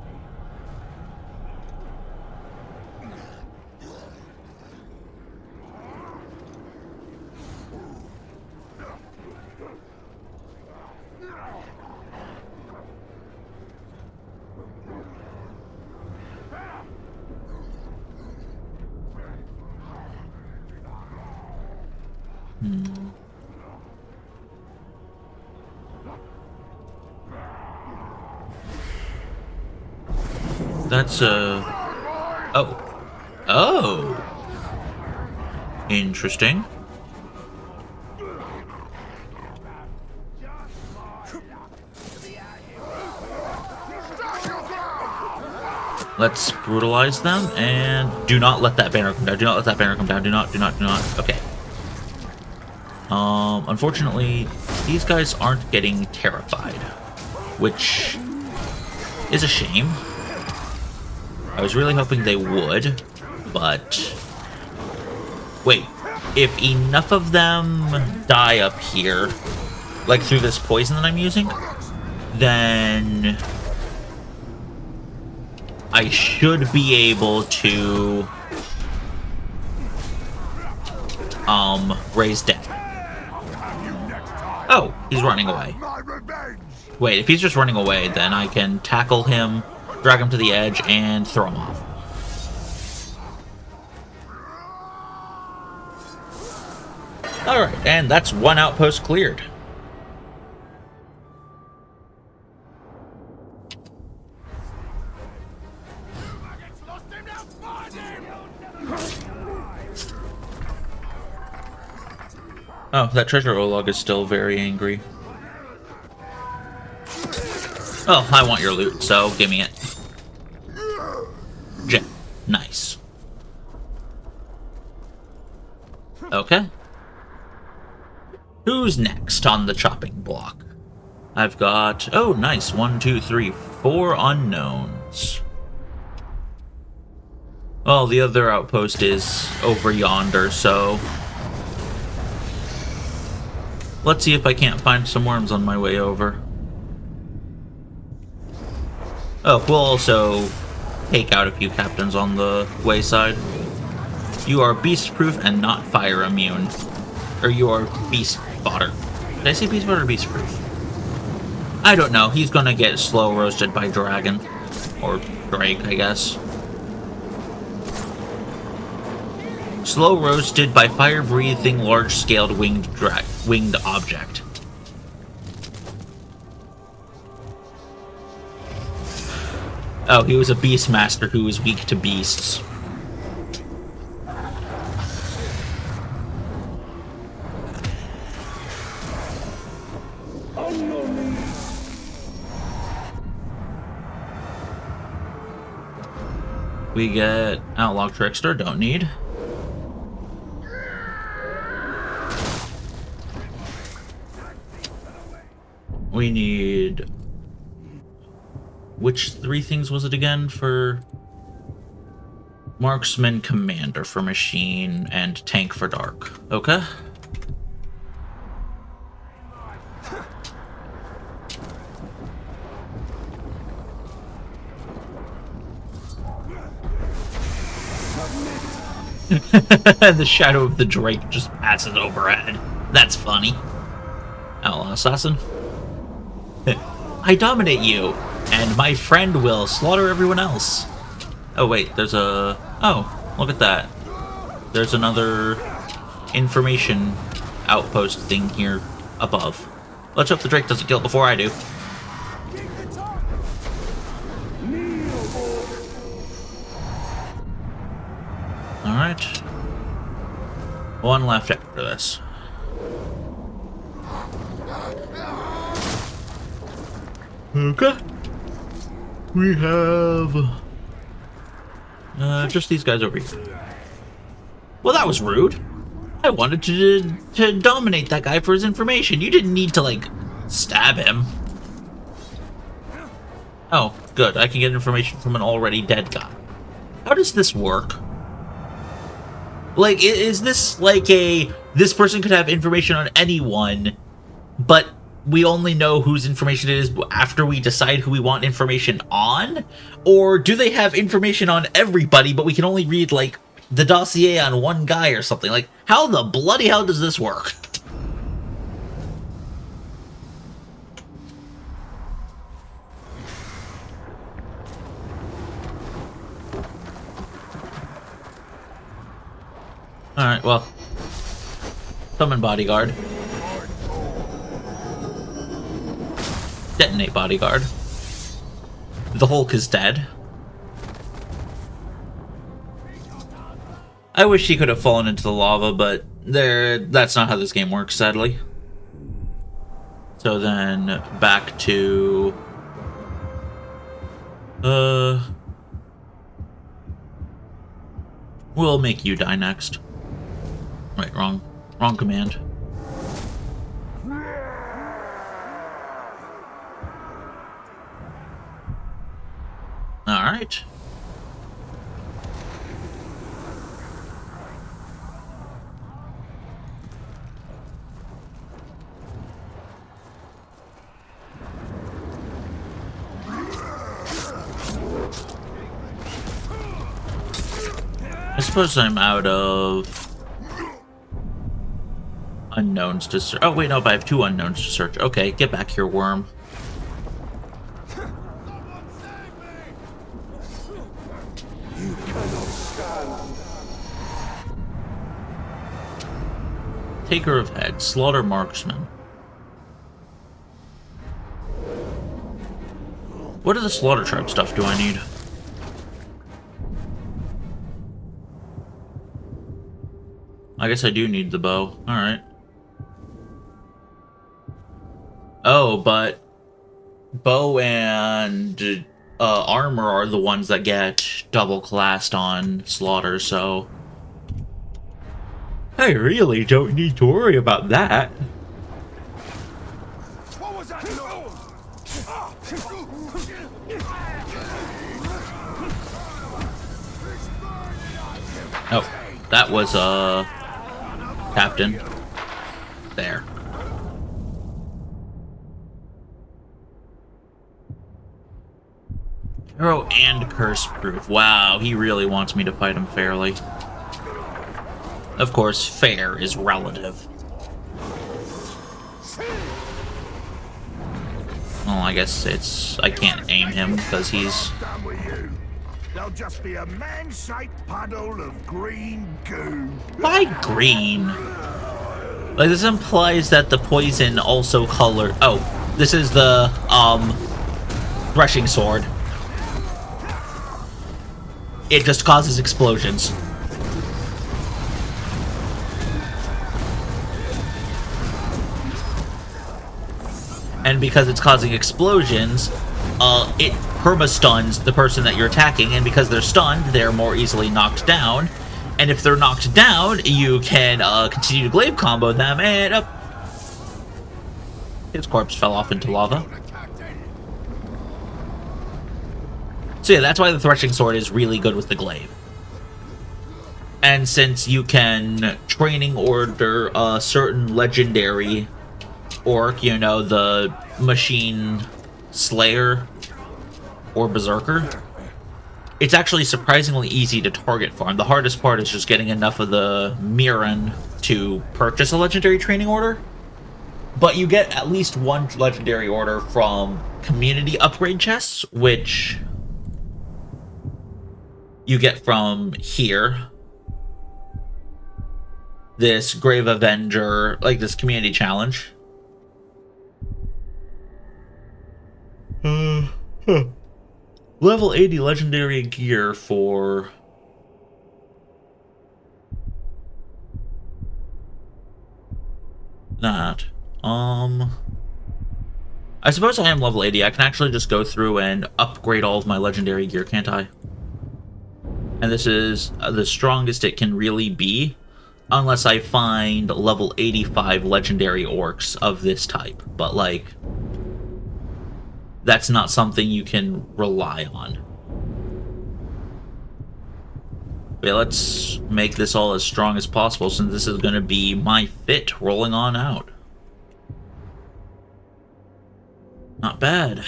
That's oh. Oh. Interesting. Let's brutalize them, and do not let that banner come down. Do not let that banner come down. Do not. Okay. Unfortunately, these guys aren't getting terrified, which is a shame. I was really hoping they would, but wait, if enough of them die up here, like through this poison that I'm using, then I should be able to raise death. Oh, he's running away. Wait, if he's just running away, then I can tackle him, drag him to the edge, and throw him off. Alright, and that's one outpost cleared. Oh, that treasure log is still very angry. Oh, I want your loot, so give me it. Jet. Nice. Okay. Who's next on the chopping block? I've got... Oh, nice. 1, 2, 3, 4 unknowns. Well, the other outpost is over yonder, so... Let's see if I can't find some worms on my way over. Oh, we'll also take out a few captains on the wayside. You are beast-proof and not fire immune. Or you are beast fodder. Did I say beast fodder or beast-proof? I don't know. He's gonna get slow roasted by dragon. Or drake, I guess. Slow roasted by fire-breathing, large-scaled winged object. Oh, he was a beastmaster who was weak to beasts. We get Outlaw Trickster, don't need. We need... Which 3 things was it again for... Marksman Commander for Machine and Tank for Dark. Okay. And the shadow of the Drake just passes overhead. That's funny. Outlaw assassin. I dominate you, and my friend will slaughter everyone else. Oh wait, there's a... Oh, look at that. There's another information outpost thing here above. Let's hope the Drake doesn't kill it before I do. Alright. One left after this. Okay. We have... just these guys over here. Well, that was rude. I wanted to dominate that guy for his information. You didn't need to, like, stab him. Oh, good. I can get information from an already dead guy. How does this work? Like, is this like a... This person could have information on anyone, but we only know whose information it is after we decide who we want information on? Or do they have information on everybody, but we can only read, like, the dossier on one guy or something? Like, how the bloody hell does this work? Alright, well. Summon bodyguard. Detonate bodyguard. The Hulk is dead. I wish he could have fallen into the lava, but that's not how this game works, sadly. So then, back to... We'll make you die next. Wait, wrong command. Alright. I suppose I'm out of unknowns to search. Oh, wait, no, but I have 2 unknowns to search. Okay, get back here, worm. Taker of head, slaughter marksman. What are the slaughter tribe stuff do I need? I guess I do need the bow. Alright. Oh, but bow and armor are the ones that get double-classed on slaughter, so... I really don't need to worry about that. What was that noise? Oh, that was, Captain. There. Hero and curse proof. Wow, he really wants me to fight him fairly. Of course, fair is relative. Well, I guess I can't aim him because he's... Done with you. There'll just be a man-shaped puddle of green goo. Why green? Like, this implies that the poison also colored... Oh, this is the, threshing sword. It just causes explosions. And because it's causing explosions, it perma-stuns the person that you're attacking, and because they're stunned, they're more easily knocked down. And if they're knocked down, you can continue to glaive combo them, and his corpse fell off into lava. So yeah, that's why the threshing sword is really good with the glaive. And since you can training order a certain legendary orc, you know, the machine slayer or berserker, it's actually surprisingly easy to target farm. The hardest part is just getting enough of the Mirren to purchase a legendary training order. But you get at least one legendary order from community upgrade chests, which you get from here. This Grave Avenger, like this community challenge. Level 80 legendary gear for... that. I suppose I am level 80. I can actually just go through and upgrade all of my legendary gear, can't I? And this is the strongest it can really be, unless I find level 85 legendary orcs of this type. But, like, that's not something you can rely on. Okay, let's make this all as strong as possible, since this is going to be my fit rolling on out. Not bad.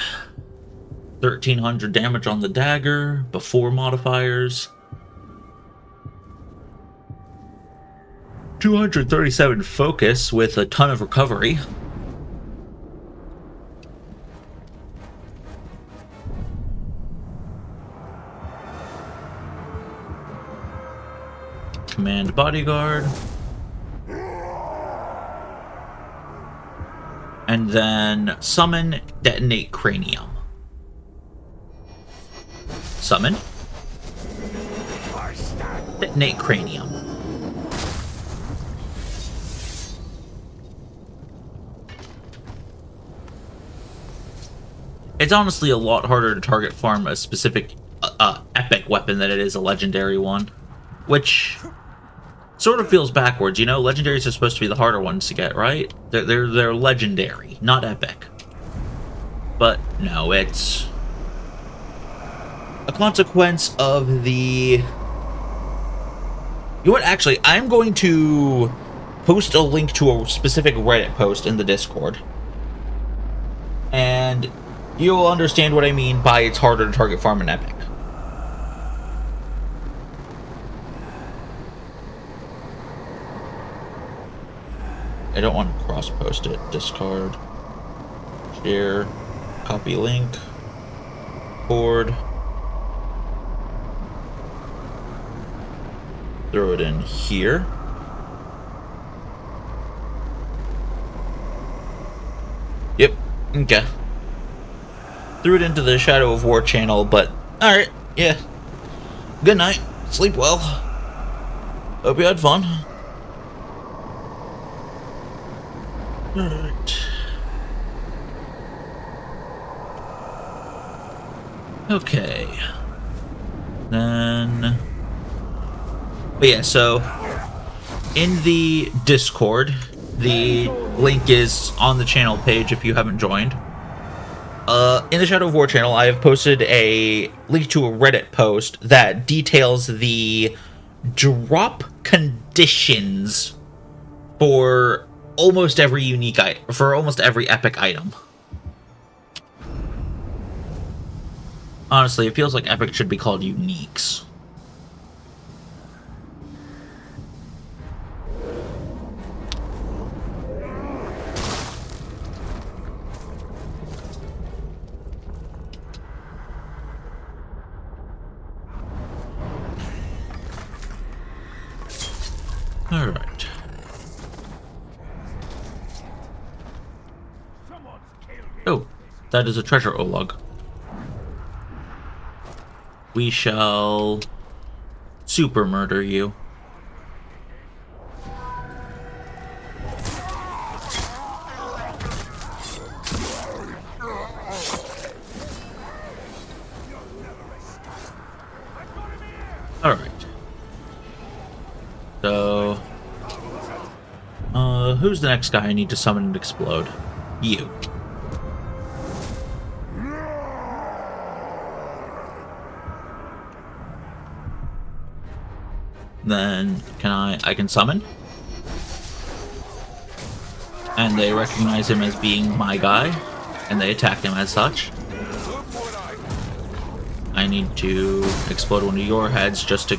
1300 damage on the dagger before modifiers. 237 focus with a ton of recovery. Command bodyguard. And then summon, detonate cranium. Summon. Detonate cranium. It's honestly a lot harder to target farm a specific epic weapon than it is a legendary one. Which sort of feels backwards, you know? Legendaries are supposed to be the harder ones to get, right? They're legendary, not epic. But no, it's a consequence of the... You know what? Actually, I'm going to post a link to a specific Reddit post in the Discord. And you'll understand what I mean by it's harder to target farm an epic. I don't want to cross-post it. Discard. Share. Copy link. Board. Throw it in here. Yep. Okay. Threw it into the Shadow of War channel, but... Alright. Yeah. Good night. Sleep well. Hope you had fun. Alright. Okay. Then... But yeah, so... in the Discord, the link is on the channel page if you haven't joined. In the Shadow of War channel, I have posted a link to a Reddit post that details the drop conditions for almost every unique item, for almost every epic item. Honestly, it feels like epic should be called uniques. All right. Oh, that is a treasure olog. We shall super murder you. All right. So, who's the next guy I need to summon and explode? You. Then, I can summon? And they recognize him as being my guy, and they attack him as such. I need to explode one of your heads just to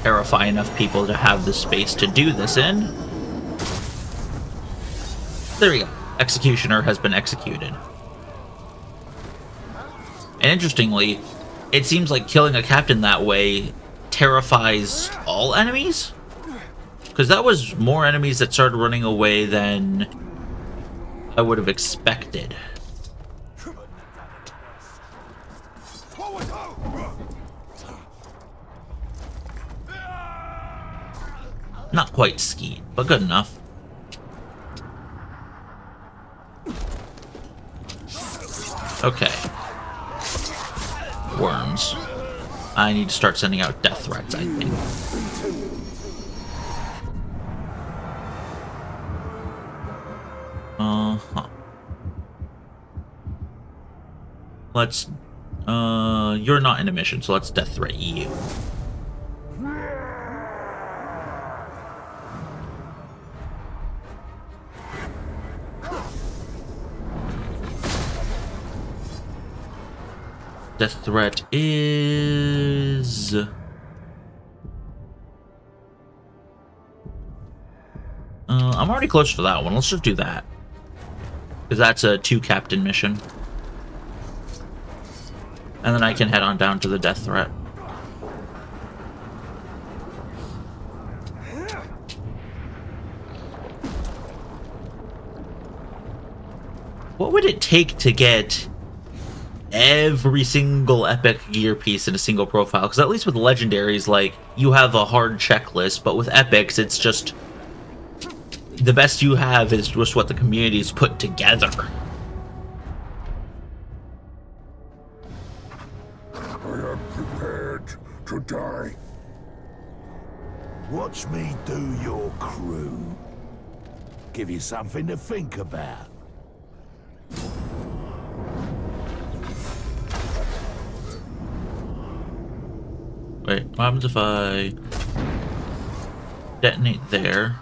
terrify enough people to have the space to do this in. There we go. Executioner has been executed. And interestingly, it seems like killing a captain that way terrifies all enemies? Because that was more enemies that started running away than I would have expected. Not quite skied, but good enough. Okay. Worms. I need to start sending out death threats, I think. Uh-huh. Let's... you're not in a mission, so let's death threat you. Death threat is... I'm already close to that one. Let's just do that. Because that's a 2-captain mission. And then I can head on down to the death threat. What would it take to get every single epic gear piece in a single profile? Because at least with legendaries, like, you have a hard checklist, but with epics, it's just the best you have is just what the community's put together. I am prepared to die. Watch me do your crew. Give you something to think about. Wait, what happens if I detonate there?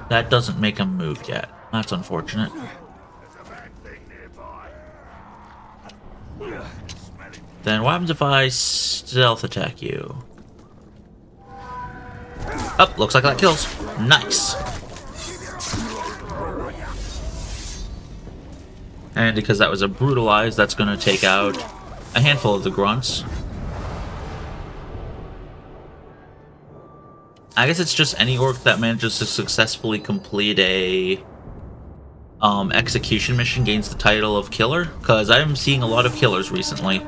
That doesn't make him move yet. That's unfortunate. Then what happens if I stealth attack you? Oh, looks like that kills. Nice. And because that was a brutalize, that's going to take out a handful of the grunts. I guess it's just any orc that manages to successfully complete a execution mission gains the title of killer, because I'm seeing a lot of killers recently.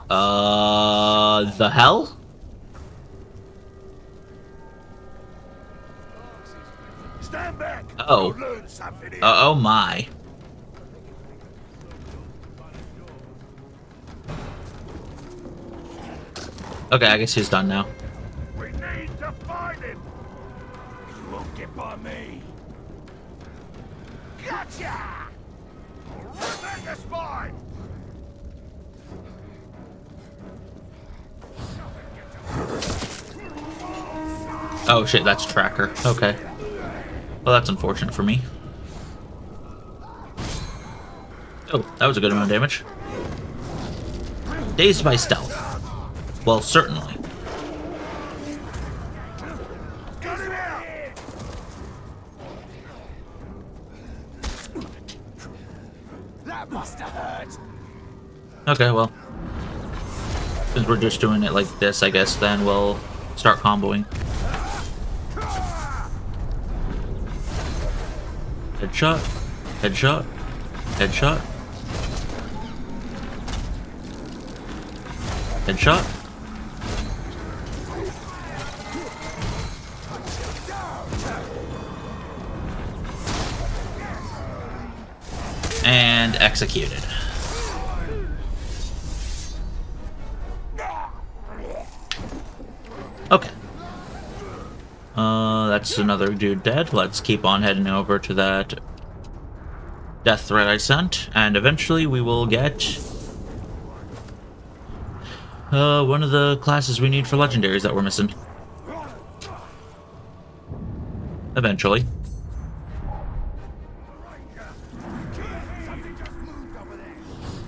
The hell? Oh. Oh my. Okay, I guess he's done now. We need to find him. You won't get by me. Gotcha! Rip at the spine. Oh shit, that's Tracker. Okay. Well, that's unfortunate for me. Oh, that was a good amount of damage. Dazed by stealth. Well, certainly. That must have hurt. Okay, well. Since we're just doing it like this, I guess, then we'll start comboing. Headshot. Headshot. Headshot. Headshot. And executed. Okay. That's another dude dead. Let's keep on heading over to that death threat I sent, and eventually we will get one of the classes we need for legendaries that we're missing. Eventually.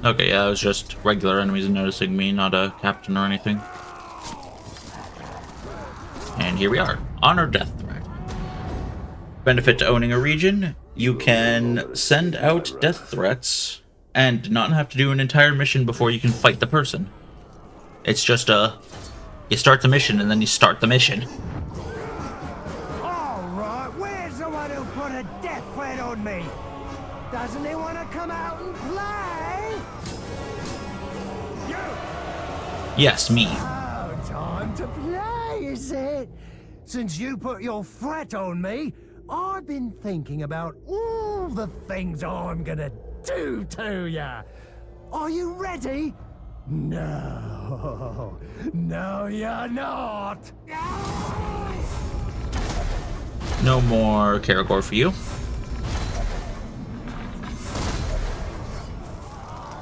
Okay, yeah, it was just regular enemies noticing me, not a captain or anything. And here we are, on our death threat. Benefit to owning a region, you can send out death threats and not have to do an entire mission before you can fight the person. It's just you start the mission and then you start the mission. Alright, where's the one who put a death threat on me? Doesn't he want to come out and play? Yes, me. Oh, time to play, is it? Since you put your threat on me, I've been thinking about all the things I'm gonna do to ya. Are you ready? No. No, you're not. No more Karagor for you.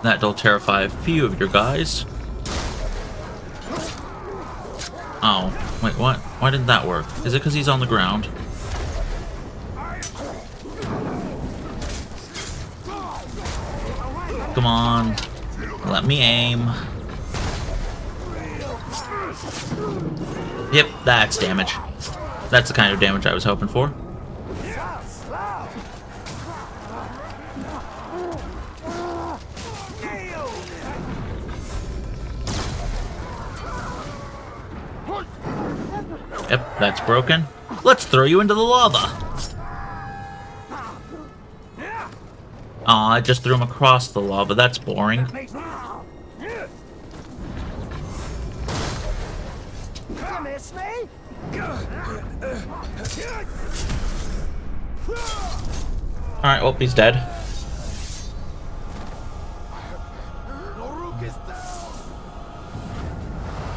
That'll terrify a few of your guys. Oh, wait, what? Why didn't that work? Is it because he's on the ground? Come on. Let me aim. Yep, that's damage. That's the kind of damage I was hoping for. Yep, that's broken. Let's throw you into the lava. Aw, I just threw him across the lava. That's boring. You miss me? Alright, well, he's dead.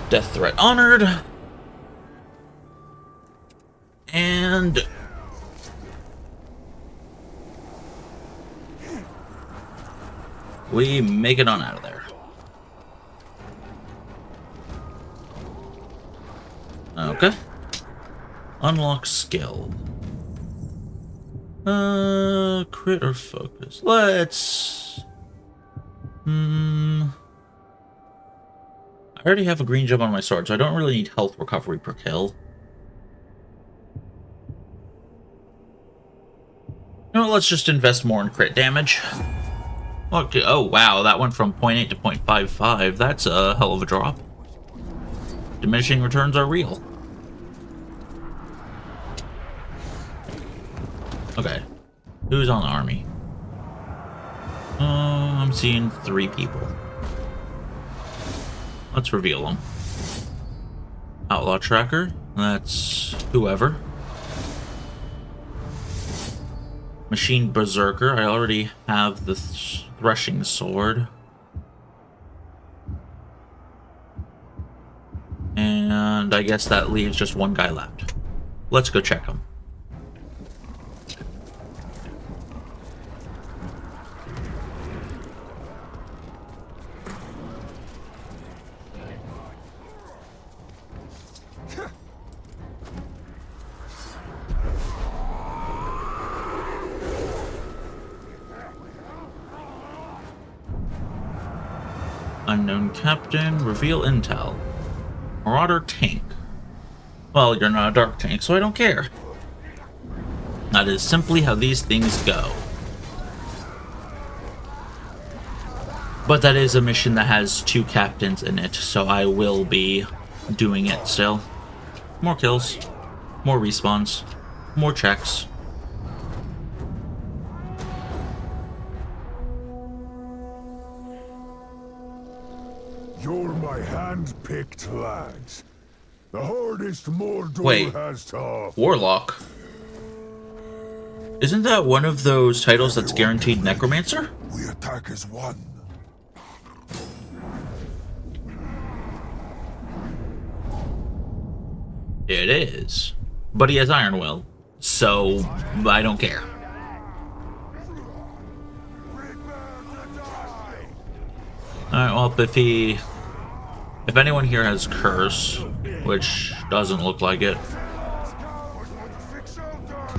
Death threat honored. And we make it on out of there. Okay. Unlock skill. Crit or focus. Let's... I already have a green gem on my sword, so I don't really need health recovery per kill. No, let's just invest more in crit damage. Okay, oh wow, that went from 0.8 to 0.55. That's a hell of a drop. Diminishing returns are real. Okay, who's on the army? I'm seeing 3 people. Let's reveal them. Outlaw Tracker, that's whoever. Machine Berserker, I already have the Threshing Sword. And I guess that leaves just one guy left. Let's go check him. Unknown Captain, reveal intel. Marauder tank. Well, you're not a dark tank, so I don't care. That is simply how these things go. But that is a mission that has 2 captains in it, so I will be doing it still. More kills, more respawns, more checks. You're my hand-picked lads. The hardest Mordor Wait. has to offer. Warlock? Isn't that one of those titles that's guaranteed Necromancer? We attack as one. It is. But he has Iron Will, so I don't care. Alright, well, if anyone here has Curse, which doesn't look like it,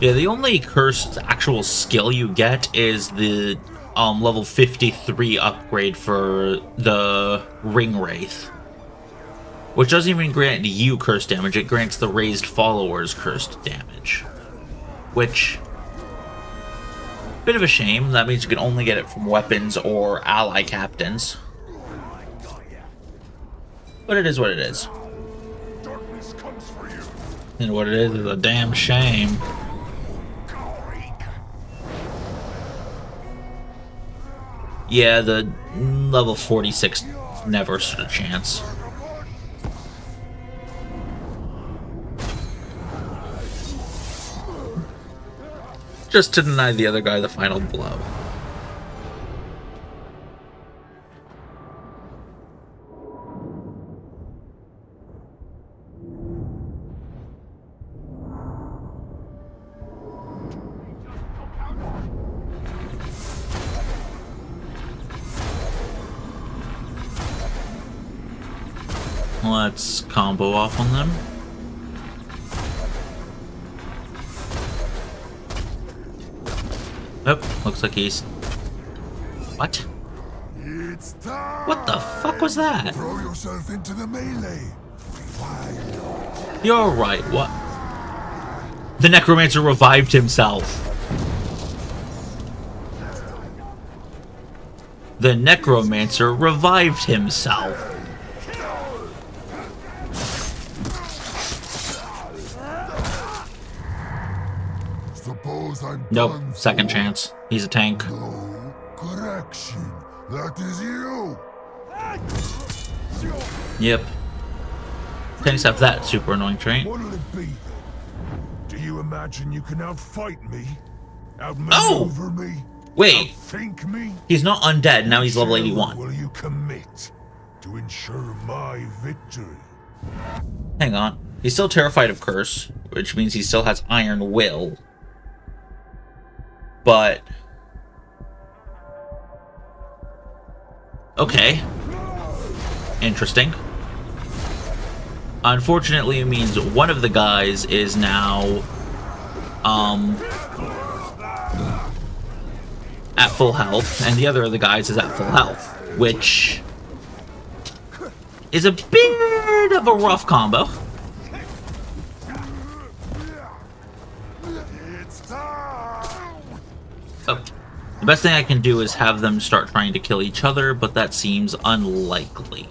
Yeah, the only cursed actual skill you get is the level 53 upgrade for the Ring Wraith. Which doesn't even grant you cursed damage, it grants the raised followers cursed damage. Which, bit of a shame. That means you can only get it from weapons or ally captains. But it is what it is. Darkness comes for you. And what it is a damn shame. Yeah, the level 46 never stood a chance. Just to deny the other guy the final blow. Let's combo off on them. Oh, looks like he's... What? It's time. What the fuck was that? Throw yourself into the melee. You're right, what? The Necromancer revived himself. The Necromancer revived himself. Suppose I'm Nope, done second for. chance. He's a tank. No correction. That is you. Yep. Tanks have that super annoying trait. What'll it be then? Do you imagine you can outfight me? Outmaneuver me? Wait, Outthink me? he's not undead, now he's level Which 81. will you commit to ensure my victory? Hang on. He's still terrified of curse, which means he still has iron will. But... okay. Interesting. Unfortunately, it means one of the guys is now... at full health, and the other of the guys is at full health, which... is a bit of a rough combo. Oh. The best thing I can do is have them start trying to kill each other, but that seems unlikely.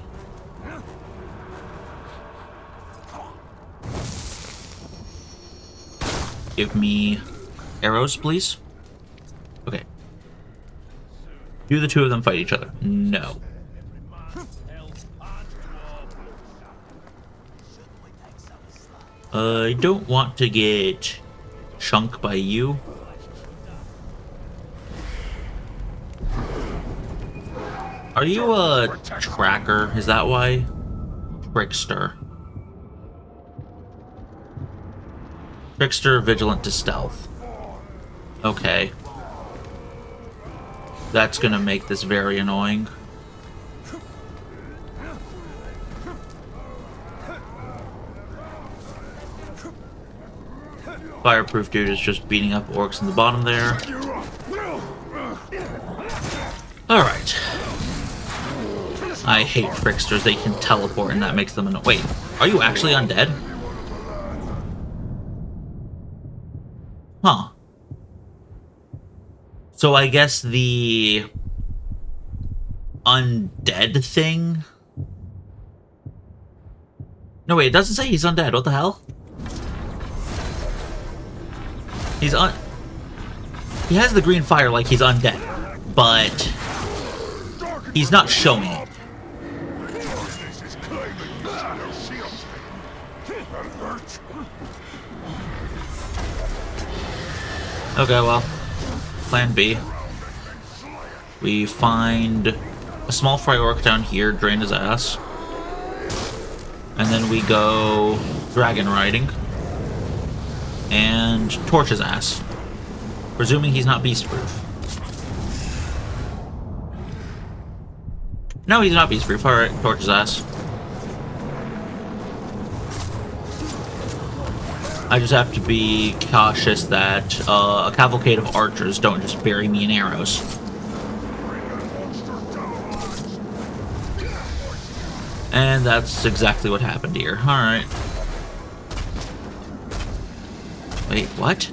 Give me arrows, please. Okay. Do the two of them fight each other? No. I don't want to get chunked by you. Are you a tracker? Is that why? Trickster. Trickster, vigilant to stealth. Okay. That's gonna make this very annoying. Fireproof dude is just beating up orcs in the bottom there. Alright. I hate tricksters, they can teleport and that makes them annoying. Wait, are you actually undead? Huh. So I guess the undead thing? No wait, it doesn't say he's undead, what the hell? He has the green fire like he's undead, but he's not showing it. Okay, well, plan B. We find a small fry orc down here, drain his ass. And then we go dragon riding. And torch his ass. Presuming he's not beast-proof. No, he's not beast-proof. Alright, torch his ass. I just have to be cautious that a cavalcade of archers don't just bury me in arrows. And that's exactly what happened here. Alright. Wait, what?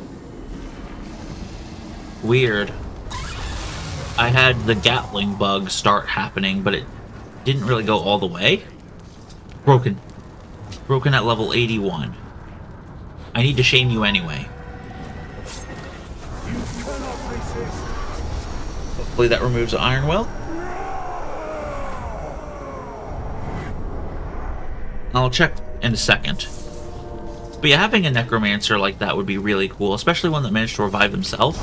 Weird. I had the Gatling bug start happening, but it didn't really go all the way. Broken. Broken at level 81. I need to shame you anyway. Hopefully that removes the iron will. I'll check in a second. But yeah, having a necromancer like that would be really cool, especially one that managed to revive himself.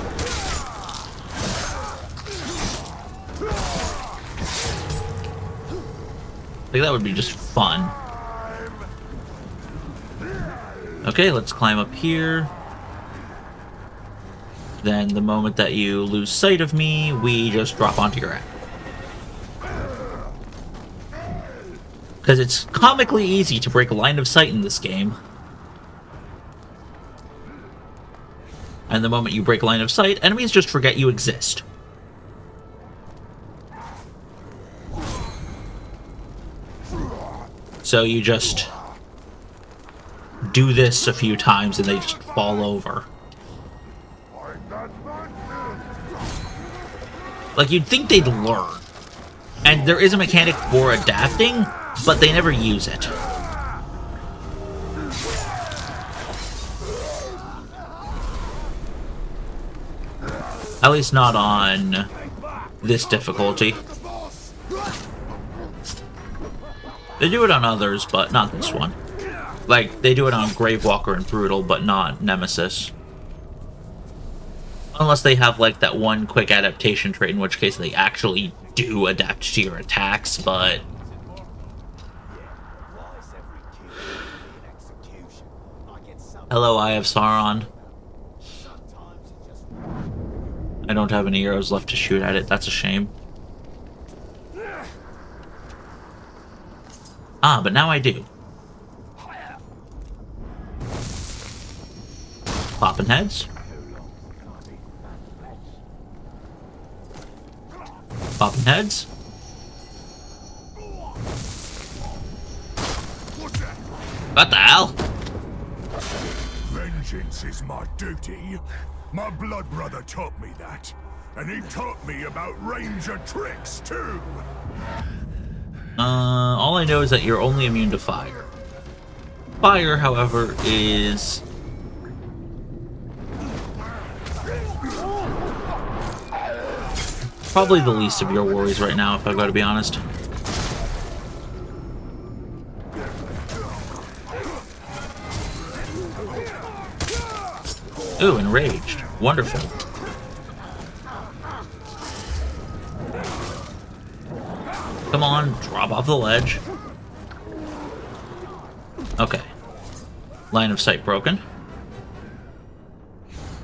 I think that would be just fun. Okay, let's climb up here. Then the moment that you lose sight of me, we just drop onto your app. Because it's comically easy to break a line of sight in this game. And the moment you break a line of sight, enemies just forget you exist. So you just do this a few times and they just fall over. Like, you'd think they'd learn. And there is a mechanic for adapting, but they never use it. At least not on this difficulty. They do it on others, but not this one. Like, they do it on Gravewalker and Brutal, but not Nemesis. Unless they have, like, that one quick adaptation trait, in which case they actually do adapt to your attacks, but... Hello, Eye of Sauron. I don't have any arrows left to shoot at it. That's a shame. Ah, but now I do. Popping heads. Popping heads. What the hell? Vengeance is my duty. My blood brother taught me that. And he taught me about ranger tricks, too. All I know is that you're only immune to fire. Fire, however, is... probably the least of your worries right now, if I've got to be honest. Ooh, enraged. Wonderful. Come on, drop off the ledge. Okay. Line of sight broken.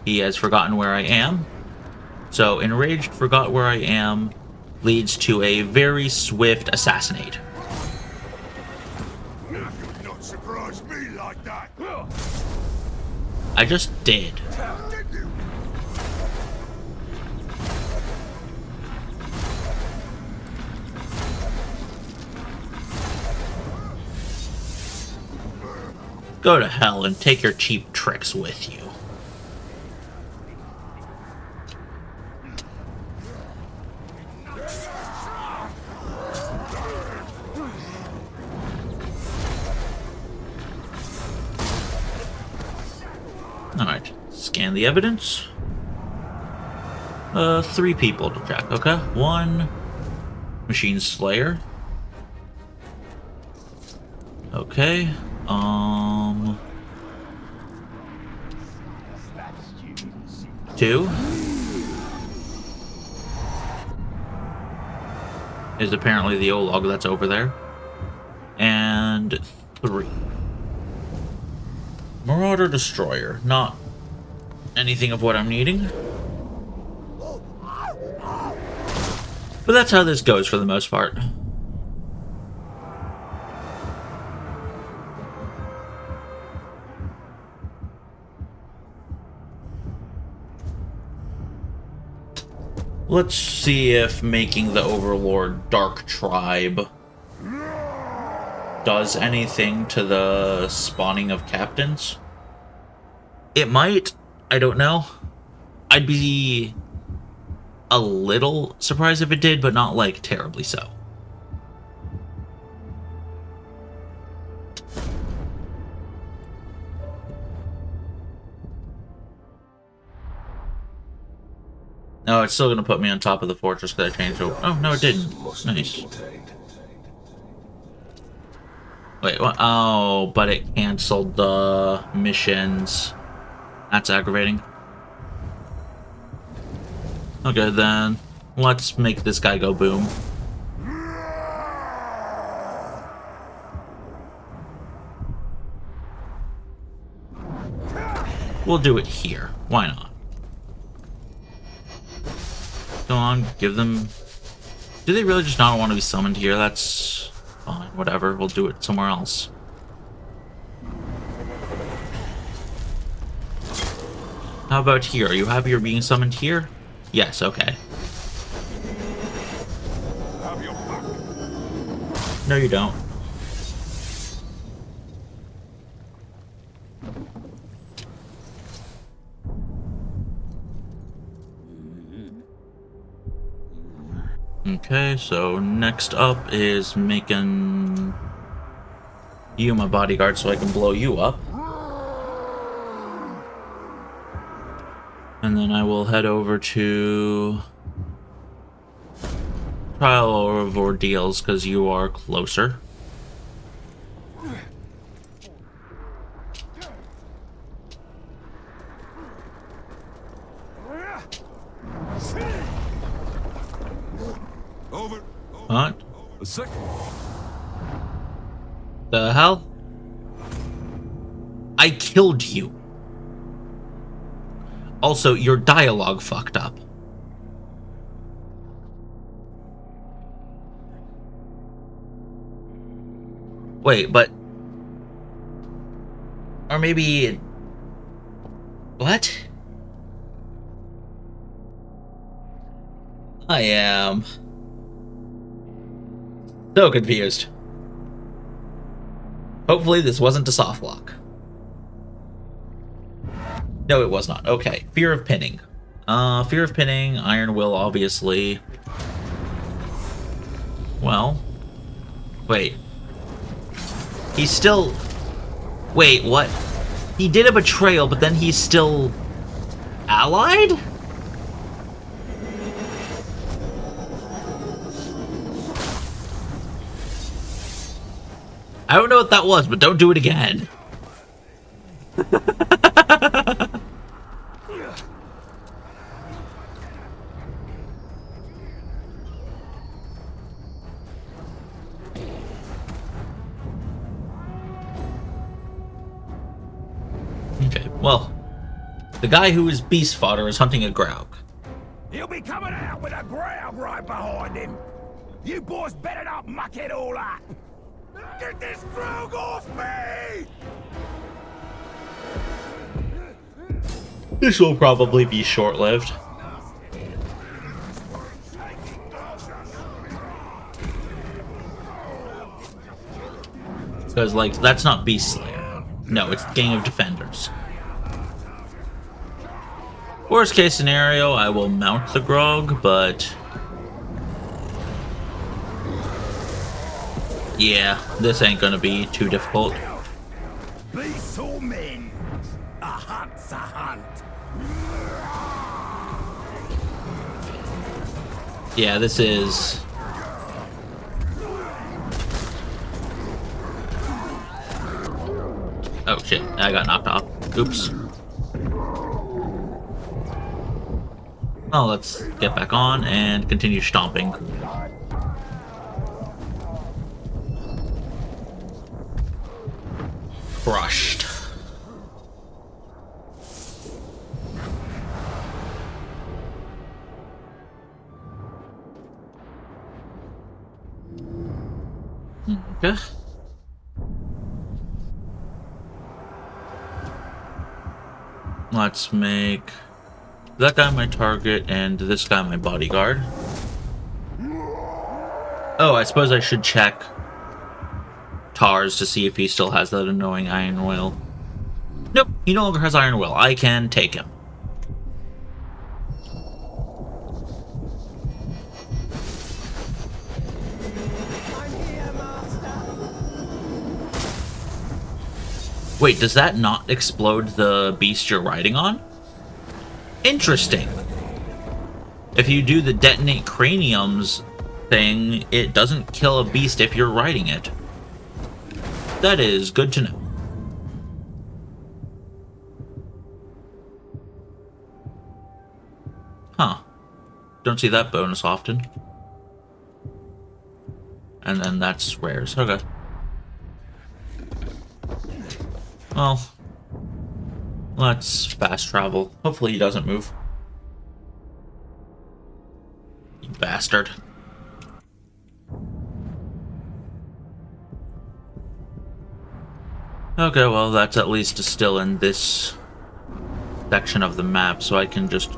He has forgotten where I am. So, enraged, forgot where I am, leads to a very swift assassinate. You could not surprise me like that. I just did. Go to hell and take your cheap tricks with you. Alright, scan the evidence. 3 people to check, okay? 1 Machine Slayer. Okay, 2 is apparently the Olog that's over there. And 3. Marauder Destroyer. Not anything of what I'm needing. But that's how this goes for the most part. Let's see if making the Overlord Dark Tribe does anything to the spawning of captains. It might. I don't know. I'd be a little surprised if it did, but not, like, terribly so. No, it's still going to put me on top of the fortress because I changed it. Oh, no, it didn't. Nice. Wait, what? Oh, but it canceled the missions. That's aggravating. Okay, then. Let's make this guy go boom. We'll do it here. Why not? Go on, give them... Do they really just not want to be summoned here? That's fine, whatever. We'll do it somewhere else. How about here? Are you happy you're being summoned here? Yes, okay. No, you don't. Okay, so next up is making you my bodyguard so I can blow you up. And then I will head over to Trial of Ordeals because you are closer. What? The hell? I killed you. Also, your dialogue fucked up. Wait, but... Or maybe... What? I am... so confused. Hopefully this wasn't a soft lock. No, it was not. Okay. Fear of pinning. Fear of pinning, Iron Will, obviously. Well. Wait. He's still... Wait, what? He did a betrayal, but then he's still... allied? I don't know what that was, but don't do it again. Okay, well, the guy who is beast fodder is hunting a Graug. He'll be coming out with a Graug right behind him. You boys better not muck it all up. Get this Graug off me! This will probably be short-lived. Because, like, that's not Beast Slayer. No, it's Gang of Defenders. Worst case scenario, I will mount the Graug, but... yeah, this ain't gonna be too difficult. Beasts or men? A hunt's a hunt. Yeah, this is... oh shit, I got knocked off. Oops. Well, let's get back on and continue stomping. Crushed. Okay. Let's make That guy my target, and this guy my bodyguard. Oh, I suppose I should check Tars to see if he still has that annoying iron will. Nope, he no longer has iron will. I can take him. Wait, does that not explode the beast you're riding on? Interesting. If you do the detonate craniums thing, it doesn't kill a beast if you're riding it. That is good to know. Huh. Don't see that bonus often. And then that's rares. Okay. Well, let's fast travel. Hopefully he doesn't move. You bastard. Okay, well, that's at least still in this section of the map, so I can just,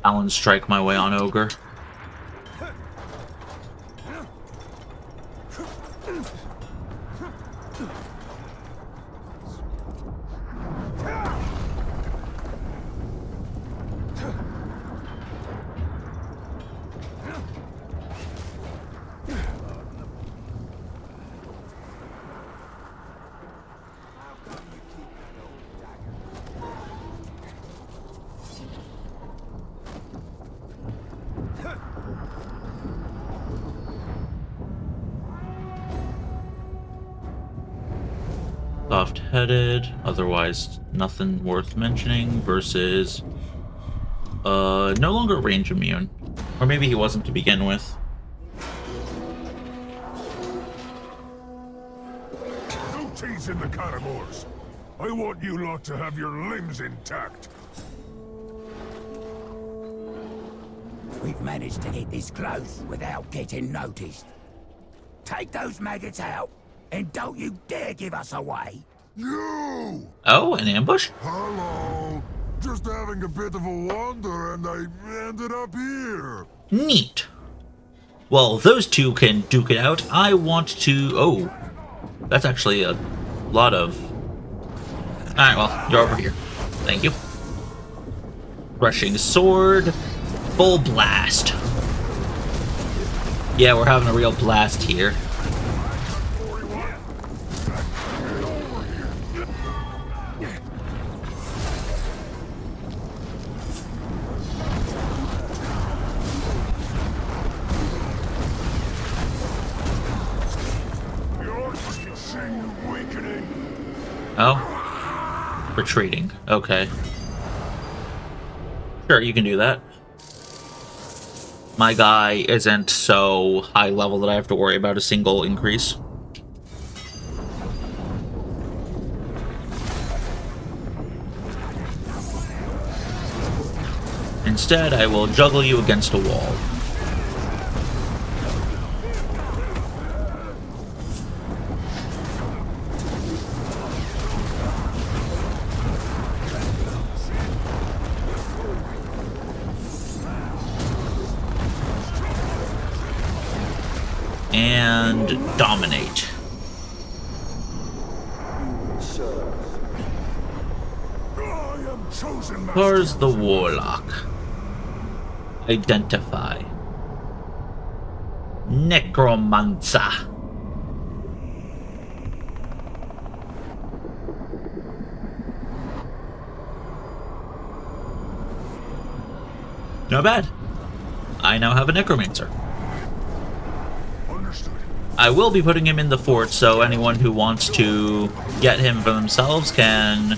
Allen strike my way on Ogre. Soft-headed, otherwise nothing worth mentioning, versus no longer range immune. Or maybe he wasn't to begin with. Don't tease in the carnivores. I want you lot to have your limbs intact. We've managed to get this close without getting noticed. Take those maggots out, and don't you dare give us away. You! Oh, an ambush? Hello! Just having a bit of a wander and I ended up here. Neat. Well, those two can duke it out. I want to... Oh, that's actually a lot of... Alright, well, you're over here. Thank you. Rushing sword. Full blast. Yeah, we're having a real blast here. Oh? Retreating. Okay. Sure, you can do that. My guy isn't so high level that I have to worry about a single increase. Instead, I will juggle you against a wall. And dominate. Where's the warlock? Identify. Necromancer. Not bad. I now have a necromancer. I will be putting him in the fort, so anyone who wants to get him for themselves can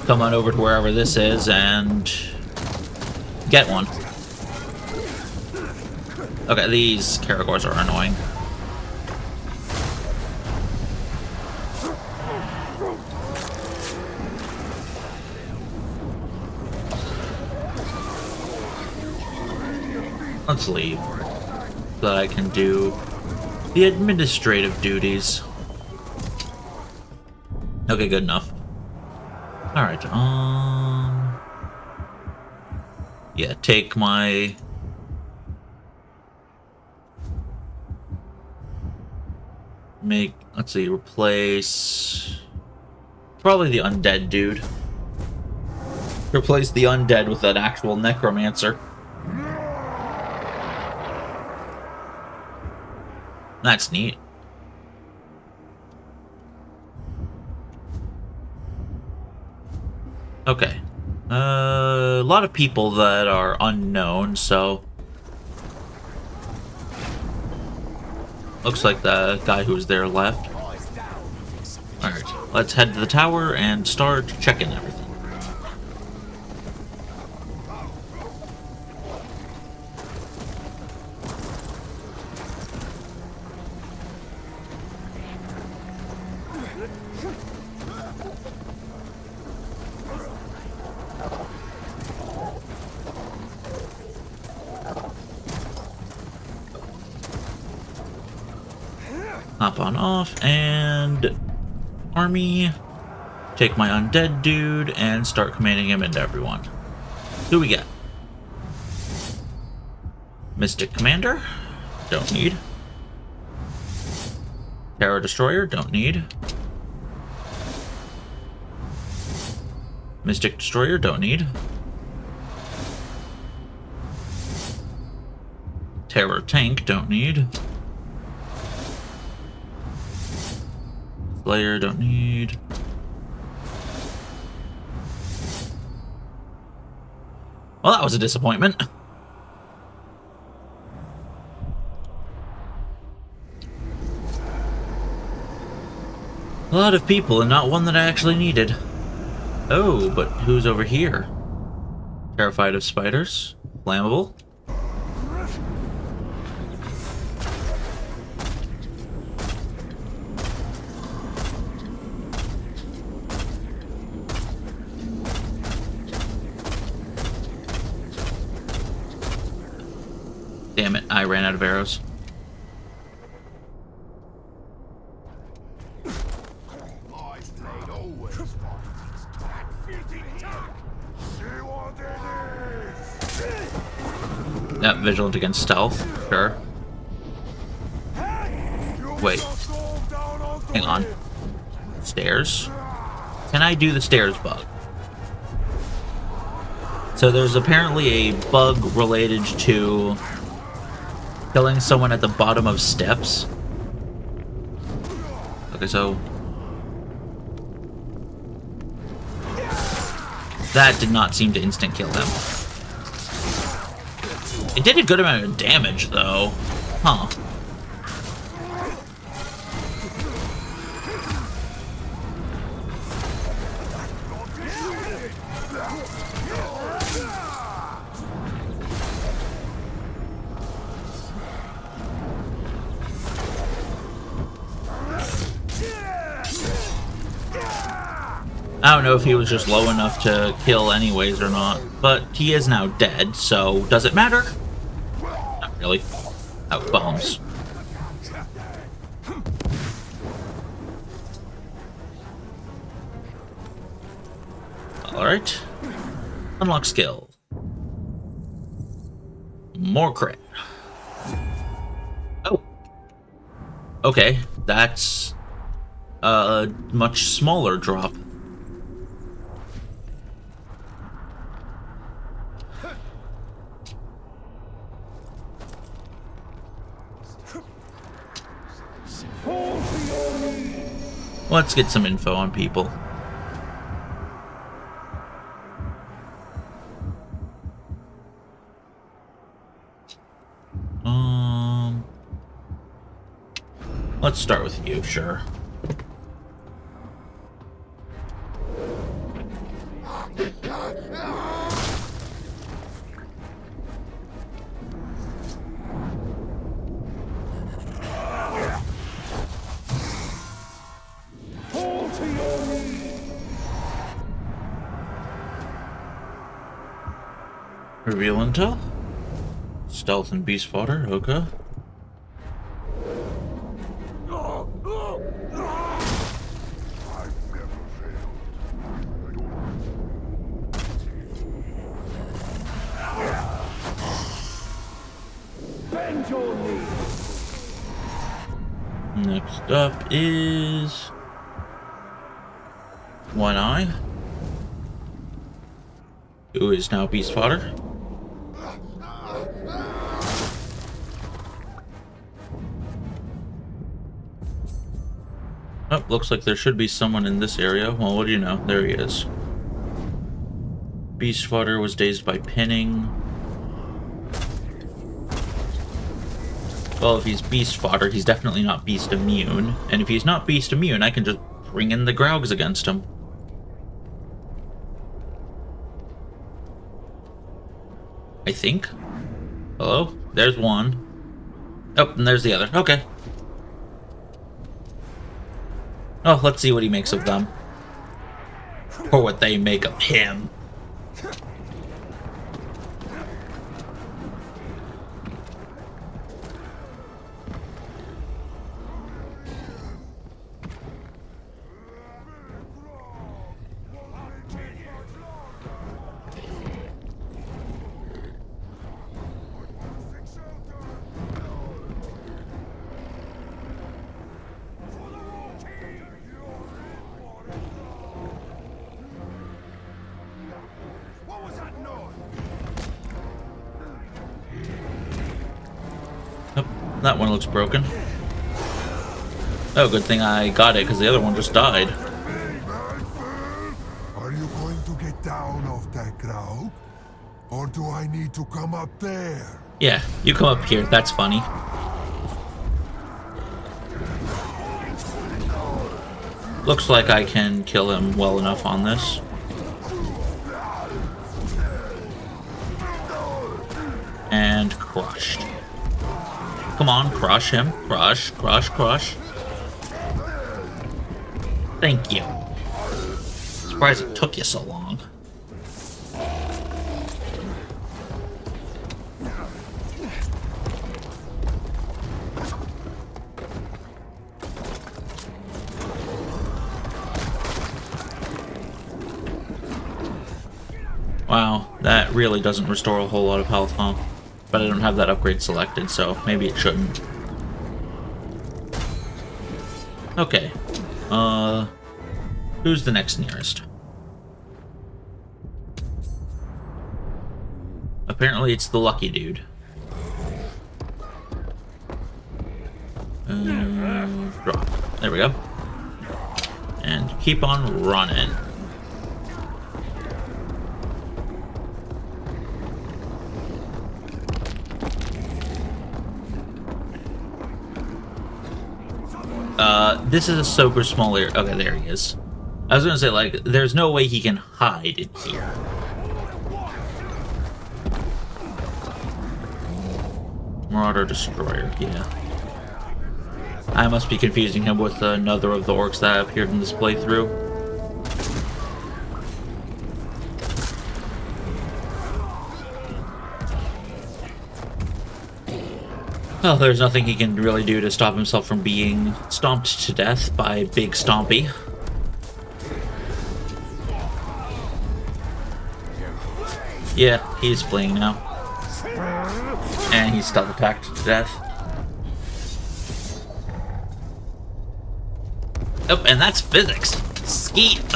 come on over to wherever this is and get one. Okay, these Caragors are annoying. Let's leave so that I can do the administrative duties. Okay, good enough. Alright, Yeah, take my... let's see, replace... Probably the undead dude. Replace the undead with an actual necromancer. That's neat. Okay. A lot of people that are unknown, so... Looks like the guy who was there left. Alright, let's head to the tower and start checking everything. Hop on off, and army, take my undead dude, and start commanding him into everyone. Who we get? Mystic Commander? Don't need. Terror Destroyer? Don't need. Mystic Destroyer? Don't need. Terror Tank? Don't need. Slayer, don't need. Well, that was a disappointment. A lot of people and not one that I actually needed. Oh, but who's over here? Terrified of spiders? Flammable? Damn it, I ran out of arrows. Yep, vigilant against stealth, sure. Wait. Hang on. Stairs? Can I do the stairs bug? So there's apparently a bug related to killing someone at the bottom of steps. Okay, so... that did not seem to instant kill him. It did a good amount of damage, though. Huh. I don't know if he was just low enough to kill anyways or not, but he is now dead, so does it matter? Not really. Oh, bombs. Alright. Unlock skill. More crit. Oh. Okay, that's a much smaller drop. Let's get some info on people. Let's start with you, sure. Reveal intel. Stealth and beast fodder, okay. Next up is One Eye, who is now beast fodder. Oh, looks like there should be someone in this area. Well, what do you know? There he is. Beast fodder was dazed by pinning. Well, if he's beast fodder, he's definitely not beast immune. And if he's not beast immune, I can just bring in the Graugs against him. I think. Hello? There's one. Oh, and there's the other. Okay. Oh, let's see what he makes of them. Or what they make of him. That one looks broken. Oh, good thing I got it, because the other one just died. Are you going to get down off that Graug? Or do I need to come up there? Yeah, you come up here. That's funny. Looks like I can kill him well enough on this. And crushed. Come on, crush him. Crush, crush, crush. Thank you. Surprised it took you so long. Wow, that really doesn't restore a whole lot of health, huh? But I don't have that upgrade selected, so maybe it shouldn't. Okay. Who's the next nearest? Apparently it's the lucky dude. Drop. There we go. And keep on running. This is a super small area. Okay, there he is. I was gonna say, like, there's no way he can hide in here. Marauder Destroyer, yeah. I must be confusing him with another of the orcs that appeared in this playthrough. Well, there's nothing he can really do to stop himself from being stomped to death by Big Stompy. Yeah, he's fleeing now. And he's stealth attacked to death. Oh, and that's physics. Skeet!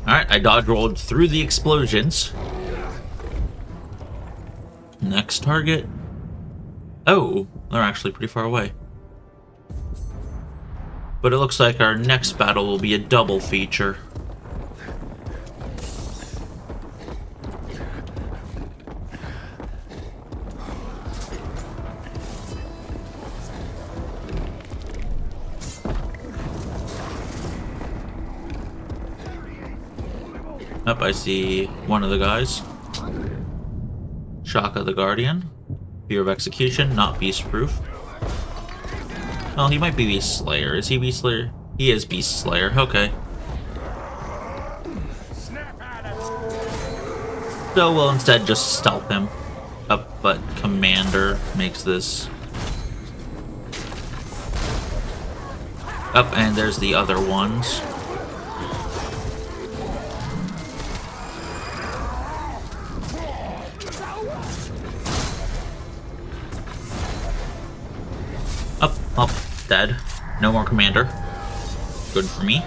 Alright, I dodge rolled through the explosions. Next target. Oh, they're actually pretty far away. But it looks like our next battle will be a double feature. Up, I see one of the guys. Shaka the Guardian. Fear of Execution, not beast-proof. Well, he might be Beast Slayer. Is he Beast Slayer? He is Beast Slayer, okay. So we'll instead just stealth him. Up, but Commander makes this. Up, and there's the other ones. Oh, dead. No more commander. Good for me.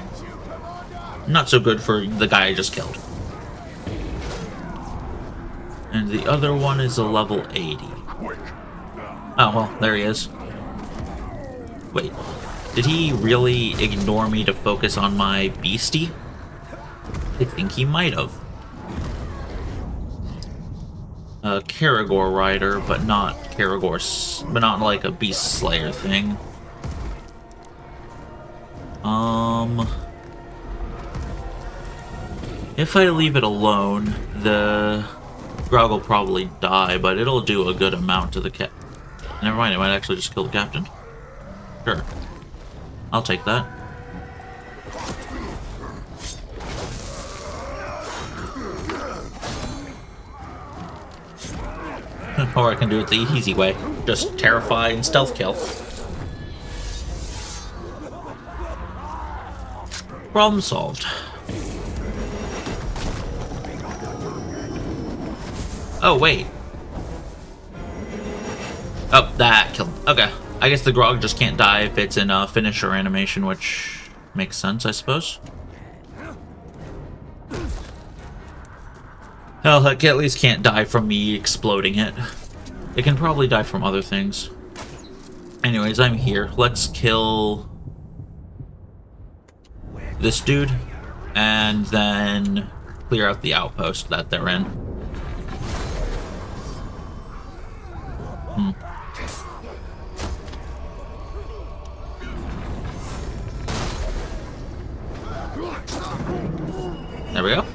Not so good for the guy I just killed. And the other one is a level 80. Oh, well, there he is. Wait, did he really ignore me to focus on my beastie? I think he might have. A Karagor rider, but not but not like a beast slayer thing. If I leave it alone, the Grog will probably die, but it'll do a good amount to the cat. Never mind, it might actually just kill the captain. Sure. I'll take that. Or I can do it the easy way. Just terrify and stealth kill. Problem solved. Oh, wait. Oh, that killed. Okay. I guess the Grog just can't die if it's in a finisher animation, which makes sense, I suppose. Hell, it at least can't die from me exploding it. It can probably die from other things. Anyways, I'm here. Let's kill this dude, and then clear out the outpost that they're in. There we go.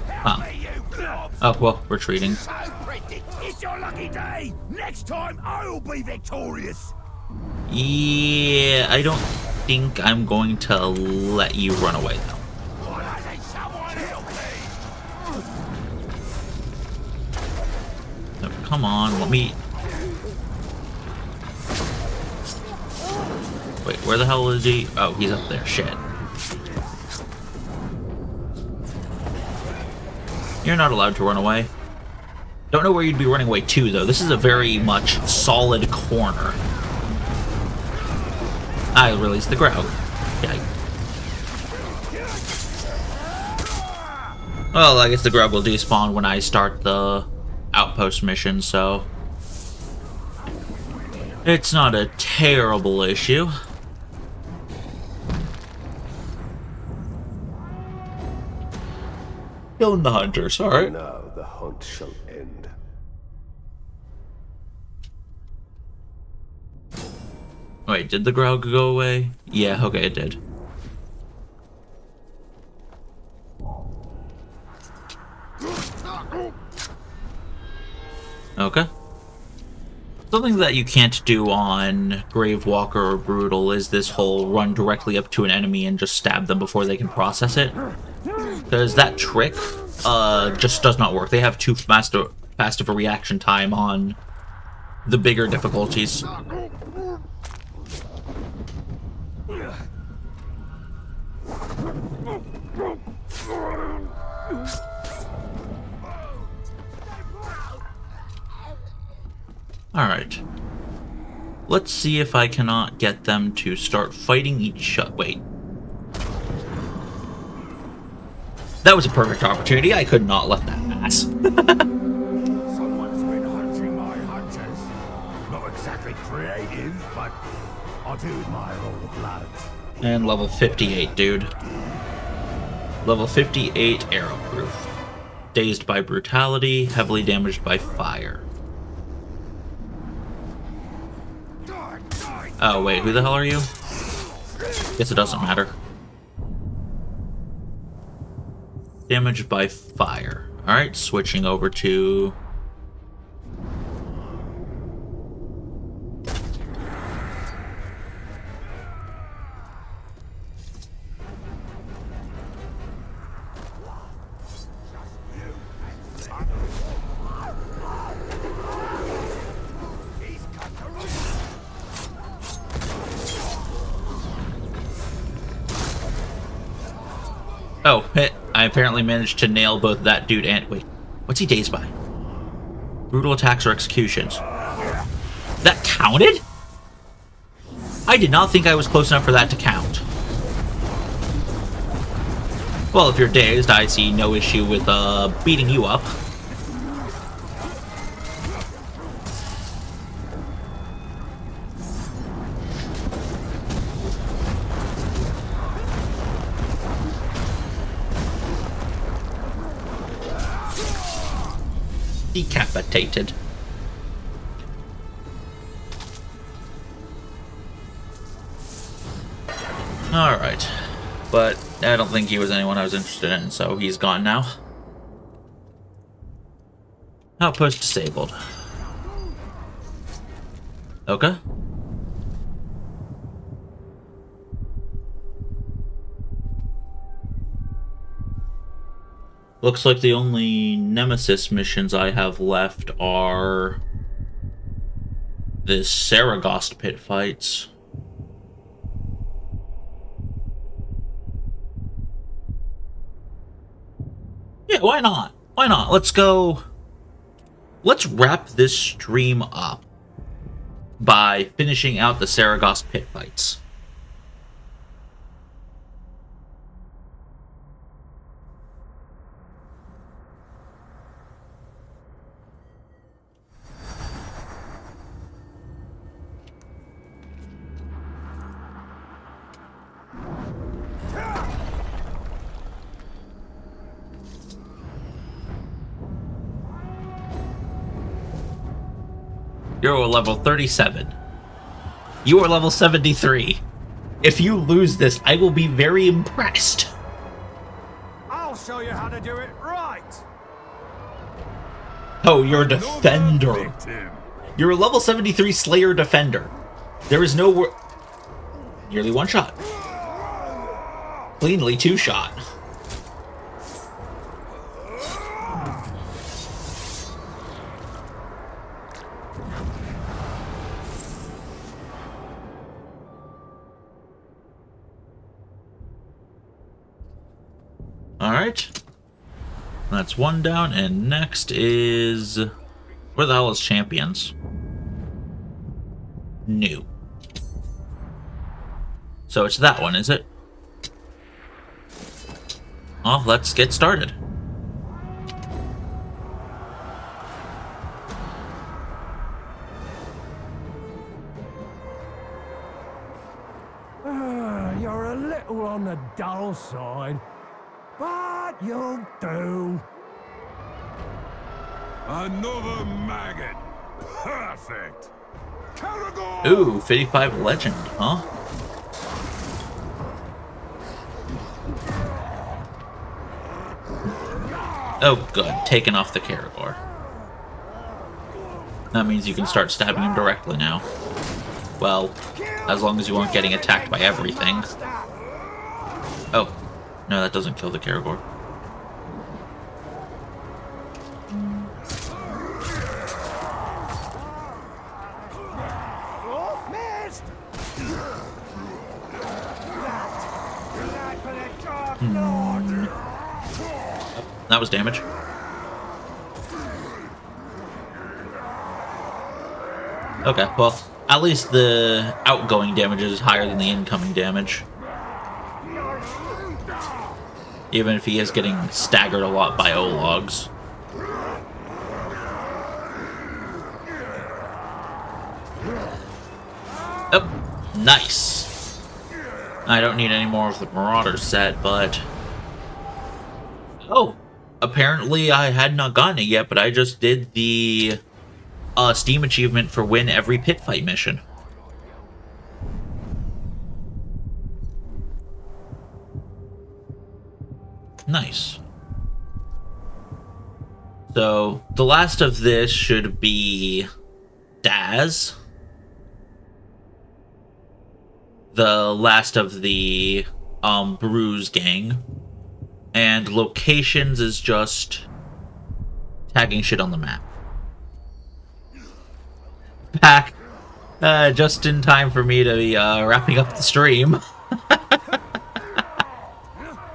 Huh. Oh, well, retreating. It's your lucky day! Next time I'll be victorious! Yeah, I don't think I'm going to let you run away, though. So, come on, let me... Wait, where the hell is he? Oh, he's up there. Shit. You're not allowed to run away. Don't know where you'd be running away to, though. This is a very much solid corner. I'll release the Grog. Yeah. Well, I guess the Grog will despawn when I start the outpost mission, so... It's not a terrible issue. Killing the hunters, alright. Now the hunt shall end. Wait, did the Grog go away? Yeah, okay, it did. Okay. Something that you can't do on Gravewalker or Brutal is this whole run directly up to an enemy and just stab them before they can process it. Because that trick just does not work. They have too fast of a reaction time on the bigger difficulties. Alright. Let's see if I cannot get them to start fighting each other. Wait. That was a perfect opportunity. I could not let that pass. Someone's been hunting my hunters. Not exactly creative, but I do admire all the blood. And level 58, dude. Level 58 arrow proof. Dazed by brutality, heavily damaged by fire. Oh, wait, who the hell are you? Guess it doesn't matter. Damaged by fire. Alright, switching over to... Oh, I apparently managed to nail both that dude and... Wait, what's he dazed by? Brutal attacks or executions. That counted? I did not think I was close enough for that to count. Well, if you're dazed, I see no issue with beating you up. Decapitated. Alright. But I don't think he was anyone I was interested in, so he's gone now. Outpost disabled. Okay. Looks like the only Nemesis missions I have left are the Saragost pit fights. Yeah, why not? Why not? Let's go. Let's wrap this stream up by finishing out the Saragost pit fights. You're level 37. You are level 73. If you lose this, I will be very impressed. I'll show you how to do it right. Oh, you're a defender. You're a level 73 Slayer defender. There is no... Nearly one shot. Cleanly two shot. Alright. That's one down, and next is... Where the hell is champions? New. So it's that one, is it? Well, let's get started. You're a little on the dull side, but you'll do. Another maggot. Perfect. Caragor! Ooh, 55 legend, huh? Oh, good. Taking off the Caragor. That means you can start stabbing him directly now. Well, as long as you aren't getting attacked by everything. Oh. No, that doesn't kill the Caragor. That was damage. Okay, well, at least the outgoing damage is higher than the incoming damage. Even if he is getting staggered a lot by O-logs. Oh, nice. I don't need any more of the Marauder set, but... Oh, apparently I had not gotten it yet, but I just did the Steam achievement for win every pit fight mission. Nice. So, the last of this should be Daz. The last of the Bruise gang. And locations is just tagging shit on the map. Back just in time for me to be wrapping up the stream.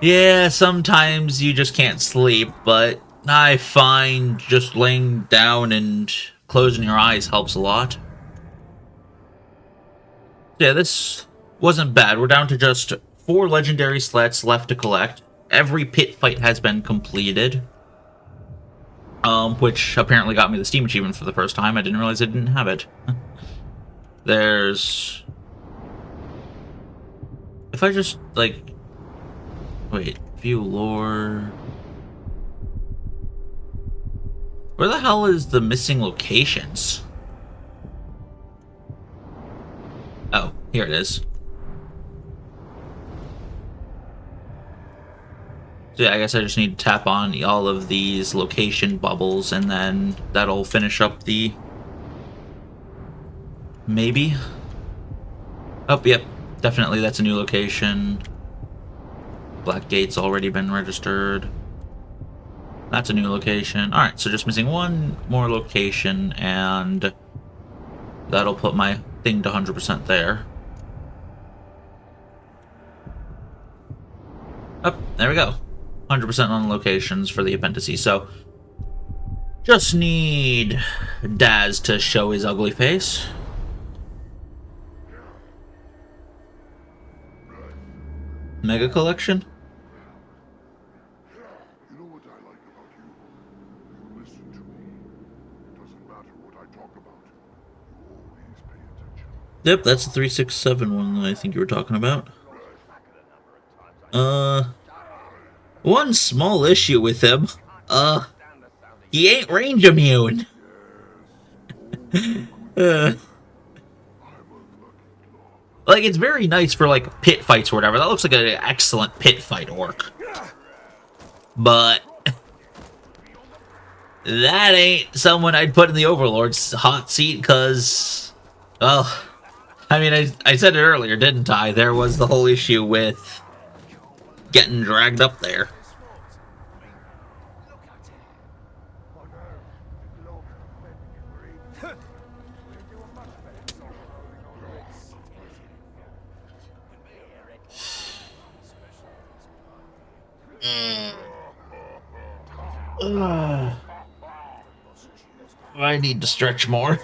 Yeah, sometimes you just can't sleep, but I find just laying down and closing your eyes helps a lot. Yeah, this wasn't bad. We're down to just 4 legendary slats left to collect. Every pit fight has been completed. Which apparently got me the Steam achievement for the first time. I didn't realize I didn't have it. There's... If I just, like... Wait, view lore... Where the hell is the missing locations? Oh, here it is. So yeah, I guess I just need to tap on all of these location bubbles, and then that'll finish up the... Maybe? Oh, yep. Definitely that's a new location. Blackgate's already been registered. That's a new location. Alright, so just missing one more location, and that'll put my thing to 100% there. Oh, there we go. 100% on locations for the appendices. So, just need Daz to show his ugly face. Mega collection? You know what I like about you? You listen to me. It doesn't matter what I talk about. You always pay attention. Yep, that's the 367 one that I think you were talking about. One small issue with him. He ain't range immune. Like, it's very nice for, like, pit fights or whatever. That looks like an excellent pit fight orc. But that ain't someone I'd put in the Overlord's hot seat, because, well, I mean, I said it earlier, didn't I? There was the whole issue with getting dragged up there. I need to stretch more.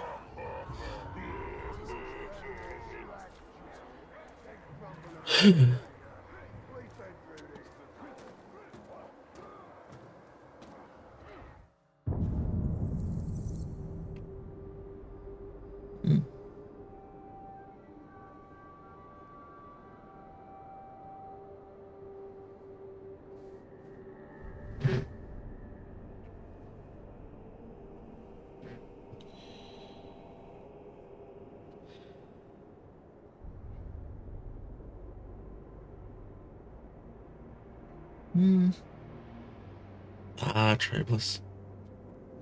Tribeless.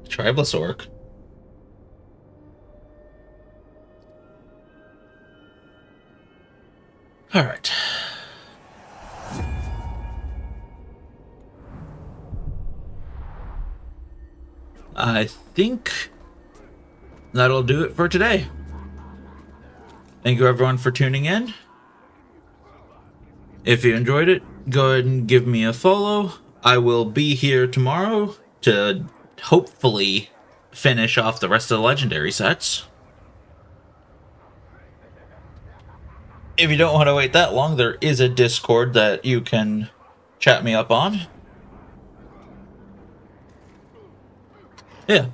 Tribeless orc. Alright. I think that'll do it for today. Thank you everyone for tuning in. If you enjoyed it, go ahead and give me a follow. I will be here tomorrow to hopefully finish off the rest of the legendary sets. If you don't want to wait that long, there is a Discord that you can chat me up on. Yeah.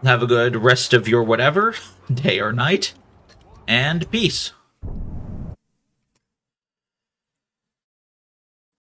Have a good rest of your whatever, day or night, and peace.